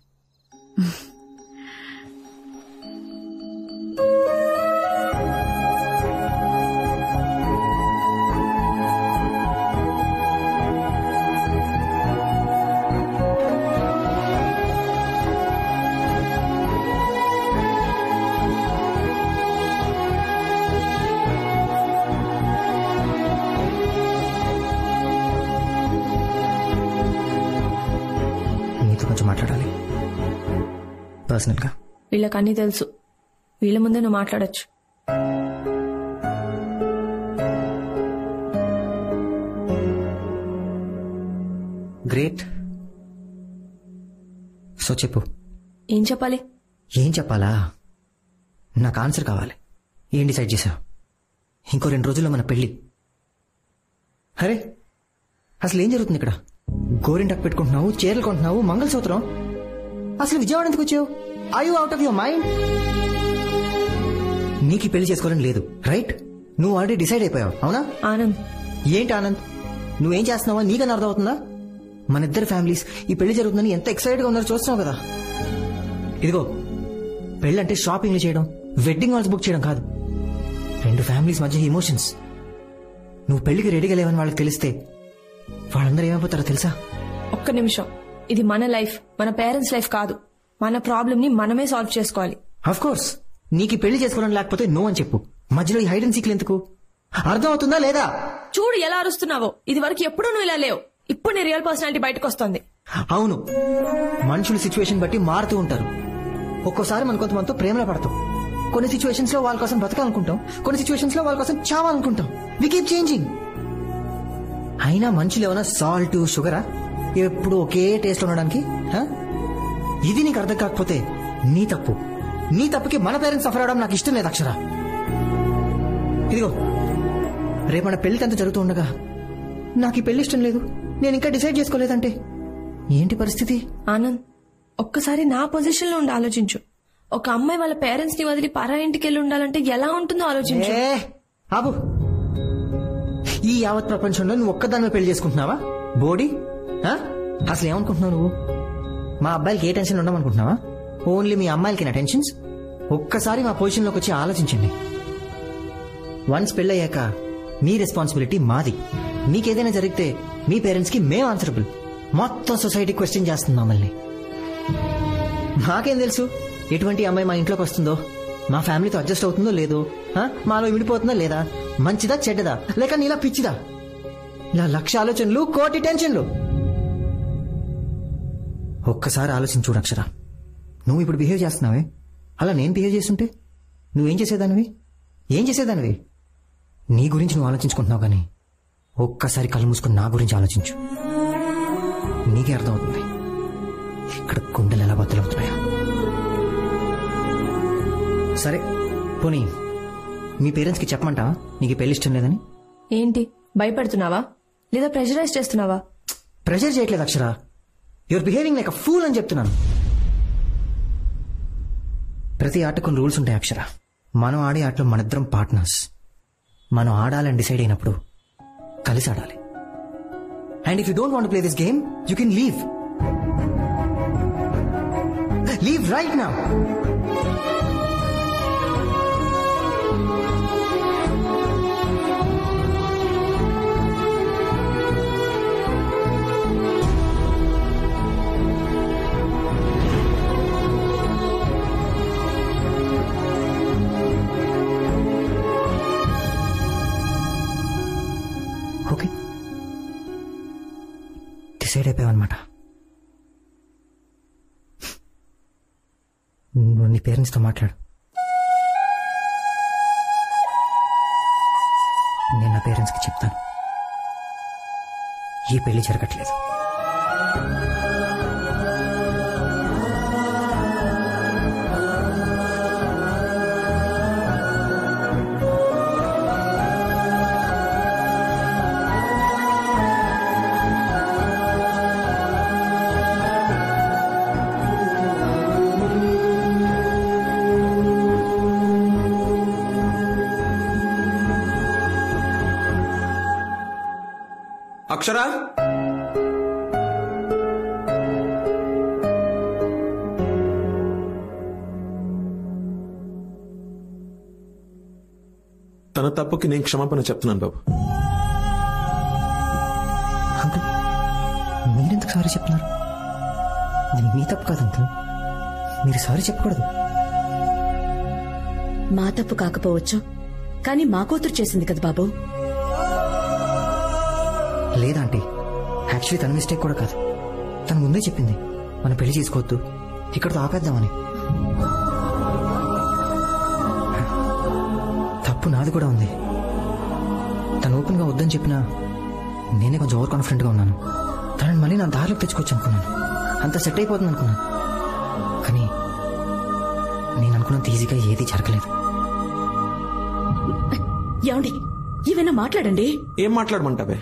కొంచెం మాట్లాడాలి పర్సనల్ గా. వీళ్ళకన్నీ తెలుసు, వీళ్ళ ముందే నువ్వు మాట్లాడొచ్చు. గ్రేట్. సో చెప్పు. ఏం చెప్పాలి? ఏం చెప్పాలా? నాకు ఆన్సర్ కావాలి. ఏం డిసైడ్ చేశావు? ఇంకో 2 రోజుల్లో మన పెళ్లి. అరే అసలు ఏం జరుగుతుంది ఇక్కడ? గోరింటాకు పెట్టుకుంటున్నావు, చీరలు కొంటున్నావు, మంగళసూత్రం. అసలు విజయవాడ ఎందుకు వచ్చావు? Are you out of your mind? నీకు పెళ్లి చేసుకోవాలని లేదు, రైట్? నువ్వు ఆల్రెడీ డిసైడ్ అయిపోయావు, అవునా? ఆనంద్. ఏంటి ఆనంద్? నువ్వేం చేస్తున్నావా నీకన్నా అర్థం అవుతుందా? మన ఇద్దరు ఫ్యామిలీస్ ఈ పెళ్లి జరుగుతుందని ఎంత ఎక్సైటెడ్ గా ఉన్నారో చూస్తున్నావు కదా. ఇదిగో, పెళ్ళంటే షాపింగ్లు చేయడం, వెడ్డింగ్ హాల్స్ బుక్ చేయడం కాదు. 2 ఫ్యామిలీస్ మధ్య ఎమోషన్స్. నువ్వు పెళ్లికి రెడీగా లేవని వాళ్ళకి తెలిస్తే వాళ్ళందరూ ఏమైపోతారో తెలుసా? ఒక్క నిమిషం, ఇది మన లైఫ్, మన పేరెంట్స్ లైఫ్ కాదు. మన ప్రాబ్లం ని మనమే సాల్వ్ చేసుకోవాలి. Of course. నీకు పెళ్లి చేసుకోవడం లేకపోతే నో అని చెప్పు. మధ్యలో ఈ హైడ్ అండ్ సీక్లు ఎందుకు? అర్థం అవుతుందా లేదా? చూడు ఎలా అరుస్తున్నావో. ఇది వరకు ఎప్పుడూ నువ్వు ఇలా లేవు. ఇప్పుడు నీ రియల్ పర్సనాలిటీ బయటకు వస్తుంది. అవును, మనుషులు సిచ్యువేషన్ బట్టి మారుతూ ఉంటారు. ఒక్కోసారి మనం కొంతమందితో ప్రేమలో పడతాం, కొన్ని సిచ్యువేషన్స్ లో వాళ్ళ కోసం బ్రతకాలనుకుంటాం, కొన్ని సిచ్యువేషన్స్ లో వాళ్ళ కోసం చావాలనుకుంటాం. We keep changing. అయినా మనుషులు ఏమైనా సాల్ట్ షుగరా ఎప్పుడు ఒకే టేస్ట్ ఉండడానికి? ఇది నీకు అర్థం కాకపోతే నీ తప్పు. నీ తప్పుకి మన పేరెంట్స్ సఫర్ అవడం నాకు ఇష్టం లేదు అక్షర. ఇదిగో రేపు మన పెళ్లి అంతా జరుగుతూ ఉండగా నాకు ఈ పెళ్లి ఇష్టం లేదు, నేను ఇంకా డిసైడ్ చేసుకోలేదంటే ఏంటి పరిస్థితి? ఆనంద్, ఒక్కసారి నా పొజిషన్ లో ఉండి ఆలోచించు. ఒక అమ్మాయి వాళ్ళ పేరెంట్స్ ని వదిలి పరా ఇంటికి వెళ్ళి ఉండాలంటే ఎలా ఉంటుందో ఆలోచించు. ఆబు, ఈ యావత్ ప్రపంచంలో నువ్వు ఒక్కదాన్ని పెళ్లి చేసుకుంటున్నావా బోడీ? అసలు ఏమనుకుంటున్నావు నువ్వు? మా అబ్బాయిలకి ఏ టెన్షన్ ఉండమనుకుంటున్నావా? ఓన్లీ మీ అమ్మాయిలకి టెన్షన్స్? ఒక్కసారి మా పొజిషన్ లోకి వచ్చి ఆలోచించండి. వన్స్ పెళ్ళయ్యాక మీ రెస్పాన్సిబిలిటీ మాది. మీకేదైనా జరిగితే మీ పేరెంట్స్ కి మేము ఆన్సరబుల్. మొత్తం సొసైటీ క్వశ్చన్ చేస్తుంది మమ్మల్ని. మాకేం తెలుసు ఎటువంటి అమ్మాయి మా ఇంట్లోకి వస్తుందో, మా ఫ్యామిలీతో అడ్జస్ట్ అవుతుందో లేదో, మాలో విడిపోతుందో లేదా, మంచిదా చెడ్డదా, లేక నీలా పిచ్చిదా? ఇలా లక్ష ఆలోచనలు, కోటి టెన్షన్లు. ఒక్కసారి ఆలోచించు అక్షర. నువ్వు ఇప్పుడు బిహేవ్ చేస్తున్నావే, అలా నేను బిహేవ్ చేస్తుంటే నువ్వేం చేసేదానివి? ఏం చేసేదానివి? నీ గురించి నువ్వు ఆలోచించుకుంటున్నావు కానీ ఒక్కసారి కళ్ళు మూసుకుని నా గురించి ఆలోచించు. నీకే అర్థమవుతుంది ఇక్కడ గుండెలు ఎలా బద్దలవుతున్నాయా. సరే పోనీ మీ పేరెంట్స్ కి చెప్పమంటావా నీకు పెళ్లి ఇష్టం లేదని? ఏంటి భయపెడుతున్నావా లేదా ప్రెషరైజ్ చేస్తున్నావా? ప్రెషర్ చేయట్లేదు Akshara, your behaving like a fool అని చెప్తున్నాను. ప్రతి ఆటకు కొన్ని రూల్స్ ఉంటాయి అక్షర. మనం ఆడే ఆటలో మనిద్దరం పార్ట్నర్స్. మనం ఆడాలని డిసైడ్ అయినప్పుడు కలిసి ఆడాలి. And if you don't want to play this game you can leave. Leave right now. Okay, decide అయిపోయావన్నమాట. నువ్వు నీ పేరెంట్స్తో మాట్లాడు. నేను నా పేరెంట్స్కి చెప్తాను ఈ పెళ్లి జరగట్లేదు. అక్షరా, తన తప్పుకి నేను క్షమాపణ చెప్తున్నాను బాబు. అంకుల్ మీరెందుకు సారీ చెప్తున్నారు? మీ తప్పు కాదు అంకుల్, మీరు సారీ చెప్పకూడదు. మా తప్పు కాకపోవచ్చు కానీ మా కూతురు చేసింది కదా బాబు. లేదంటే యాక్చువల్లీ తన మిస్టేక్ కూడా కాదు. తను ముందే చెప్పింది మనం పెళ్లి చేసుకోవద్దు, ఇక్కడతో ఆపేద్దామని. తప్పు నాది కూడా ఉంది. తను ఓపెన్ గా వద్దని చెప్పినా నేనే కొంచెం ఓవర్ కాన్ఫిడెంట్ గా ఉన్నాను. తనని మళ్ళీ నా దారిలోకి తెచ్చుకోవచ్చు అనుకున్నాను, అంత సెట్ అయిపోతుంది అనుకున్నాను. కానీ నేను అనుకున్నంత ఈజీగా ఏది జరగలేదు. ఏమండి ఏమైనా మాట్లాడండి. ఏం మాట్లాడమంటావే?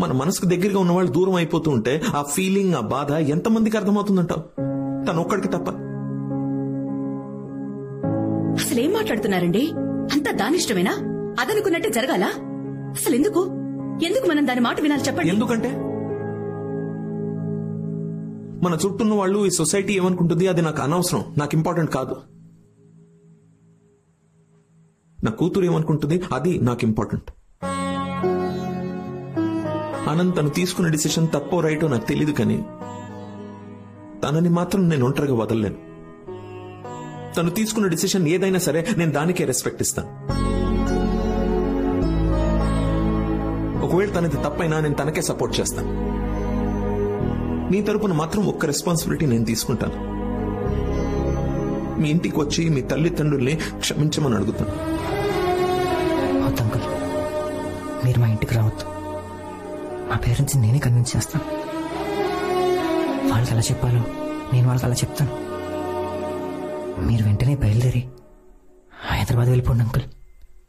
మన మనసుకు దగ్గరగా ఉన్న వాళ్ళు దూరం అయిపోతూ ఉంటే ఆ ఫీలింగ్, ఆ బాధ ఎంతమందికి అర్థమవుతుందంటావు? తను ఒక్కడికి తప్ప. అసలేం మాట్లాడుతున్నారండి? అంతా దానిష్టమేనా? అదనుకున్నట్టే జరగాల? అసలు ఎందుకు ఎందుకు మనం దాని మాట వినాలి చెప్పండి. ఎందుకంటే మన చుట్టూన్న వాళ్ళు, ఈ సొసైటీ ఏమనుకుంటుంది అది నాకు అనవసరం, నాకు ఇంపార్టెంట్ కాదు. నా కూతురు ఏమనుకుంటుంది అది నాకు ఇంపార్టెంట్. ఆనంద్ తను తీసుకున్న డిసిషన్ తప్పో రైటో నాకు తెలియదు, కానీ తనని మాత్రం నేను ఒంటరిగా వదలలేను. తను తీసుకున్న డిసిషన్ ఏదైనా సరే నేను దానికే రెస్పెక్ట్ ఇస్తాను. ఒకవేళ తనది తప్పైనా నేను తనకే సపోర్ట్ చేస్తాను. నీ తరపున మాత్రం ఒక్క రెస్పాన్సిబిలిటీ నేను తీసుకుంటాను. మీ ఇంటికి వచ్చి మీ తల్లిదండ్రుల్ని క్షమించమని అడుగుతాను. వద్దు అంకుల్, మీరు మా ఇంటికి రావద్దు. మా పేరెంట్స్ నేనే కన్విన్స్ చేస్తాను. వాళ్ళకి ఎలా చెప్పాలో నేను వాళ్ళకి అలా చెప్తాను. మీరు వెంటనే బయలుదేరి హైదరాబాద్ వెళ్ళిపోండి అంకుల్,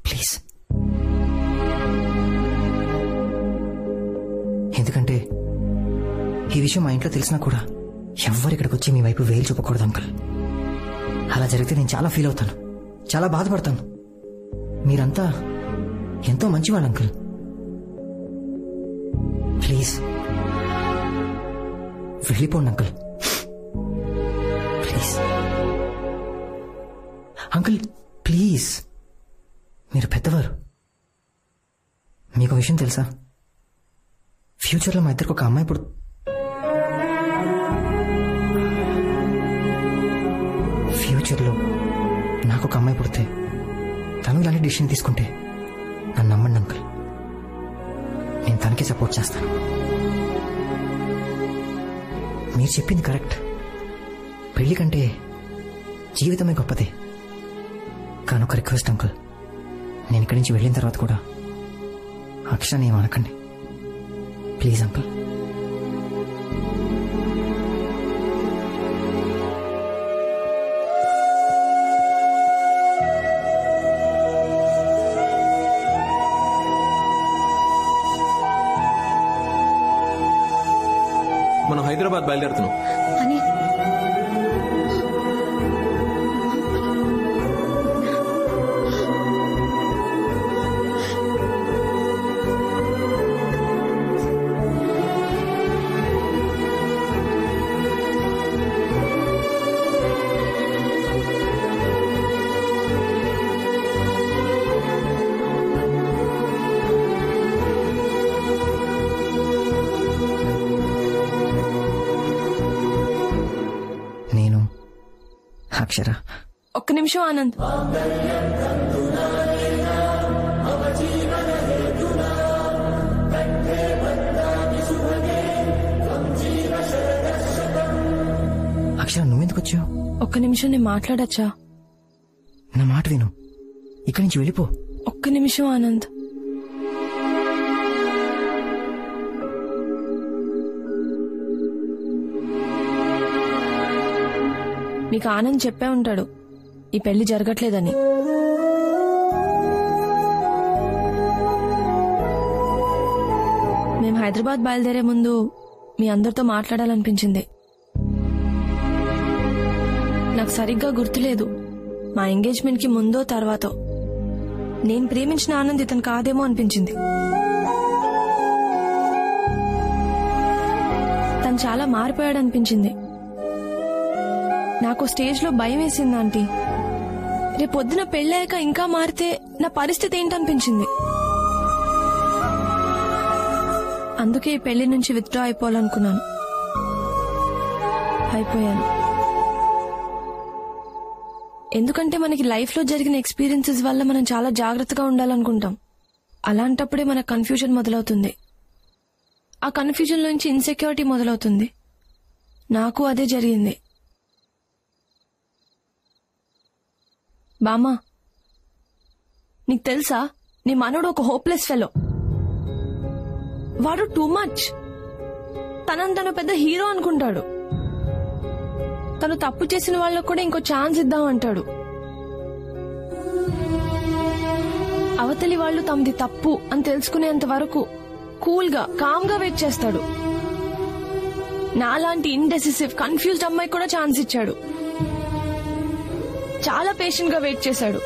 ప్లీజ్. ఎందుకంటే ఈ విషయం మా ఇంట్లో తెలిసినా కూడా ఎవ్వరు ఇక్కడికి వచ్చి మీ వైపు వేలు చూపకూడదు అంకుల్. అలా జరిగితే నేను చాలా ఫీల్ అవుతాను, చాలా బాధపడతాను. మీరంతా ఎంతో మంచివాళ్ళు అంకుల్. ప్లీజ్ వెళ్ళిపోండి అంకుల్, ప్లీజ్. అంకుల్ ప్లీజ్, మీరు పెద్దవారు. మీకు విషయం తెలుసా? ఫ్యూచర్లో మా ఇద్దరికి ఒక అమ్మాయి ఫ్యూచర్లో నాకు ఒక అమ్మాయి పుడితే తను ఇలాంటి డిసిషన్ తీసుకుంటే నన్ను నమ్మండి అంకుల్, నేను తనకే సపోర్ట్ చేస్తాను. మీరు చెప్పింది కరెక్ట్. పెళ్లి కంటే జీవితమే గొప్పదే. కానీ ఒక రిక్వెస్ట్ అంకుల్, నేను ఇక్కడి నుంచి వెళ్ళిన తర్వాత కూడా అక్షరాన్ని ఏమనకండి ప్లీజ్ అంకుల్. మనం హైదరాబాద్ బయలుదేరుతున్నాం. అక్షర, ఒక్క నిమిషం ఆనంద్. అక్షర నువ్వెందుకు వచ్చావు? ఒక్క నిమిషం నేను మాట్లాడచ్చా? నా మాట విను, ఇక్కడి నుంచి వెళ్ళిపో. ఒక్క నిమిషం ఆనంద్. మీకు ఆనంద్ చెప్పే ఉంటాడు ఈ పెళ్లి జరగట్లేదని. మేము హైదరాబాద్ బయలుదేరే ముందు మీ అందరితో మాట్లాడాలనిపించింది. నాకు సరిగ్గా గుర్తులేదు మా ఎంగేజ్మెంట్ కి ముందో తర్వాతో. నేను ప్రేమించిన ఆనంద్ ఇతను కాదేమో అనిపించింది. తను చాలా మారిపోయాడు అనిపించింది. నాకు స్టేజ్ లో భయం వేసింది ఆంటీ. రేపొద్దున పెళ్ళాక ఇంకా మారితే నా పరిస్థితి ఏంటనిపించింది. అందుకే ఈ పెళ్లి నుంచి విత్డ్రా అయిపోవాలనుకున్నాను. అయిపోయాను. ఎందుకంటే మనకి లైఫ్ లో జరిగిన ఎక్స్పీరియన్సెస్ వల్ల మనం చాలా జాగ్రత్తగా ఉండాలనుకుంటాం. అలాంటప్పుడే మన కన్ఫ్యూజన్ మొదలవుతుంది. ఆ కన్ఫ్యూజన్ నుంచి ఇన్సెక్యూరిటీ మొదలవుతుంది. నాకు అదే జరిగింది. బామ్మా, నీకు తెలుసా నీ మనోడు ఒక హోప్లెస్ ఫెలో. వాడు టూ మచ్. తను పెద్ద హీరో అనుకుంటాడు. తను తప్పు చేసిన వాళ్ళకు కూడా ఇంకో ఛాన్స్ ఇద్దామంటాడు. అవతలి వాళ్ళు తమది తప్పు అని తెలుసుకునేంత వరకు కూల్ గా కామ్ గా వెయిట్ చేస్తాడు. నాలాంటి ఇండెసిసివ్ కన్ఫ్యూజ్డ్ అమ్మాయి కూడా ఛాన్స్ ఇచ్చాడు. చాలా పేషెంట్ గా వెయిట్ చేశాడు.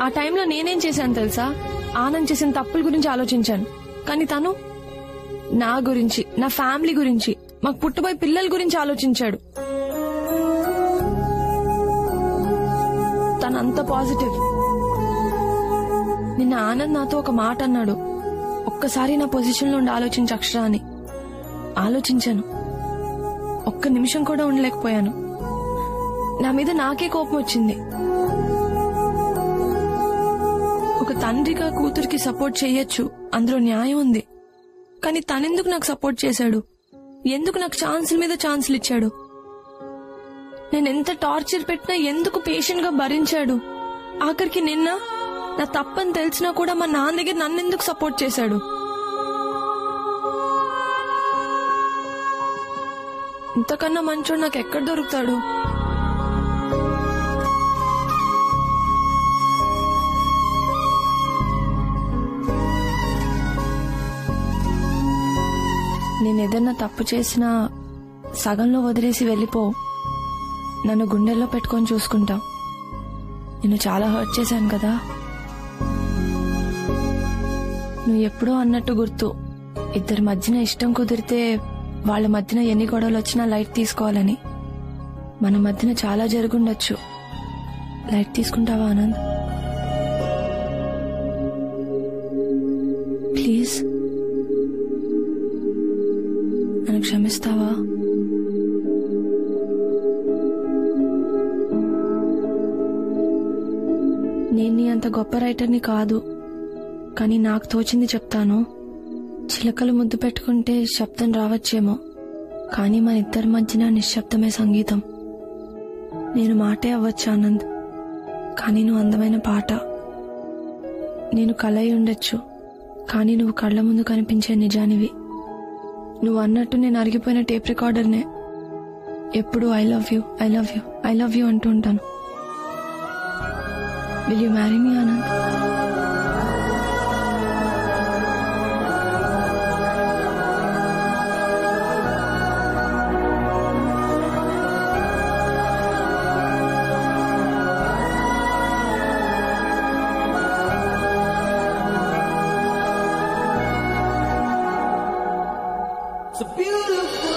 ఆ టైంలో నేనేం చేశాను తెలుసా? ఆనంద్ చేసిన తప్పుల గురించి ఆలోచించాను. కానీ తను నా గురించి, నా ఫ్యామిలీ గురించి, మాకు పుట్టబోయే పిల్లల గురించి ఆలోచించాడు. తనంత పాజిటివ్. నిన్న ఆనంద్ నాతో ఒక మాట అన్నాడు. ఒక్కసారి నా పొజిషన్ లో ఉండి ఆలోచించు అక్షర అని. ఆలోచించాను. ఒక్క నిమిషం కూడా ఉండలేకపోయాను. నా మీద నాకే కోపం వచ్చింది. ఒక తండ్రిగా కూతురికి సపోర్ట్ చెయ్యొచ్చు, అందులో న్యాయం ఉంది. కానీ తనెందుకు నాకు సపోర్ట్ చేశాడు? ఎందుకు నాకు ఛాన్సుల మీద ఛాన్సులు ఇచ్చాడు? నేను ఎంత టార్చర్ పెట్టినా ఎందుకు పేషెంట్ గా భరించాడు? ఆఖరికి నిన్న నా తప్పని తెలిసినా కూడా మా నాన్న దగ్గర నన్ను ఎందుకు సపోర్ట్ చేశాడు? ఇంతకన్నా మంచోడు నాకు ఎక్కడ దొరుకుతాడు? నేను ఏదన్నా తప్పు చేసినా సగంలో వదిలేసి వెళ్ళిపో. నన్ను గుండెల్లో పెట్టుకొని చూసుకుంటా. నిన్ను చాలా హర్ట్ చేశాను కదా. నువ్వు ఎప్పుడో అన్నట్టు గుర్తు, ఇద్దరి మధ్యన ఇష్టం కుదిరితే వాళ్ళ మధ్యన ఎన్ని గొడవలు వచ్చినా లైట్ తీసుకోవాలని. మన మధ్యన చాలా జరుగుండొచ్చు. లైట్ తీసుకుంటావా ఆనంద్? ప్లీజ్ నన్ను క్షమిస్తావా? నేను నీ అంత గొప్ప రైటర్ని కాదు, కానీ నాకు తోచింది చెప్తాను. చిలకలు ముద్దు పెట్టుకుంటే శబ్దం రావచ్చేమో, కానీ మన ఇద్దరి మధ్యన నిశ్శబ్దమే సంగీతం. నేను మాటే అవ్వచ్చు ఆనంద్, కానీ నువ్వు అందమైన పాట. నేను కలై ఉండొచ్చు, కానీ నువ్వు కళ్ళ ముందు కనిపించే నిజానివి. నువ్వు అన్నట్టు నేను అరిగిపోయిన టేప్ రికార్డర్నే. ఎప్పుడు I love you, I love you, I love you అంటూ ఉంటాను. Will you marry me Anand? It's a beautiful